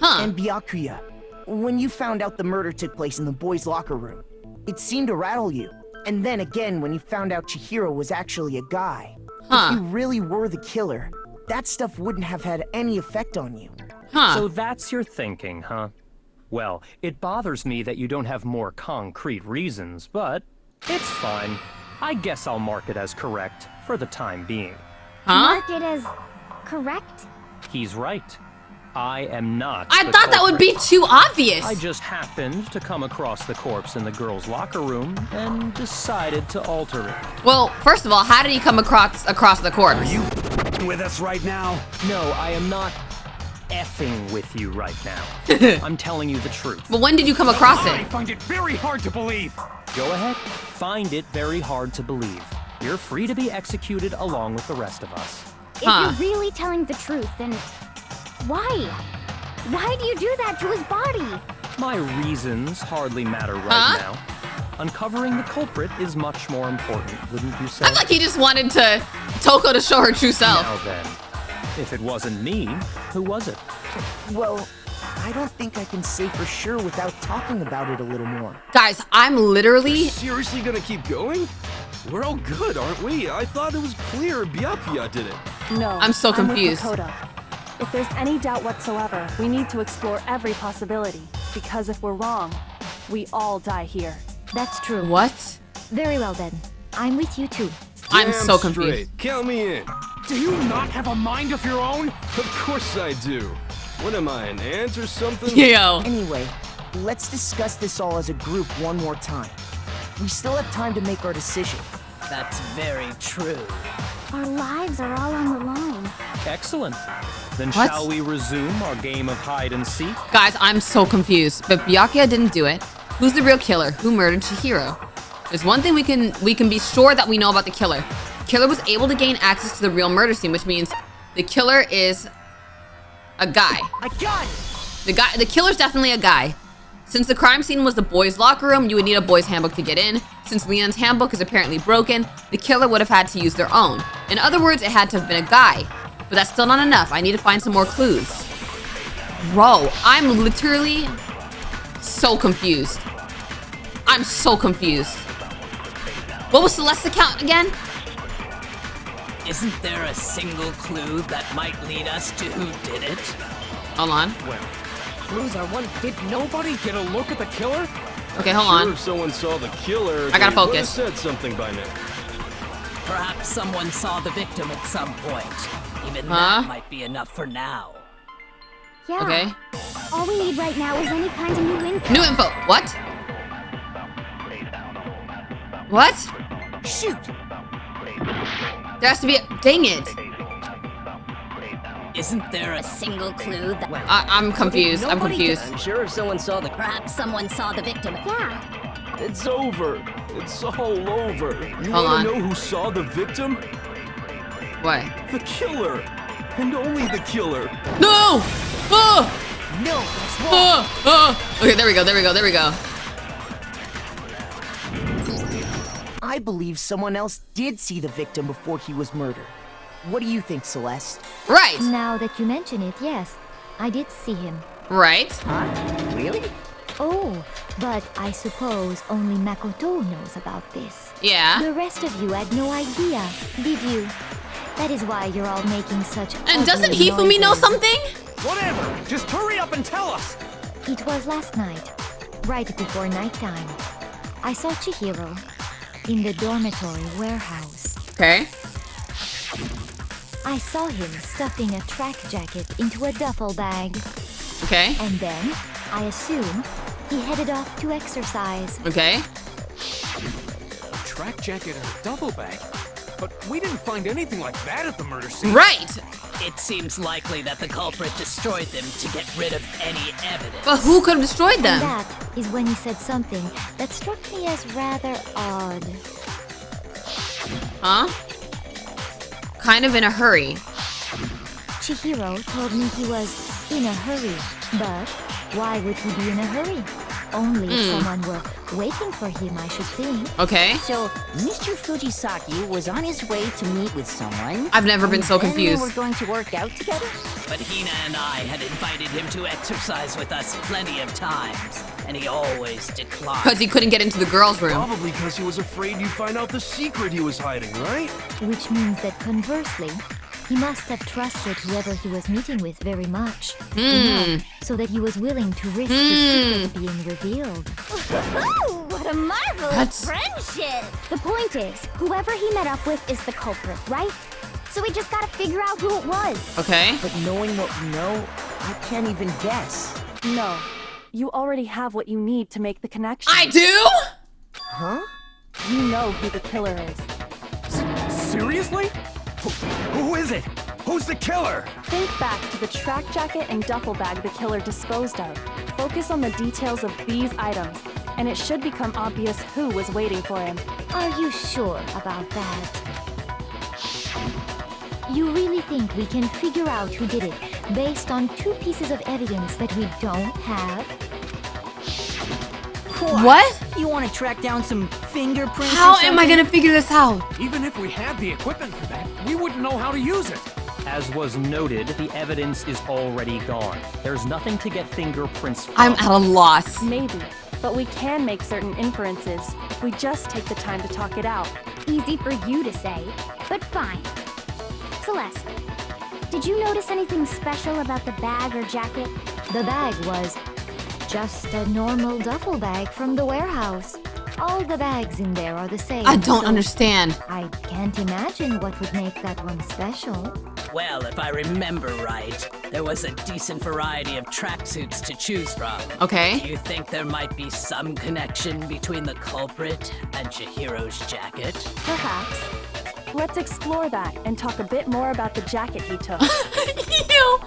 Huh. And Byakuya, when you found out the murder took place in the boys' locker room, it seemed to rattle you. And then again, when you found out Chihiro was actually a guy. If you really were the killer, that stuff wouldn't have had any effect on you. So that's your thinking, huh? Well, it bothers me that you don't have more concrete reasons, but it's fine. I guess I'll mark it as correct for the time being. Mark it as correct? He's right. I am not. I thought that would be too obvious. I just happened to come across the corpse in the girls' locker room and decided to alter it. Well, first of all, how did he come across the corpse? Are you with us right now? No, I am not effing with you right now. I'm telling you the truth. But when did you come across I it? find it very hard to believe. Go ahead. Find it very hard to believe. You're free to be executed along with the rest of us. If you're really telling the truth, then why? Why do you do that to his body? My reasons hardly matter right now. Uncovering the culprit is much more important, wouldn't you say? I thought he just wanted Toko to show her true self. Now then, if it wasn't me, who was it? Well, I don't think I can say for sure without talking about it a little more. Guys, I'm literally... Seriously gonna keep going? We're all good, aren't we? I thought it was clear Byakuya did it. No, I'm so confused. I'm with Makoto. If there's any doubt whatsoever, we need to explore every possibility. Because if we're wrong, we all die here. That's true. What? Very well then. I'm with you too. I'm Damn so confused. straight. Count me in. Do you not have a mind of your own? Of course I do. What am I, an ant or something? Yo. Anyway, let's discuss this all as a group one more time. We still have time to make our decision. That's very true. Our lives are all on the line. Excellent. Then What? shall we resume our game of hide and seek? Guys, I'm so confused. But Byakuya didn't do it. Who's the real killer? Who murdered Chihiro? There's one thing we can be sure that we know about the killer. The killer was able to gain access to the real murder scene, which means the killer is a guy. I got it! The killer's definitely a guy. Since the crime scene was the boys' locker room, you would need a boys' handbook to get in. Since Leon's handbook is apparently broken, the killer would have had to use their own. In other words, it had to have been a guy. But that's still not enough. I need to find some more clues. Bro, I'm literally so confused. I'm so confused. What was Celeste's account again? Isn't there a single clue that might lead us to who did it? Hold on. Well, clues are one. Did nobody get a look at the killer? Okay, hold Sure, on. if someone saw the killer, I gotta they would've focus. said something by now. Perhaps someone saw the victim at some point. Even that might be enough for now. Yeah. Okay. All we need right now is any kind of new info. New info. What? What? Shoot! There has to be a... Dang it. Isn't there a single clue that... I'm confused. I'm confused. I'm sure if someone saw the... Perhaps someone saw the victim. Yeah. It's over. It's all over. You Hold wanna on. know who saw the victim? What? The killer. And only the killer. No! Oh! No, that's wrong. Oh! Okay, there we go. There we go. There we go. I believe someone else did see the victim before he was murdered. What do you think, Celeste? Right. Now that you mention it, yes. I did see him. Right. Huh? Really? Oh, but I suppose only Makoto knows about this. Yeah. The rest of you had no idea, did you? That is why you're all making such And doesn't ugly Hifumi know noises. something? Whatever. Just hurry up and tell us. It was last night, right before nighttime. I saw Chihiro in the dormitory warehouse. Okay. I saw him stuffing a track jacket into a duffel bag. Okay. And then, I assume, he headed off to exercise. Okay. track jacket in a duffel bag. But we didn't find anything like that at the murder scene. Right! It seems likely that the culprit destroyed them to get rid of any evidence. But who could have destroyed them? And that is when he said something that struck me as rather odd. Huh? Kind of in a hurry. Chihiro told me he was in a hurry, but why would he be in a hurry? Only if someone were waiting for him, I should think. Okay. So, Mr. Fujisaki was on his way to meet with someone. I've never been so and confused. They were going to work out together? But Hina and I had invited him to exercise with us plenty of times, and he always declined. Because he couldn't get into the girls' room. Probably because he was afraid you'd find out the secret he was hiding, right? Which means that conversely, he must have trusted whoever he was meeting with very much. Enough so that he was willing to risk his secret being revealed. What a marvelous friendship! The point is, whoever he met up with is the culprit, right? So we just gotta figure out who it was. Okay. But knowing what we know, I can't even guess. No. You already have what you need to make the connection. I do? Huh? You know who the killer is. Seriously? Who is it? Who's the killer? Think back to the track jacket and duffel bag the killer disposed of. Focus on the details of these items, and it should become obvious who was waiting for him. Are you sure about that? You really think we can figure out who did it based on 2 pieces of evidence that we don't have? What? You want to track down some fingerprints? How am I gonna figure this out? Even if we had the equipment for that, we wouldn't know how to use it. As was noted, the evidence is already gone. There's nothing to get fingerprints from. I'm at a loss. Maybe, but we can make certain inferences if we just take the time to talk it out. Easy for you to say, but fine. Celeste, did you notice anything special about the bag or jacket? The bag was just a normal duffel bag from the warehouse. All the bags in there are the same. I don't understand. I can't imagine what would make that one special. Well, if I remember right, there was a decent variety of tracksuits to choose from. Okay. Do you think there might be some connection between the culprit and Chihiro's jacket? Perhaps. Let's explore that and talk a bit more about the jacket he took. Yo!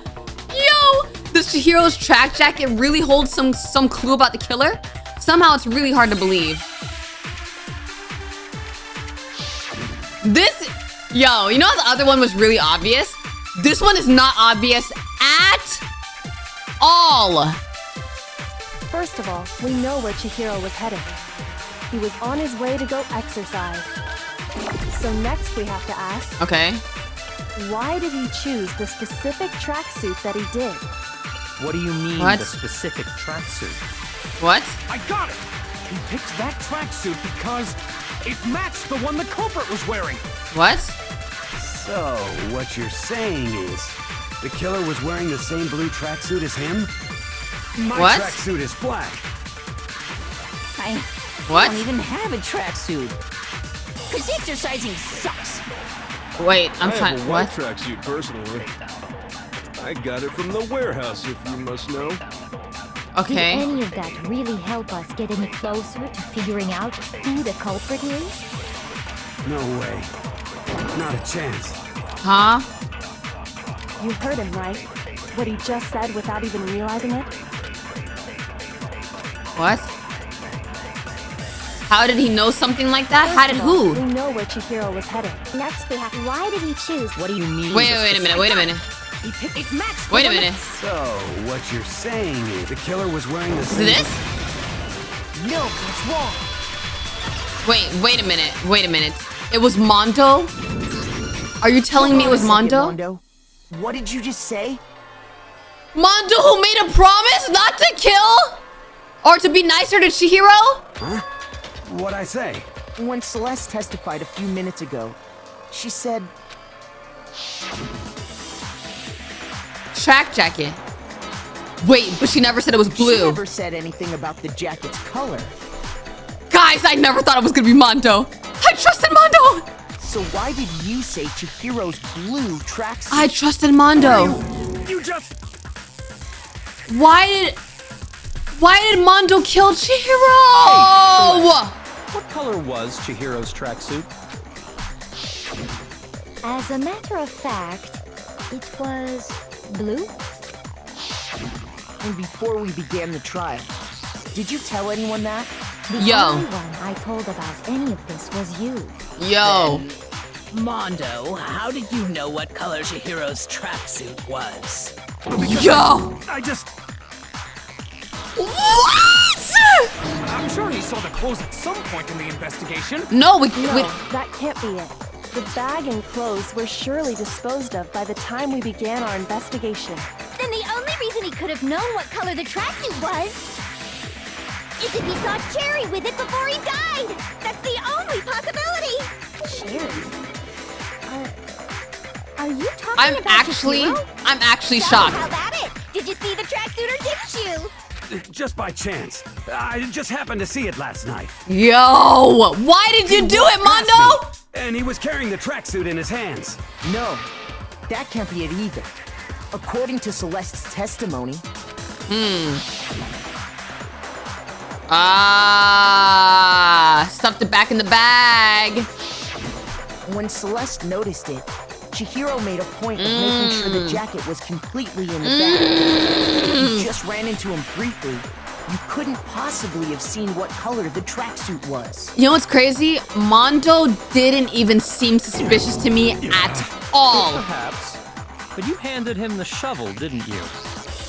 Does Chihiro's track jacket really hold some clue about the killer? Somehow it's really hard to believe. Yo, you know how the other one was really obvious? This one is not obvious at all. First of all, we know where Chihiro was headed. He was on his way to go exercise. So next we have to ask, okay, why did he choose the specific tracksuit that he did? What do you mean, What? the specific tracksuit? What? I got it! He picked that tracksuit because it matched the one the culprit was wearing. What? So, what you're saying is, the killer was wearing the same blue tracksuit as him? My What? tracksuit is black. I What? don't even have a tracksuit. Because exercising sucks. Wait, I'm I trying. have a white What? tracksuit personally. I got it from the warehouse, if you must know. Okay. Did any of that really help us get any closer to figuring out who the culprit is? No way. Not a chance. Huh? You heard him, right? What he just said without even realizing it? What? How did he know something like that? First How did of all, who? We know where Chihiro was headed. Next we have, why did he choose? What do you mean? Wait a minute, wait a minute. He picked it matched. Wait a minute. So, what you're saying is, the killer was wearing the Is same... it this? No, that's wrong. Wait a minute. Wait a minute. It was Mondo? Are you telling me it was Mondo? Mondo, what did you just say? Mondo who made a promise not to kill? Or to be nicer to Chihiro? Huh? What'd I say? When Celeste testified a few minutes ago, she said... Track jacket. Wait, but she never said it was blue. She never said anything about the jacket's color. Guys, I never thought it was gonna be Mondo. I trusted Mondo. So why did you say Chihiro's blue tracksuit? I trusted Mondo. You just... Why did Mondo kill Chihiro? What color was Chihiro's tracksuit? As a matter of fact, it was blue. And before we began the trial, did you tell anyone that? The only one I told about any of this was you. Yo. Mondo, how did you know what color Chihiro's tracksuit was? Yo! I just... What? I'm sure he saw the clothes at some point in the investigation. No, that can't be it. The bag and clothes were surely disposed of by the time we began our investigation. Then the only reason he could have known what color the tracksuit was is if he saw Cherry with it before he died. That's the only possibility. Cherry? Are you talking about Chihiro? I'm actually shocked. How about it? Did you see the tracksuit or didn't you? Just by chance. I just happened to see it last night. Yo! Why did you do it, Mondo? And he was carrying the tracksuit in his hands. No, that can't be it either. According to Celeste's testimony. Stuffed it back in the bag. When Celeste noticed it, Chihiro made a point of making sure the jacket was completely in the bag. If you just ran into him briefly, you couldn't possibly have seen what color the tracksuit was. You know what's crazy? Mondo didn't even seem suspicious to me at all. Perhaps. But you handed him the shovel, didn't you?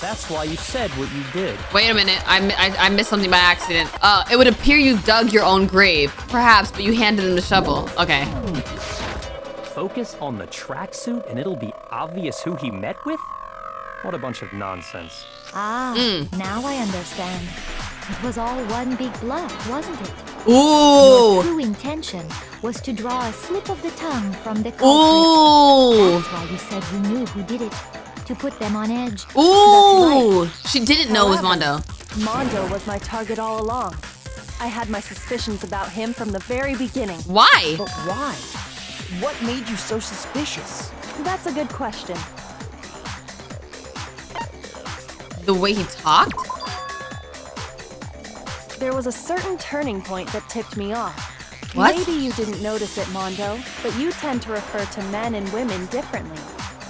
That's why you said what you did. Wait a minute, I missed something by accident. It would appear you dug your own grave. Perhaps, but you handed him the shovel. Okay. Focus on the tracksuit and it'll be obvious who he met with? What a bunch of nonsense. Now I understand. It was all one big bluff, wasn't it? Ooh! Your true intention was to draw a slip of the tongue from the culprit. Ooh! That's why you said you knew who did it. To put them on edge. Ooh! That's right. She didn't know it was Mondo. Mondo was my target all along. I had my suspicions about him from the very beginning. Why? But why? What made you so suspicious? That's a good question. The way he talked? There was a certain turning point that tipped me off. What? Maybe you didn't notice it, Mondo, but you tend to refer to men and women differently.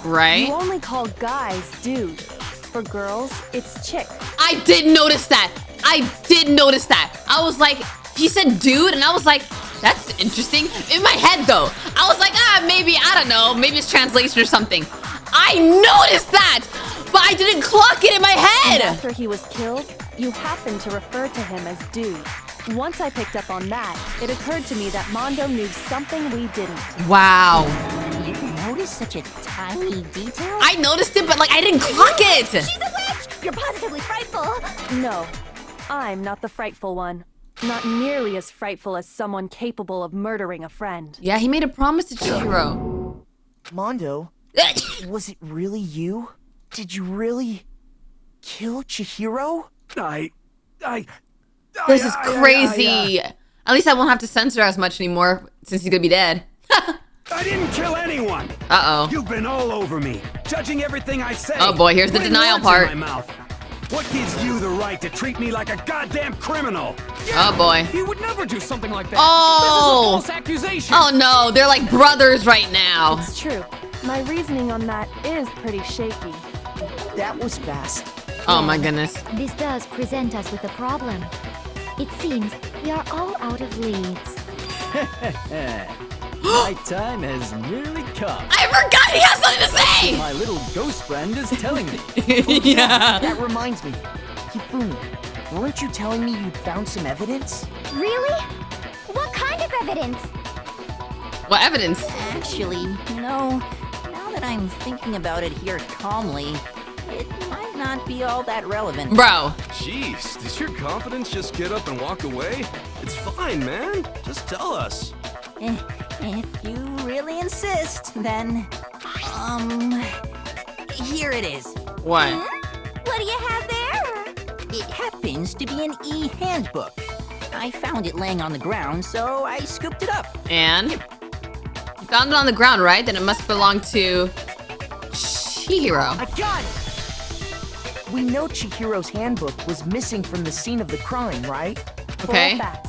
Right? You only call guys dude. For girls, it's chick. I did notice that. I did notice that. I was like, he said dude, and I was like, that's interesting. In my head, though, I was like, maybe, I don't know, maybe it's translation or something. I noticed that, but I didn't clock it in my head. And after he was killed, you happened to refer to him as dude. Once I picked up on that, it occurred to me that Mondo knew something we didn't. Wow. You noticed such a tiny detail? I noticed it, but like I didn't clock it. She's a witch! You're positively frightful. No, I'm not the frightful one. Not nearly as frightful as someone capable of murdering a friend. Yeah, he made a promise to Chihiro. Mondo, was it really you? Did you really kill Chihiro? This is crazy. At least I won't have to censor as much anymore since he's gonna be dead. I didn't kill anyone. Uh-oh. You've been all over me, judging everything I say. Oh boy, here's the denial part. In my mouth. What gives you the right to treat me like a goddamn criminal? Oh boy. He would never do something like that. Oh. This is a false accusation. Oh no, they're like brothers right now. It's true. My reasoning on that is pretty shaky. That was fast. Oh my goodness. This does present us with a problem. It seems we are all out of leads. My time has nearly come. I forgot he has something to say! My little ghost friend is telling me. Yeah. That reminds me. Hifumi, weren't you telling me you'd found some evidence? Really? What kind of evidence? What evidence? Actually, you know, now that I'm thinking about it here calmly, it might not be all that relevant. Bro. Jeez, does your confidence just get up and walk away? It's fine, man. Just tell us. If you really insist, then, here it is. What? What do you have there? It happens to be an e-handbook. I found it laying on the ground, so I scooped it up. And? You found it on the ground, right? Then it must belong to Chihiro. I got it! We know Chihiro's handbook was missing from the scene of the crime, right? Okay. For a fact.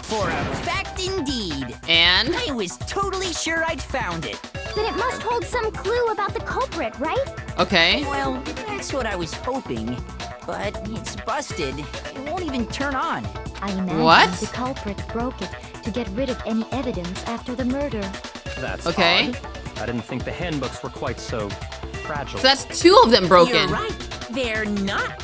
For a fact indeed. And? I was totally sure I'd found it. Then it must hold some clue about the culprit, right? Okay. Well, that's what I was hoping. But it's busted. It won't even turn on. I imagine What? the culprit broke it to get rid of any evidence after the murder. That's Okay. odd. I didn't think the handbooks were quite so fragile. So that's 2 of them broken. You're right. They're not.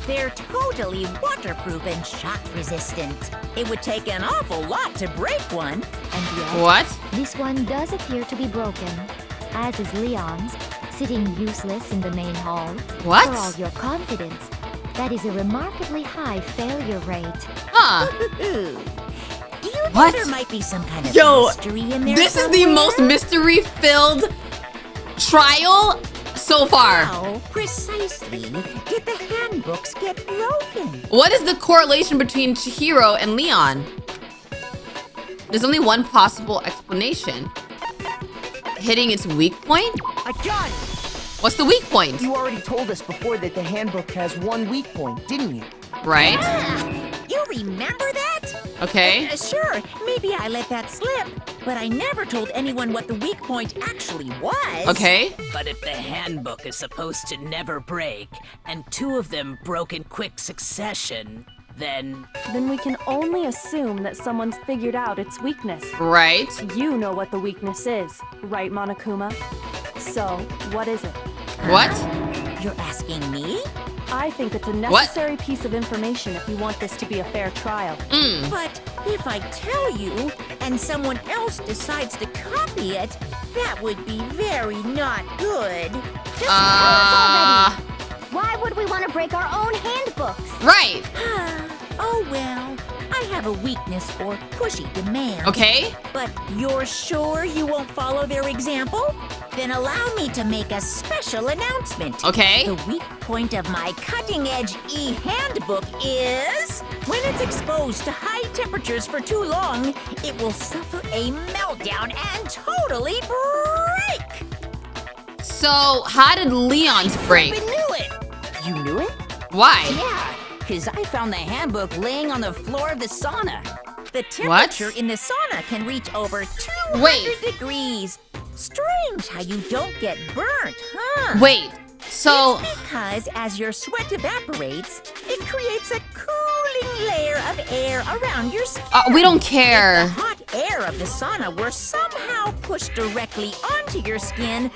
They're totally waterproof and shock resistant. It would take an awful lot to break one. And yet, What? this one does appear to be broken, as is Leon's, sitting useless in the main hall. What? For all your confidence, that is a remarkably high failure rate. Huh. Do you think What? there might be some kind of Yo, mystery in there this is somewhere? the most mystery-filled trial so far. How precisely did the handbooks get broken? What is the correlation between Chihiro and Leon? There's only one possible explanation. Hitting its weak point? I got it! What's the weak point? You already told us before that the handbook has one weak point, didn't you? Right? You remember that? Okay. Sure, maybe I let that slip, but I never told anyone what the weak point actually was. Okay. But if the handbook is supposed to never break, and 2 of them broke in quick succession, then we can only assume that someone's figured out its weakness. Right. You know what the weakness is, right, Monokuma? So, what is it? What? You're asking me? I think it's a necessary piece of information if you want this to be a fair trial. But if I tell you, and someone else decides to copy it, that would be very not good. Just tell us already. Why would we want to break our own handbooks? Right. Oh well, I have a weakness for pushy demands. Okay. But you're sure you won't follow their example? Then allow me to make a special announcement. Okay. The weak point of my cutting-edge e-handbook is when it's exposed to high temperatures for too long, it will suffer a meltdown and totally break. So, how did Leon's break? I knew it. You knew it? Why? Yeah, because I found the handbook laying on the floor of the sauna. The temperature in the sauna can reach over 200 degrees. Strange how you don't get burnt, huh? Wait, so... It's because as your sweat evaporates, it creates a cooling layer of air around your skin. we don't care. If the hot air of the sauna were somehow pushed directly onto your skin,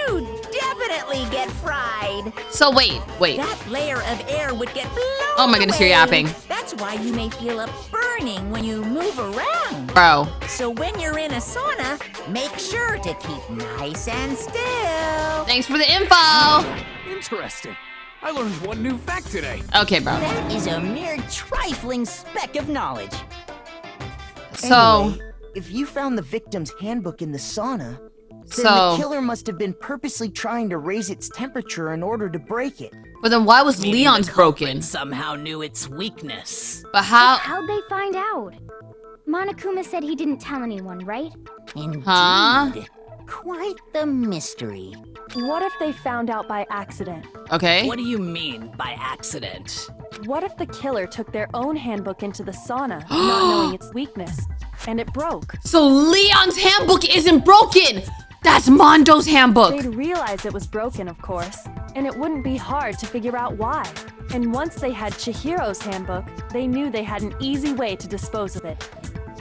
you'd definitely get fried. So wait. That layer of air would get blown Oh my goodness, away. you're yapping. That's why you may feel a burning when you move around. Bro. So when you're in a sauna, make sure to keep nice and still. Thanks for the info. Interesting. I learned one new fact today. Okay, bro. That is a mere trifling speck of knowledge. So... Anyway, if you found the victim's handbook in the sauna, then So- the killer must have been purposely trying to raise its temperature in order to break it. But then why was maybe Leon's the culprit broken? somehow knew its weakness. But how... How'd they find out? Monokuma said he didn't tell anyone, right? Indeed. Huh? Quite the mystery. What if they found out by accident? Okay. What do you mean by accident? What if the killer took their own handbook into the sauna, not knowing its weakness, and it broke? So Leon's handbook isn't broken! That's Mondo's handbook! They'd realize it was broken, of course, and it wouldn't be hard to figure out why. And once they had Chihiro's handbook, they knew they had an easy way to dispose of it.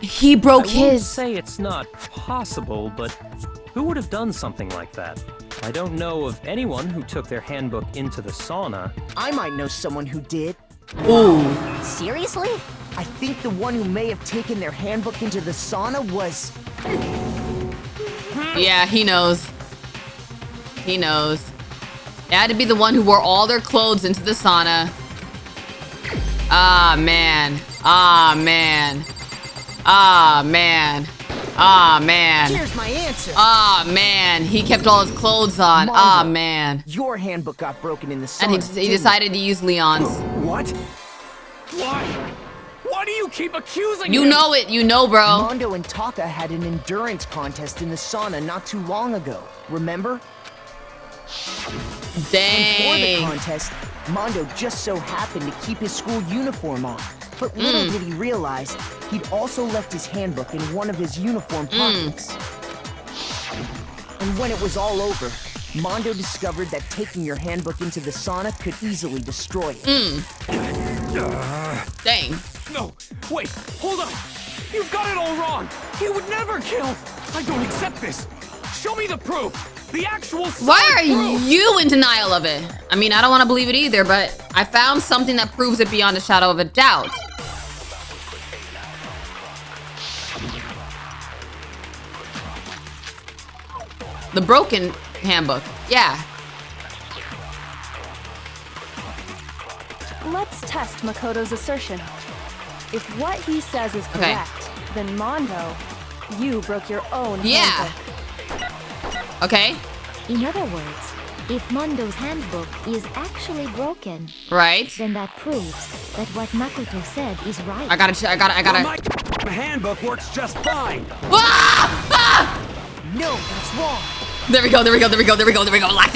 He broke I won't his. say it's not possible, but who would have done something like that? I don't know of anyone who took their handbook into the sauna. I might know someone who did. Ooh. Seriously? I think the one who may have taken their handbook into the sauna was... Yeah, he knows. He knows. It had to be the one who wore all their clothes into the sauna. Ah, man. Ah, man. Ah, man. Ah, man. Here's my answer. Ah, man. He kept all his clothes on. Ah, Mondo, man. Your handbook got broken in the sauna. And he decided to use Leon's. What? Why? Why do you keep accusing You him? know it. You know, bro. Mondo and Taka had an endurance contest in the sauna not too long ago. Remember? Dang. And for the contest, Mondo just so happened to keep his school uniform on. But little did he realize, he'd also left his handbook in one of his uniform pockets. And when it was all over, Mondo discovered that taking your handbook into the sauna could easily destroy it. Dang. No, wait, hold on. You've got it all wrong. He would never kill. I don't accept this. Show me the proof. The actual Why are you in denial of it? I mean, I don't want to believe it either, but I found something that proves it beyond a shadow of a doubt. The broken handbook. Yeah. Let's test Makoto's assertion. If what he says is correct, then Mondo, you broke your own handbook. Okay. In other words, if Mondo's handbook is actually broken, then that proves that what Makoto said is right. I gotta. My handbook works just fine. No, that's wrong. There we go. Locked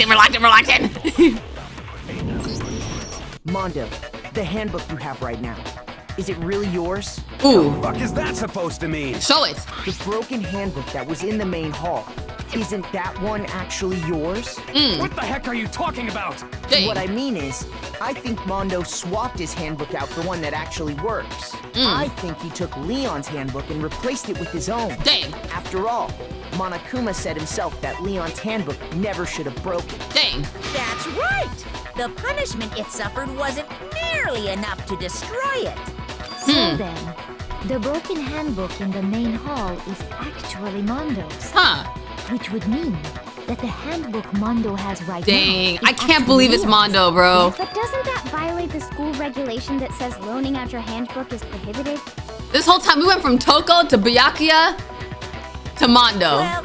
in. Mondo, the handbook you have right now, is it really yours? Ooh. What the fuck is that supposed to mean? Show it. The broken handbook that was in the main hall. Isn't that one actually yours? What the heck are you talking about? What I mean is, I think Mondo swapped his handbook out for one that actually works. I think he took Leon's handbook and replaced it with his own. Dang. After all, Monokuma said himself that Leon's handbook never should have broken. Dang. That's right! The punishment it suffered wasn't nearly enough to destroy it. So then, the broken handbook in the main hall is actually Mondo's. Which would mean that the handbook Mondo has right now. Dang, I can't believe it's Mondo, bro. But doesn't that violate the school regulation that says loaning out your handbook is prohibited? This whole time we went from Toko to Byakuya to Mondo. Well,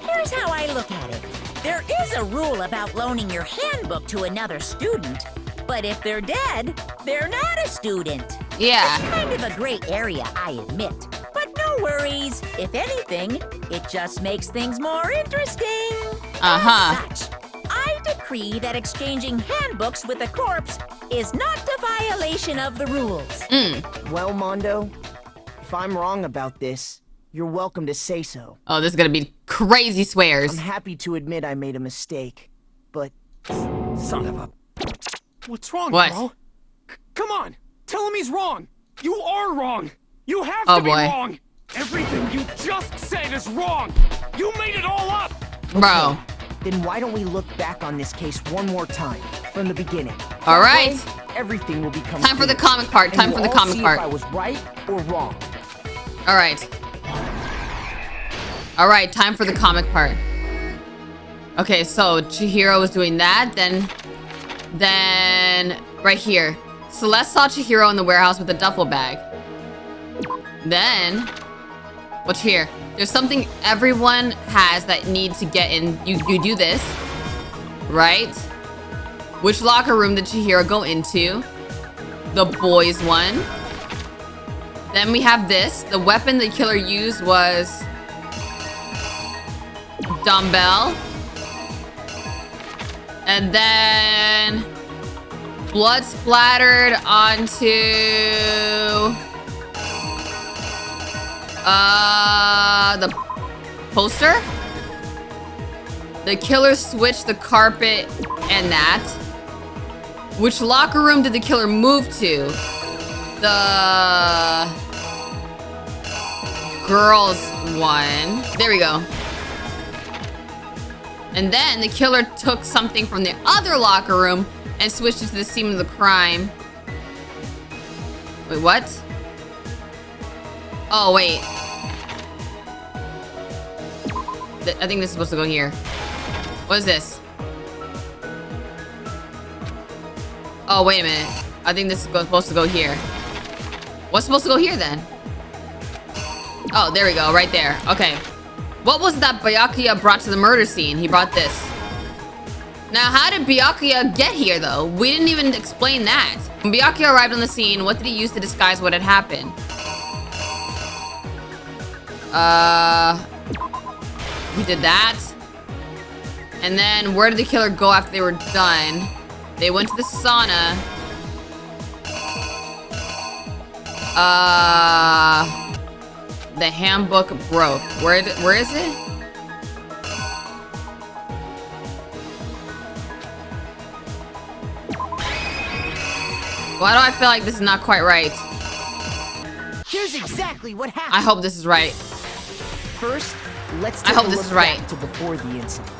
here's how I look at it. There is a rule about loaning your handbook to another student, but if they're dead, they're not a student. Yeah. It's kind of a gray area, I admit. But no worries. If anything, it just makes things more interesting. As such, I decree that exchanging handbooks with a corpse is not a violation of the rules. Well, Mondo, if I'm wrong about this, you're welcome to say so. Oh, this is gonna be crazy swears. I'm happy to admit I made a mistake, but... Son of a... What's wrong, What? bro? Come on, tell him he's wrong. You are wrong. You have to be wrong. Everything you just said is wrong. You made it all up. Bro. Then why don't we look back on this case one more time, from the beginning? All right. Everything will become Time for the clear, comic part. and Time we'll for the all comic see part. If I was right or wrong. All right. All right, time for the comic part. Okay, so Chihiro was doing that, then right here. Celeste saw Chihiro in the warehouse with a duffel bag. Then, what's here? There's something everyone has that needs to get in. You do this, right? Which locker room did Chihiro go into? The boys one. Then we have this. The weapon the killer used was dumbbell. And then blood splattered onto the poster. The killer switched the carpet and that. Which locker room did the killer move to? The girls one. There we go. And then the killer took something from the other locker room and switched it to the scene of the crime. Wait, what? Oh, wait. I think this is supposed to go here. What is this? Oh, wait a minute. I think this is supposed to go here. What's supposed to go here then? Oh, there we go, right there. Okay. What was that Byakuya brought to the murder scene? He brought this. Now, how did Byakuya get here, though? We didn't even explain that. When Byakuya arrived on the scene, what did he use to disguise what had happened? He did that. And then, where did the killer go after they were done? They went to the sauna. The handbook broke. Where is it? Why do I feel like this is not quite right? Here's exactly what happened. I hope this is right. First, let's I hope this is right. To before the incident.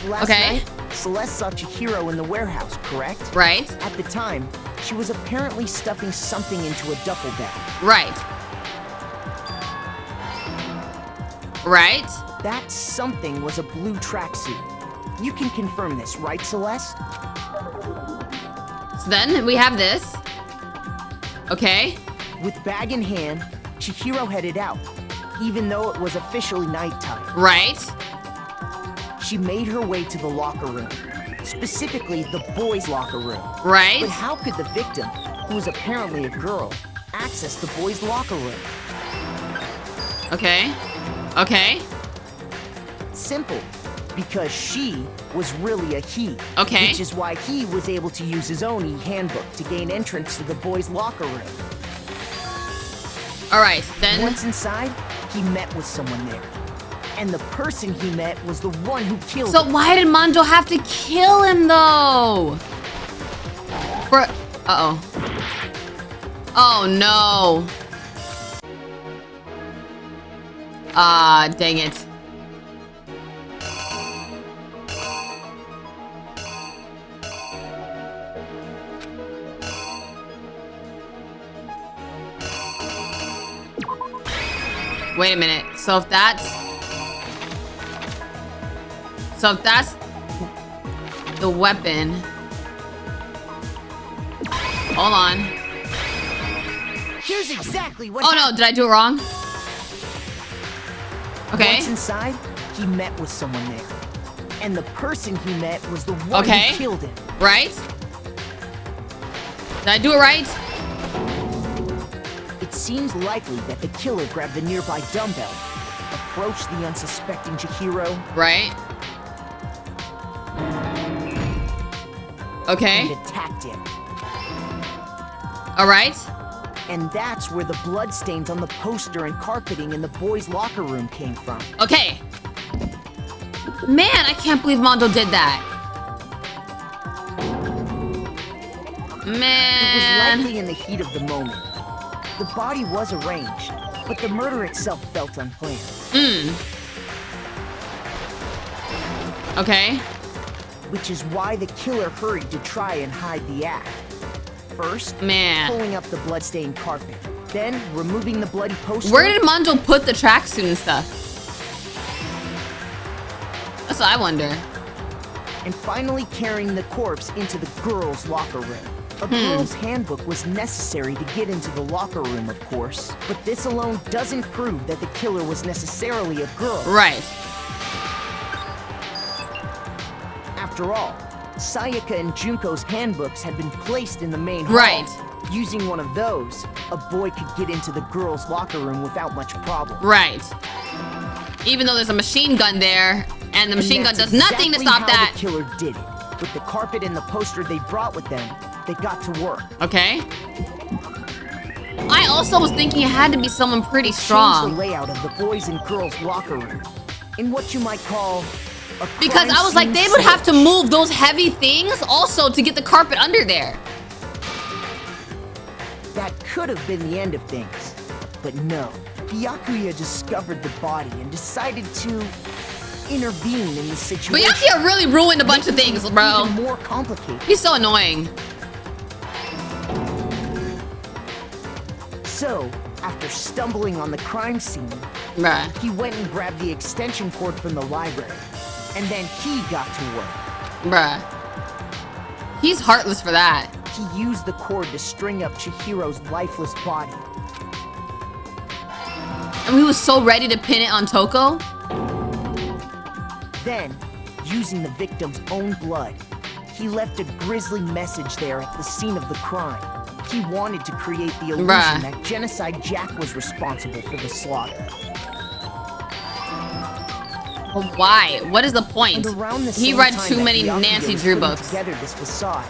Last night, Celeste saw Chihiro in the warehouse, correct? Right. At the time, she was apparently stuffing something into a duffel bag. Right. Right. That something was a blue tracksuit. You can confirm this, right, Celeste? So then we have this. Okay. With bag in hand, Chihiro headed out, even though it was officially nighttime. Right. She made her way to the locker room, specifically the boys' locker room. Right. But how could the victim, who was apparently a girl, access the boys' locker room? Okay. Okay. Simple. Because she was really a he. Okay. Which is why he was able to use his own e-handbook to gain entrance to the boys' locker room. Alright, then... Once inside, he met with someone there. And the person he met was the one who killed him. So why did Mondo have to kill him, though? Uh-oh. Oh, no. Dang it. Wait a minute. So if that's the weapon. Hold on. Here's exactly what no, did I do it wrong? Okay. Once inside, he met with someone there. And the person he met was the one who killed him. Right? Did I do it right? It seems likely that the killer grabbed the nearby dumbbell, approached the unsuspecting Chihiro. Right. Okay. And attacked him. All right. And that's where the bloodstains on the poster and carpeting in the boys' locker room came from. Okay. Man, I can't believe Mondo did that. Man. It was likely in the heat of the moment. The body was arranged, but the murder itself felt unplanned. Okay. Which is why the killer hurried to try and hide the act. First, pulling up the bloodstained carpet, then removing the bloody poster. Where did Mondo put the tracksuit and stuff? That's what I wonder. And finally carrying the corpse into the girls' locker room. A girl's handbook was necessary to get into the locker room, of course. But this alone doesn't prove that the killer was necessarily a girl. Right. After all, Sayaka and Junko's handbooks had been placed in the main hall. Right. Using one of those, a boy could get into the girls' locker room without much problem. Right. Even though there's a machine gun there, and the machine gun does nothing to stop that. The killer did it. With the carpet and the poster they brought with them, they got to work. Okay. I also was thinking it had to be someone pretty strong. Change the layout of the boys' and girls' locker room in what you might call a because I was like, they would have to move those heavy things also to get the carpet under there. That could have been the end of things, but no. Byakuya discovered the body and decided to intervene in the situation. Byakuya really ruined a bunch of things, bro. Even more complicated. He's so annoying. So, after stumbling on the crime scene, he went and grabbed the extension cord from the library. And then he got to work. He's heartless for that. He used the cord to string up Chihiro's lifeless body. And he was so ready to pin it on Toko? Then, using the victim's own blood, he left a grisly message there at the scene of the crime. He wanted to create the illusion that Genocide Jack was responsible for the slaughter. Well, why? What is the point? And around the He same read time too that many Byakuya Nancy was Drew putting books. Together this facade,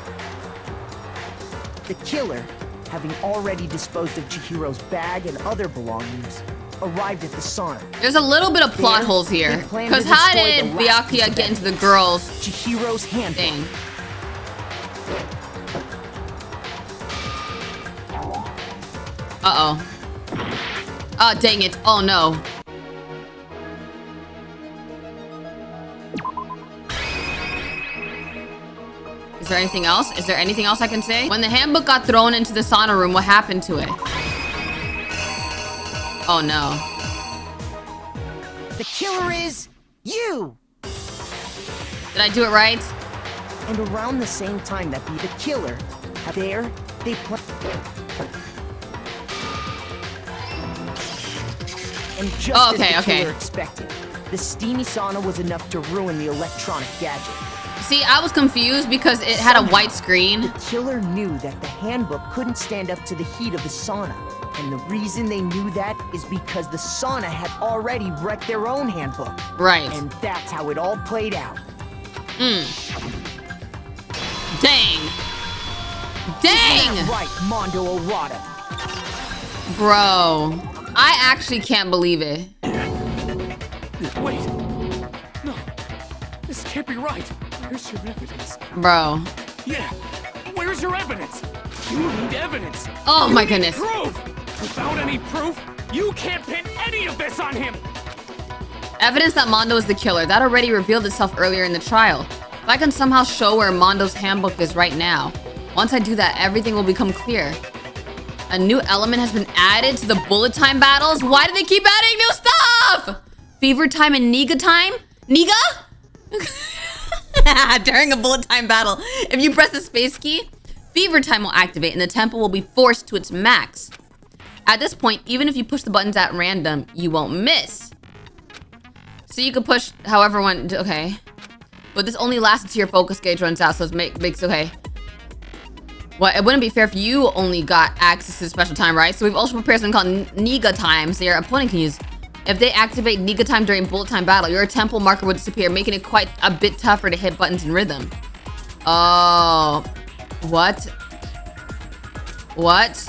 The killer, having already disposed of Chihiro's bag and other belongings, arrived at the sauna. There's a little bit of plot holes here. Because how did Byakuya get into the girls' Chihiro's hand thing? Uh-oh. Oh, dang it. Oh, no. Is there anything else? Is there anything else I can say? When the handbook got thrown into the sauna room, what happened to it? Oh, no. The killer is you! Did I do it right? And around the same time that the killer, there, they and just as the killer expected, the steamy sauna was enough to ruin the electronic gadget. See, I was confused because it had a white screen. The killer knew that the handbook couldn't stand up to the heat of the sauna. And the reason they knew that is because the sauna had already wrecked their own handbook. Right. And that's how it all played out. Dang. Dang! Isn't that right, Mondo Orada? Bro, I actually can't believe it. Wait. No. This can't be right. Where's your evidence? Bro. Yeah. Where's your evidence? You need evidence. Oh my goodness. Proof. Without any proof, you can't pin any of this on him. Evidence that Mondo is the killer. That already revealed itself earlier in the trial. If I can somehow show where Mondo's handbook is right now, once I do that, everything will become clear. A new element has been added to the bullet time battles. Why do they keep adding new stuff? Fever time and Niga time? Niga? During a bullet time battle, if you press the space key, fever time will activate and the tempo will be forced to its max. At this point, even if you push the buttons at random, you won't miss. So you can push however one, okay. But this only lasts until your focus gauge runs out, so it makes, okay. Well, it wouldn't be fair if you only got access to special time, right? So we've also prepared something called Niga time, so your opponent can use. If they activate Niga time during bullet time battle, your tempo marker would disappear, making it quite a bit tougher to hit buttons in rhythm. Oh, what? What?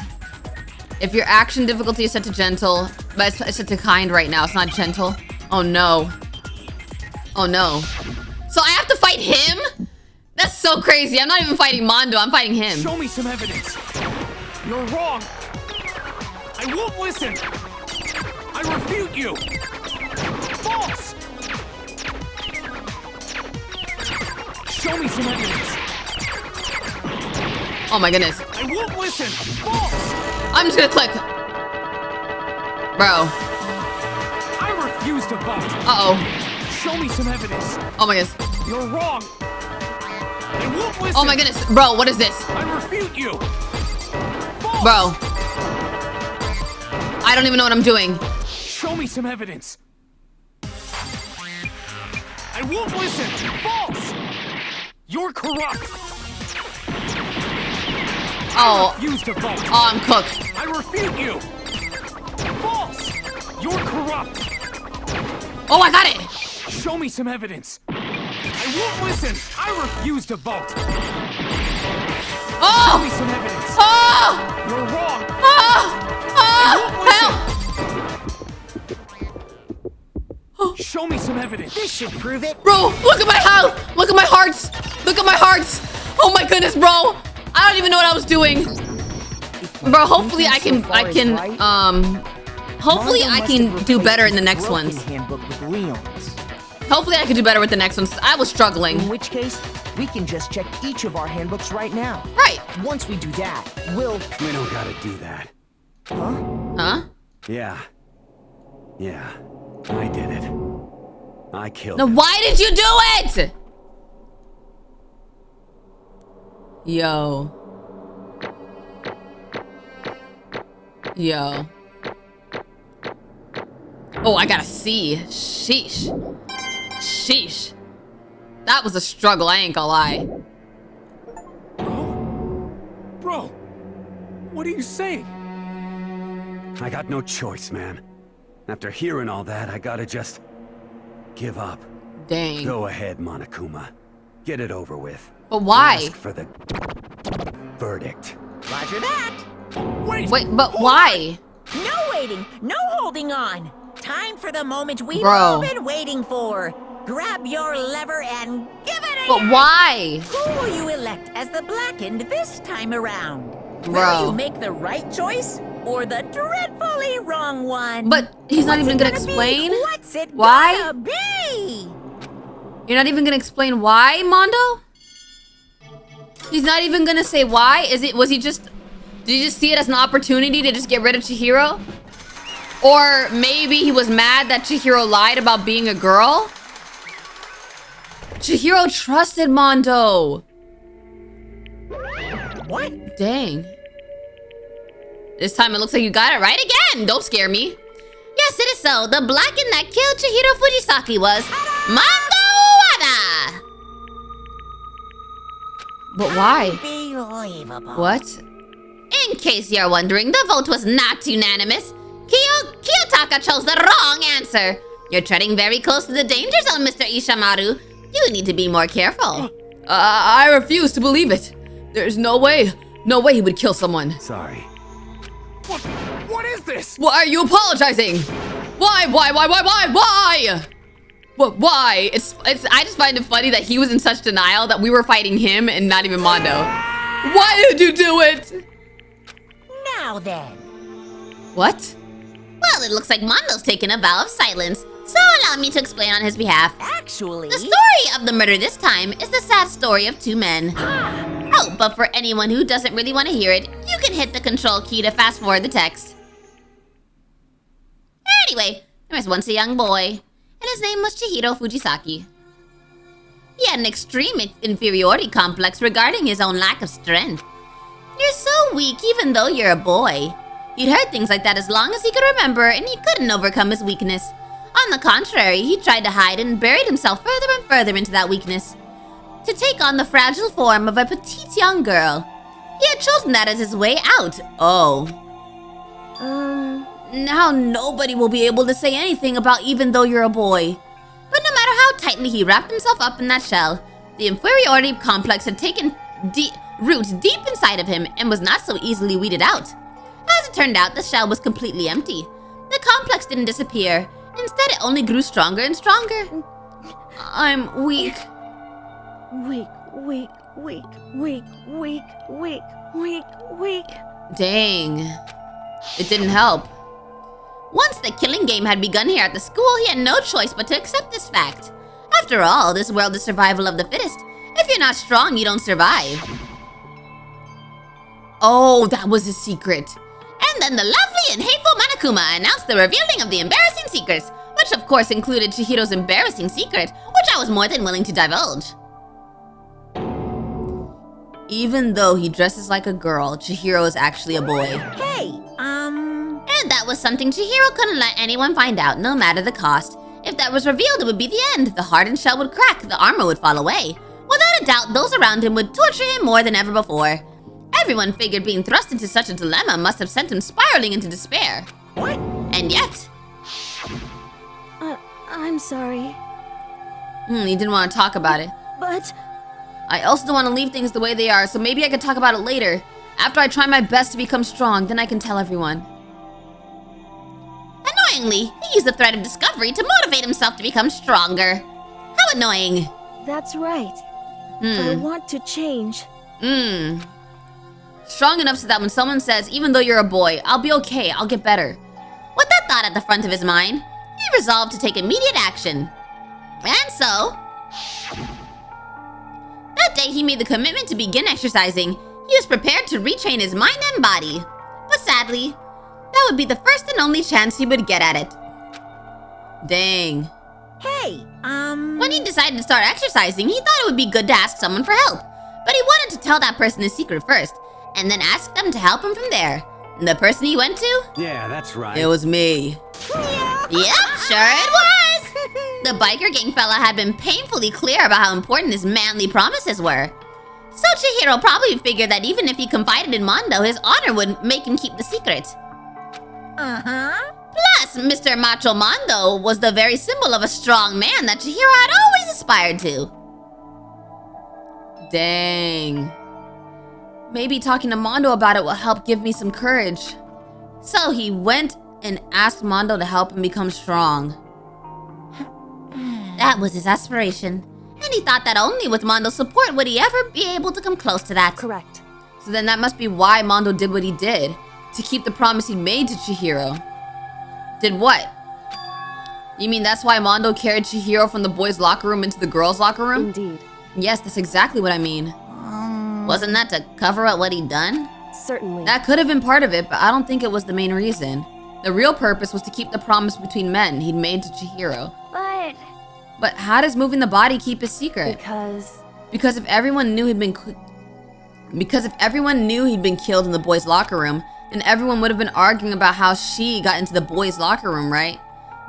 If your action difficulty is set to gentle, but it's set to kind right now, it's not gentle. Oh no. Oh no. So I have to fight him? That's so crazy. I'm not even fighting Mondo, I'm fighting him. Show me some evidence. You're wrong. I won't listen. I refute you. False. Show me some evidence. Oh my goodness. I won't listen. False. I'm just gonna click. Bro. I refuse to vote. Uh-oh. Show me some evidence. Oh my goodness. You're wrong. I won't listen. Oh my goodness. Bro, what is this? I refute you. False. Bro. I don't even know what I'm doing. Show me some evidence. I won't listen. False. You're corrupt. Oh. I refuse to vote. Oh, I'm cooked. I refute you. False. You're corrupt. Oh, I got it. Show me some evidence. I won't listen. I refuse to vote. Oh. Show me some evidence. Oh. You're wrong. Oh. Help. Show me some evidence. This should prove it. Bro, look at my health. Look at my hearts. Look at my hearts. Oh my goodness, bro. I don't even know what I was doing. Bro, hopefully I can hopefully I can do better in the next ones. Hopefully I can do better with the next ones. I was struggling. In which case, we can just check each of our handbooks right now. Right. Once we do that, We don't gotta do that. Huh? Huh? Yeah. Yeah. I did it. I killed Now him. why did you do it? Yo. Yo. Oh, I gotta see. Sheesh. Sheesh. That was a struggle, I ain't gonna lie. Bro, what are you saying? I got no choice, man. After hearing all that, I gotta just give up. Dang. Go ahead, Monokuma. Get it over with. But why? Ask for the verdict. Roger that. Wait, but why? No waiting, no holding on. Time for the moment we've Bro. all been waiting for. Grab your lever and give it a But yank. why? Who will you elect as the blackened this time around? Bro. Will you make the right choice or the dreadfully wrong one? But he's not What's even it gonna gonna be? explain What's it why? gonna be? You're not even gonna explain why, Mondo? He's not even gonna say why? Was he just... Did he just see it as an opportunity to just get rid of Chihiro? Or maybe he was mad that Chihiro lied about being a girl? Chihiro trusted Mondo. What? Dang. This time it looks like you got it right again. Don't scare me. Yes, it is so. The blackened that killed Chihiro Fujisaki was Mondo Wada. But why? Unbelievable. What? In case you're wondering, the vote was not unanimous. Kiyotaka chose the wrong answer. You're treading very close to the danger zone, Mr. Ishamaru. You need to be more careful. I refuse to believe it. There's no way. No way he would kill someone. Sorry. What is this? Why are you apologizing? Why? What? Why? I just find it funny that he was in such denial that we were fighting him and not even Mondo. Why did you do it? Now then. What? Well, it looks like Mondo's taken a vow of silence, so allow me to explain on his behalf. Actually... The story of the murder this time is the sad story of two men. Oh, but for anyone who doesn't really want to hear it, you can hit the control key to fast forward the text. Anyway, there was once a young boy, and his name was Chihiro Fujisaki. He had an extreme inferiority complex regarding his own lack of strength. You're so weak even though you're a boy. He'd heard things like that as long as he could remember, and he couldn't overcome his weakness. On the contrary, he tried to hide and buried himself further and further into that weakness, to take on the fragile form of a petite young girl. He had chosen that as his way out. Oh. Now nobody will be able to say anything about even though you're a boy. But no matter how tightly he wrapped himself up in that shell, the inferiority complex had taken root deep inside of him and was not so easily weeded out. As it turned out, the shell was completely empty. The complex didn't disappear. Instead, it only grew stronger and stronger. I'm weak. Weak. Dang. It didn't help. Once the killing game had begun here at the school, he had no choice but to accept this fact. After all, this world is survival of the fittest. If you're not strong, you don't survive. Oh, that was his secret. And then the lovely and hateful Monokuma announced the revealing of the embarrassing secrets, which of course included Chihiro's embarrassing secret, which I was more than willing to divulge. Even though he dresses like a girl, Chihiro is actually a boy. Hey, And that was something Chihiro couldn't let anyone find out, no matter the cost. If that was revealed, it would be the end. The hardened shell would crack, the armor would fall away. Without a doubt, those around him would torture him more than ever before. Everyone figured being thrust into such a dilemma must have sent him spiraling into despair. What? And yet... I'm sorry. He didn't want to talk about it. But... I also don't want to leave things the way they are, so maybe I could talk about it later. After I try my best to become strong, then I can tell everyone. Annoyingly, he used the threat of discovery to motivate himself to become stronger. How annoying. That's right. I want to change. Strong enough so that when someone says, even though you're a boy, I'll be okay, I'll get better. With that thought at the front of his mind, he resolved to take immediate action. And so... That day he made the commitment to begin exercising. He was prepared to retrain his mind and body. But sadly, that would be the first and only chance he would get at it. Dang. Hey, When he decided to start exercising, he thought it would be good to ask someone for help. But he wanted to tell that person his secret first, and then ask them to help him from there. And the person he went to? Yeah, that's right. It was me. Yep, sure it was. The biker gang fella had been painfully clear about how important his manly promises were. So Chihiro probably figured that even if he confided in Mondo, his honor would make him keep the secret. Plus, Mr. Macho Mondo was the very symbol of a strong man that Chihiro had always aspired to. Dang. Maybe talking to Mondo about it will help give me some courage. So he went and asked Mondo to help him become strong. That was his aspiration. And he thought that only with Mondo's support would he ever be able to come close to that. Correct. So then that must be why Mondo did what he did. To keep the promise he made to Chihiro. Did what? You mean that's why Mondo carried Chihiro from the boys' locker room into the girls' locker room? Indeed. Yes, that's exactly what I mean. Wasn't that to cover up what he'd done? Certainly. That could have been part of it, but I don't think it was the main reason. The real purpose was to keep the promise between men he'd made to Chihiro. But how does moving the body keep his secret? Because if everyone knew he'd been killed in the boys' locker room, then everyone would have been arguing about how she got into the boys' locker room, right?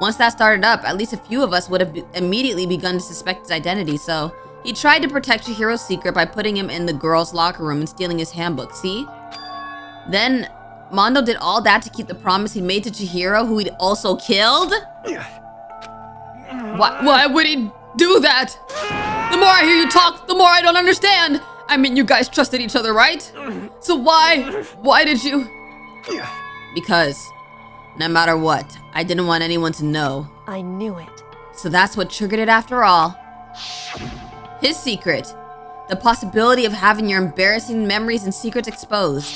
Once that started up, at least a few of us would have immediately begun to suspect his identity, so he tried to protect Chihiro's secret by putting him in the girls' locker room and stealing his handbook, see? Then, Mondo did all that to keep the promise he made to Chihiro, who he'd also killed? Why would he do that? The more I hear you talk, the more I don't understand. I mean, you guys trusted each other, right? So why did you? Because, no matter what, I didn't want anyone to know. I knew it. So that's what triggered it after all. His secret. The possibility of having your embarrassing memories and secrets exposed.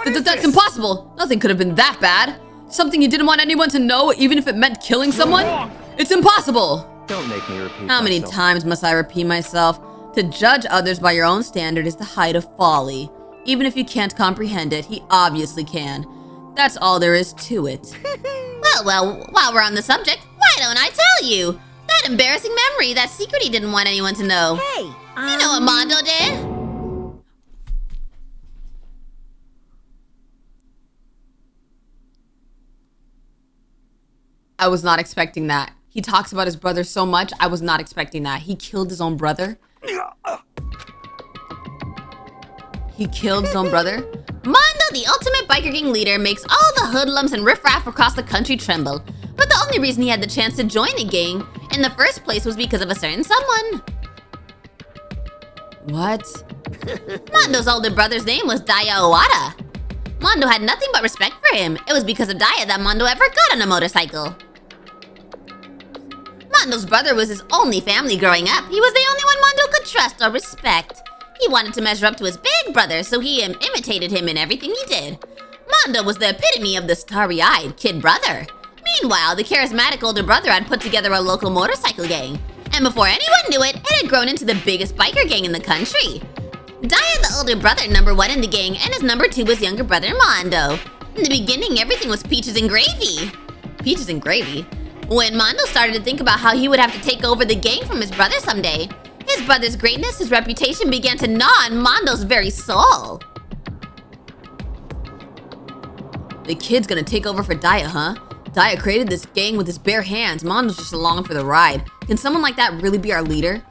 That's impossible. Nothing could have been that bad. Something you didn't want anyone to know, even if it meant killing someone? It's impossible. Don't make me repeat How many myself. times must I repeat myself? To judge others by your own standard is the height of folly. Even if you can't comprehend it, he obviously can. That's all there is to it. Well, while we're on the subject, why don't I tell you? That embarrassing memory, that secret he didn't want anyone to know. Hey, you know what Mondo did? I was not expecting that. He talks about his brother so much, I was not expecting that. He killed his own brother? He killed his own brother? Mondo, the ultimate biker gang leader, makes all the hoodlums and riffraff across the country tremble. But the only reason he had the chance to join a gang in the first place was because of a certain someone. What? Mondo's older brother's name was Daya Owada. Mondo had nothing but respect for him. It was because of Daya that Mondo ever got on a motorcycle. Mondo's brother was his only family growing up. He was the only one Mondo could trust or respect. He wanted to measure up to his big brother, so he imitated him in everything he did. Mondo was the epitome of the starry-eyed kid brother. Meanwhile, the charismatic older brother had put together a local motorcycle gang. And before anyone knew it, it had grown into the biggest biker gang in the country. Daya, the older brother, #1 in the gang, and his #2 was younger brother Mondo. In the beginning, everything was peaches and gravy. Peaches and gravy? When Mondo started to think about how he would have to take over the gang from his brother someday, his brother's greatness, his reputation began to gnaw on Mondo's very soul. The kid's gonna take over for Daya, huh? Daya created this gang with his bare hands. Mondo's just along for the ride. Can someone like that really be our leader?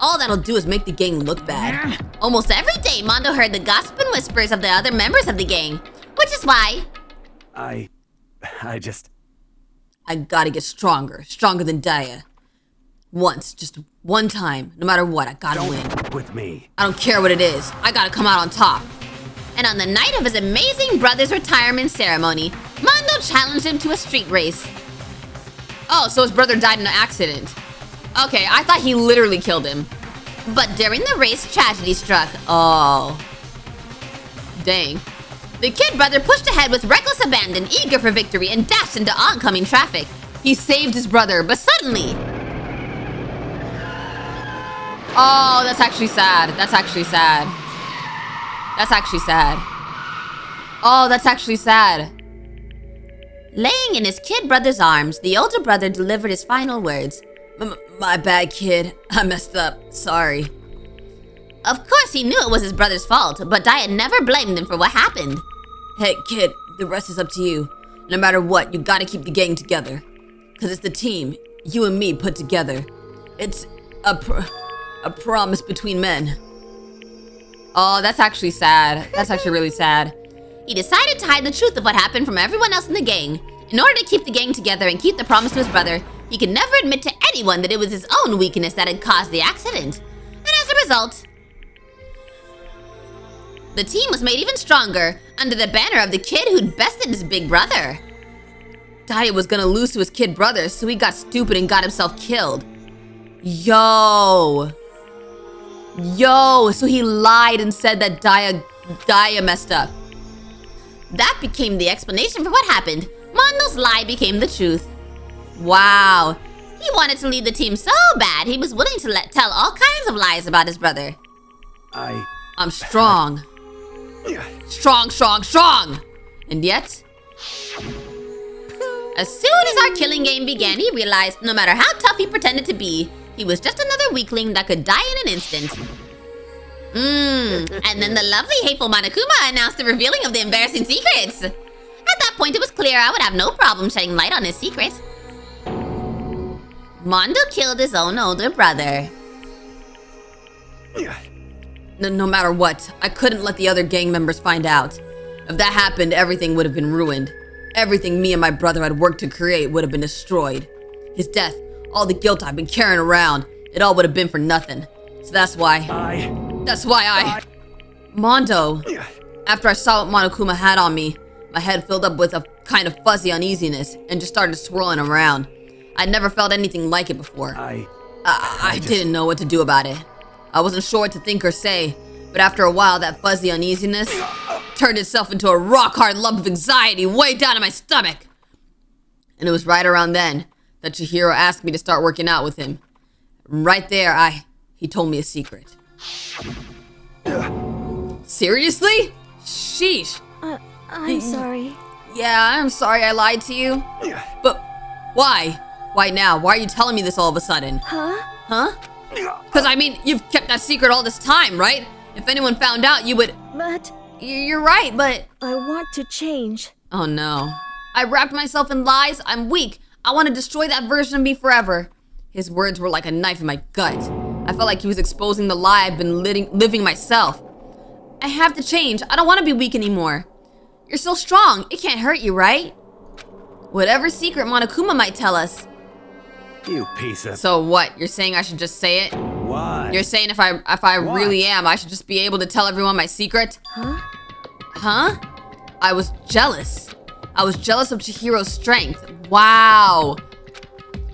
All that'll do is make the gang look bad. Almost every day, Mondo heard the gossip and whispers of the other members of the gang, which is why... I gotta get stronger than Daya. Once, just one time, no matter what, I gotta win. With me. I don't care what it is, I gotta come out on top. And on the night of his amazing brother's retirement ceremony, Mondo challenged him to a street race. Oh, so his brother died in an accident. Okay, I thought he literally killed him. But during the race, tragedy struck. Oh. Dang. The kid brother pushed ahead with reckless abandon, eager for victory, and dashed into oncoming traffic. He saved his brother, but suddenly... Oh, that's actually sad. That's actually sad. That's actually sad. Oh, that's actually sad. Laying in his kid brother's arms, the older brother delivered his final words. My bad, kid. I messed up. Sorry. Of course, he knew it was his brother's fault, but Daya never blamed him for what happened. Hey, kid, the rest is up to you. No matter what, you gotta keep the gang together. Cause it's the team, you and me put together. It's a promise between men. Oh, that's actually sad. That's actually really sad. He decided to hide the truth of what happened from everyone else in the gang. In order to keep the gang together and keep the promise to his brother, he could never admit to anyone that it was his own weakness that had caused the accident. And as a result... The team was made even stronger under the banner of the kid who'd bested his big brother. Daya was gonna lose to his kid brother, so he got stupid and got himself killed. Yo, so he lied and said that Daya messed up. That became the explanation for what happened. Mondo's lie became the truth. Wow. He wanted to lead the team so bad, he was willing to tell all kinds of lies about his brother. I'm strong. Strong. And yet, as soon as our killing game began, he realized no matter how tough he pretended to be, he was just another weakling that could die in an instant. And then the lovely, hateful Monokuma announced the revealing of the embarrassing secrets. At that point, it was clear I would have no problem shedding light on his secret. Mondo killed his own older brother. No matter what, I couldn't let the other gang members find out. If that happened, everything would have been ruined. Everything me and my brother had worked to create would have been destroyed. His death, all the guilt I've been carrying around, it all would have been for nothing. So that's why I... Mondo. After I saw what Monokuma had on me, my head filled up with a kind of fuzzy uneasiness and just started swirling around. I'd never felt anything like it before. I didn't know what to do about it. I wasn't sure what to think or say, but after a while, that fuzzy uneasiness turned itself into a rock-hard lump of anxiety way down in my stomach. And it was right around then that Chihiro asked me to start working out with him. Right there, he told me a secret. Seriously? Sheesh. I'm sorry. Yeah, I'm sorry I lied to you. But why? Why now? Why are you telling me this all of a sudden? Huh? Because, I mean, you've kept that secret all this time, right? If anyone found out, you would... But... You're right, but... I want to change. Oh, no. I wrapped myself in lies. I'm weak. I want to destroy that version of me forever. His words were like a knife in my gut. I felt like he was exposing the lie I've been living myself. I have to change. I don't want to be weak anymore. You're so strong. It can't hurt you, right? Whatever secret Monokuma might tell us. You piece of... So what? You're saying I should just say it? What? You're saying if I really am, I should just be able to tell everyone my secret? Huh? I was jealous. I was jealous of Chihiro's strength. Wow.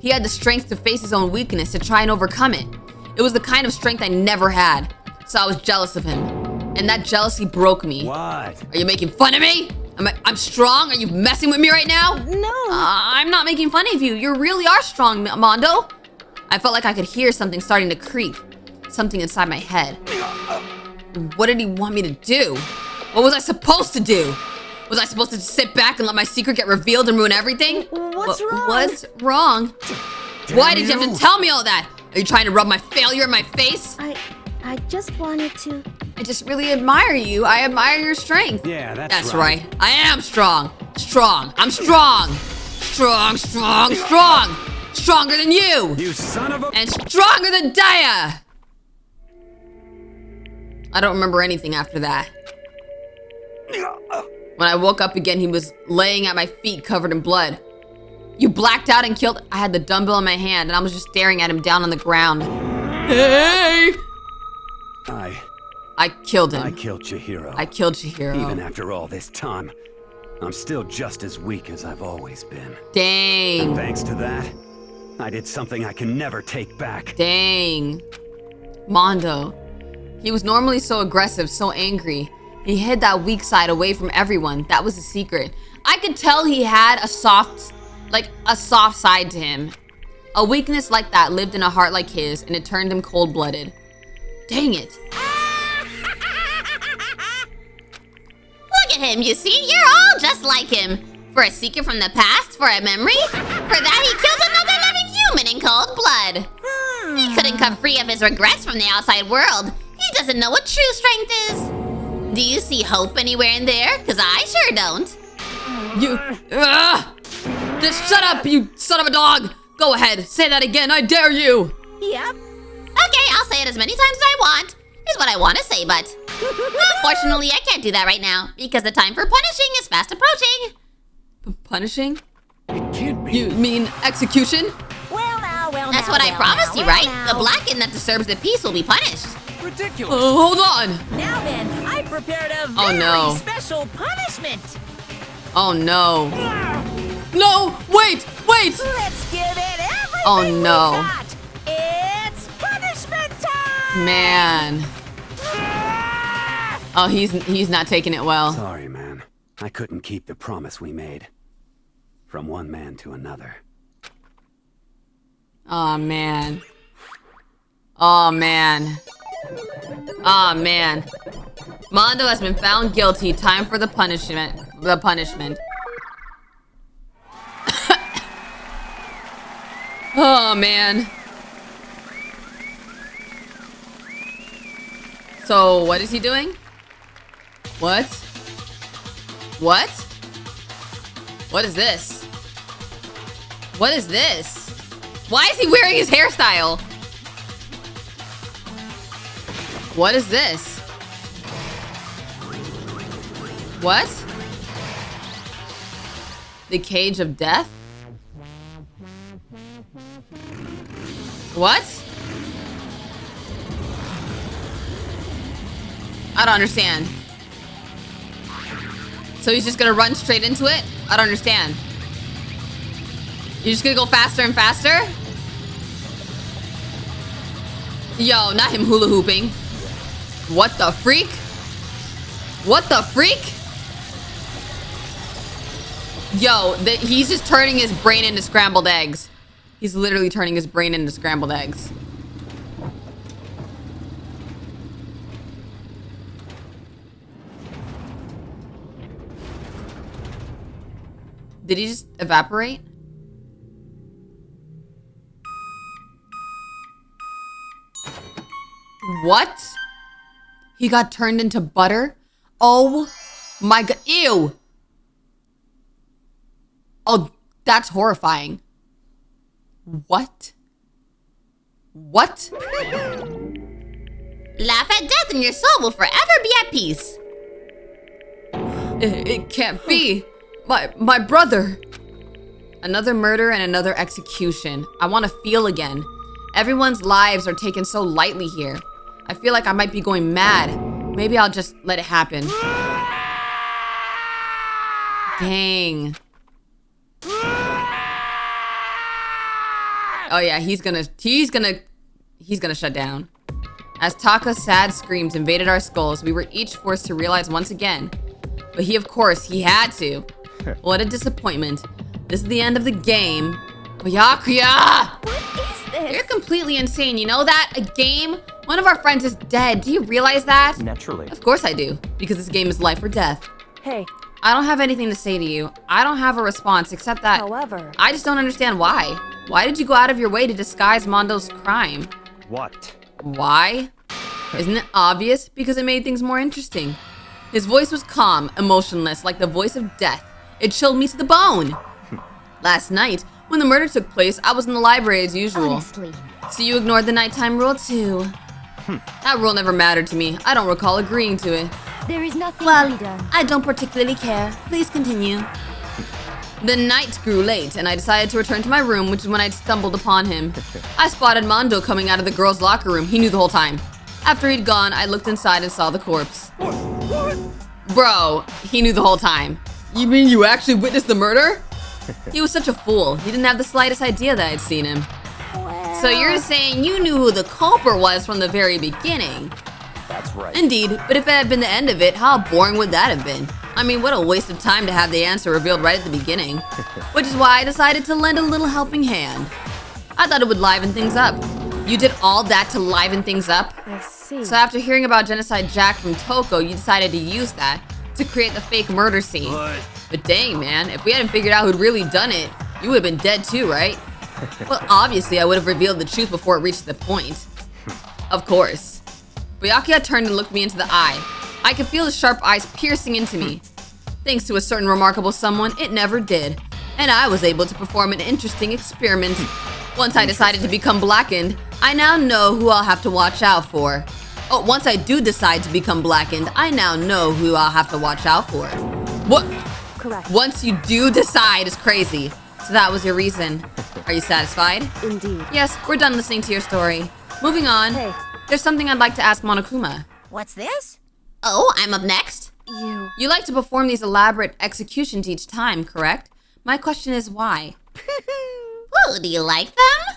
He had the strength to face his own weakness, to try and overcome it. It was the kind of strength I never had. So I was jealous of him. And that jealousy broke me. What? Are you making fun of me? I'm strong? Are you messing with me right now? No. I'm not making fun of you. You really are strong, Mondo. I felt like I could hear something starting to creak. Something inside my head. What did he want me to do? What was I supposed to do? Was I supposed to just sit back and let my secret get revealed and ruin everything? What's wrong? What's wrong? Why did you have to tell me all that? Are you trying to rub my failure in my face? I just wanted to... I just really admire you. I admire your strength. Yeah, that's right. I am strong. I'm strong. Strong. Stronger than you. You son of a... And stronger than Daya. I don't remember anything after that. When I woke up again, he was laying at my feet covered in blood. You blacked out and killed... I had the dumbbell in my hand and I was just staring at him down on the ground. Hey! I killed him. I killed Chihiro. Even after all this time, I'm still just as weak as I've always been. Dang. And thanks to that, I did something I can never take back. Dang. Mondo. He was normally so aggressive, so angry. He hid that weak side away from everyone. That was a secret. I could tell he had a soft side to him. A weakness like that lived in a heart like his, and it turned him cold-blooded. Dang it. Look at him, you see? You're all just like him. For a secret from the past, for a memory. For that, he killed another living human in cold blood. He couldn't come free of his regrets from the outside world. He doesn't know what true strength is. Do you see hope anywhere in there? Because I sure don't. Just shut up, you son of a dog! Go ahead, say that again, I dare you! Yep. Okay, I'll say it as many times as I want. Is what I want to say, but... Unfortunately, I can't do that right now, because the time for punishing is fast approaching. Punishing? It can't be. You mean execution? That's what I promised you, right? The Blacken that disturbs the peace will be punished. Ridiculous. Hold on. Now then, I prepared a Oh, very no. special punishment. Oh no. No, wait. Let's give it everything Oh no. we got. It's punishment time. Man. Oh, he's not taking it well. Sorry, man. I couldn't keep the promise we made. From one man to another. Oh man. Oh man. Oh man. Mondo has been found guilty. Time for the punishment. Oh man. So what is he doing? What? What is this? What is this? Why is he wearing his hairstyle? What is this? What? The cage of death? What? I don't understand. So he's just gonna run straight into it? I don't understand. You're just gonna go faster and faster? Yo, not him hula hooping. What the freak? What the freak? Yo, he's just turning his brain into scrambled eggs. He's literally turning his brain into scrambled eggs. Did he just evaporate? What? He got turned into butter? Oh my god. Ew. Oh, that's horrifying. What? What? Laugh at death and your soul will forever be at peace. It can't be. My brother. Another murder and another execution. I want to feel again. Everyone's lives are taken so lightly here. I feel like I might be going mad. Maybe I'll just let it happen. Dang. Oh yeah, he's gonna shut down. As Taka's sad screams invaded our skulls, we were each forced to realize once again. But he had to. What a disappointment. This is the end of the game. Byakuya! What is this? You're completely insane, you know that? A game? One of our friends is dead. Do you realize that? Naturally. Of course I do, because this game is life or death. Hey. I don't have anything to say to you. I don't have a response except that However, I just don't understand why. Why did you go out of your way to disguise Mondo's crime? What? Why? Isn't it obvious? Because it made things more interesting. His voice was calm, emotionless, like the voice of death. It chilled me to the bone. Last night, when the murder took place, I was in the library as usual. Honestly. So you ignored the nighttime rule too. That rule never mattered to me. I don't recall agreeing to it. There is nothing to be done. I don't particularly care. Please continue. The night grew late, and I decided to return to my room, which is when I stumbled upon him. I spotted Mondo coming out of the girls' locker room. He knew the whole time. After he'd gone, I looked inside and saw the corpse. Bro, he knew the whole time. You mean you actually witnessed the murder? He was such a fool. He didn't have the slightest idea that I'd seen him. So you're saying you knew who the culprit was from the very beginning? That's right. Indeed, but if it had been the end of it, how boring would that have been? I mean, what a waste of time to have the answer revealed right at the beginning. Which is why I decided to lend a little helping hand. I thought it would liven things up. You did all that to liven things up? I see. So after hearing about Genocide Jack from Toko, you decided to use that to create the fake murder scene. But dang, man, if we hadn't figured out who'd really done it, you would have been dead too, right? Well, obviously I would have revealed the truth before it reached the point. Of course. Byakuya turned and looked me into the eye. I could feel his sharp eyes piercing into me. Thanks to a certain remarkable someone, it never did. And I was able to perform an interesting experiment. Once I decided to become blackened, I now know who I'll have to watch out for. Oh, once I do decide to become blackened, I now know who I'll have to watch out for. What? Correct. Once you do decide is crazy. So that was your reason. Are you satisfied? Indeed. Yes, we're done listening to your story. Moving on. Hey. There's something I'd like to ask Monokuma. What's this? Oh, I'm up next? You like to perform these elaborate executions each time, correct? My question is why? Oh, do you like them?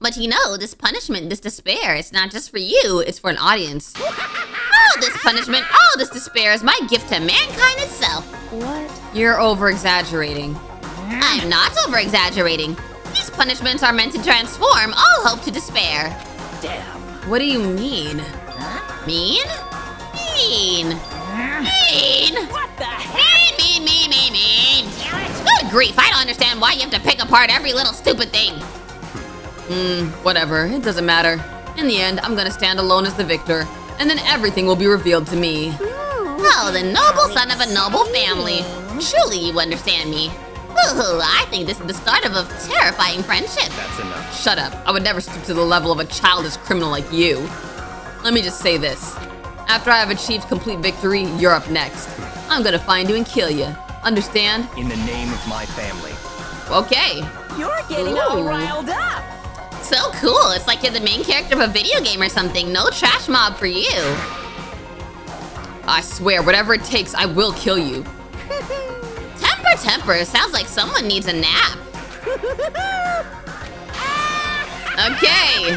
But you know, this punishment, this despair, it's not just for you, it's for an audience. Oh, this punishment, oh, this despair is my gift to mankind itself. What? You're over-exaggerating. I'm not over-exaggerating. These punishments are meant to transform all hope to despair. Damn. What do you mean? Mean? Mean. Mean. What the heck? Mean. Good grief, I don't understand why you have to pick apart every little stupid thing. Whatever, it doesn't matter. In the end, I'm gonna stand alone as the victor, and then everything will be revealed to me. Oh, the noble son of a noble family. Surely you understand me. Ooh, I think this is the start of a terrifying friendship. That's enough. Shut up. I would never stoop to the level of a childish criminal like you. Let me just say this. After I have achieved complete victory, you're up next. I'm gonna find you and kill you. Understand? In the name of my family. Okay. You're getting all riled up. So cool, it's like you're the main character of a video game or something. No trash mob for you. I swear, whatever it takes, I will kill you. Temper, sounds like someone needs a nap. Okay.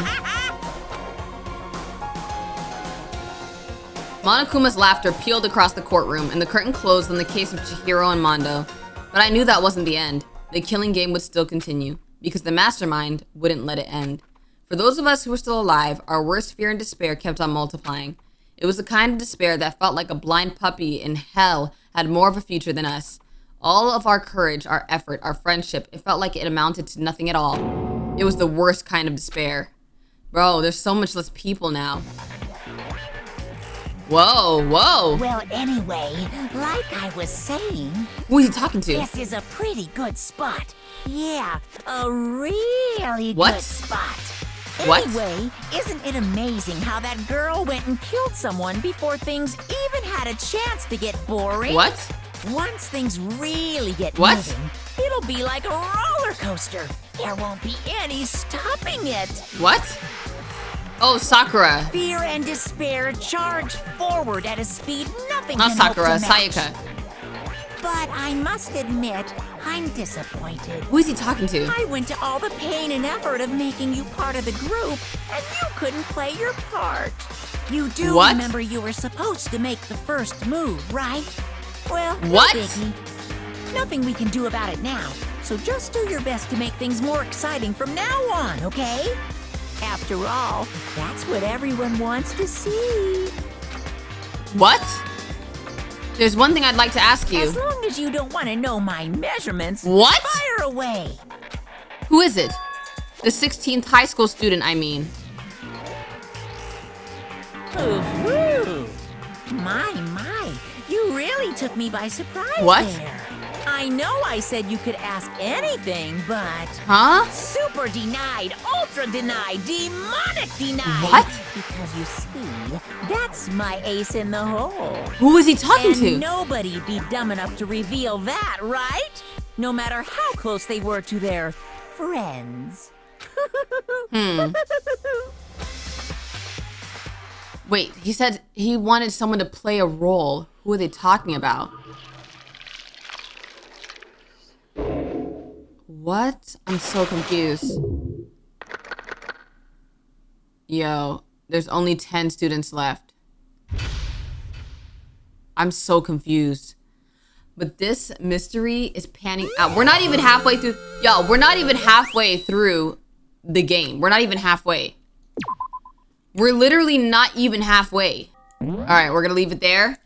Monokuma's laughter peeled across the courtroom, and the curtain closed on the case of Chihiro and Mondo. But I knew that wasn't the end. The killing game would still continue, because the mastermind wouldn't let it end. For those of us who were still alive, our worst fear and despair kept on multiplying. It was the kind of despair that felt like a blind puppy in hell had more of a future than us. All of our courage, our effort, our friendship, it felt like it amounted to nothing at all. It was the worst kind of despair. Bro, there's so much less people now. Whoa. Well, anyway, like I was saying... Who is he talking to? This is a pretty good spot. Yeah, a really good spot. Anyway, isn't it amazing how that girl went and killed someone before things even had a chance to get boring? What? Once things really get moving, it'll be like a roller coaster. There won't be any stopping it. What? Oh, Sakura. Fear and despair charge forward at a speed nothing Not can Sakura, hope to match. Sayaka. But I must admit, I'm disappointed. Who is he talking to? I went to all the pain and effort of making you part of the group, and you couldn't play your part. You do remember you were supposed to make the first move, right? Well, no biggie. Nothing we can do about it now, so just do your best to make things more exciting from now on, okay? After all, that's what everyone wants to see. What? There's one thing I'd like to ask you. As long as you don't want to know my measurements, what? Fire away. Who is it? The 16th high school student, I mean. Ooh. My. You really took me by surprise there. I know I said you could ask anything, but... Huh? Super denied, ultra denied, demonic denied. What? Because you see, that's my ace in the hole. Who is he talking to? And nobody'd be dumb enough to reveal that, right? No matter how close they were to their friends. Wait, he said he wanted someone to play a role. Who are they talking about? What? I'm so confused. Yo, there's only 10 students left. I'm so confused. But this mystery is panning out. We're not even halfway through. Yo, we're not even halfway through the game. We're not even halfway. We're literally not even halfway. All right, we're gonna leave it there.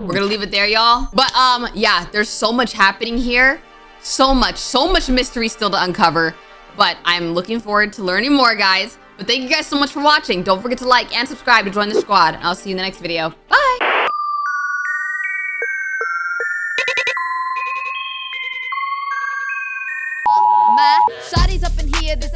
We're gonna leave it there, y'all. But yeah, there's so much happening here. So much mystery still to uncover. But I'm looking forward to learning more, guys. But thank you guys so much for watching. Don't forget to like and subscribe to join the squad. And I'll see you in the next video. Bye. My shawty's up in here, this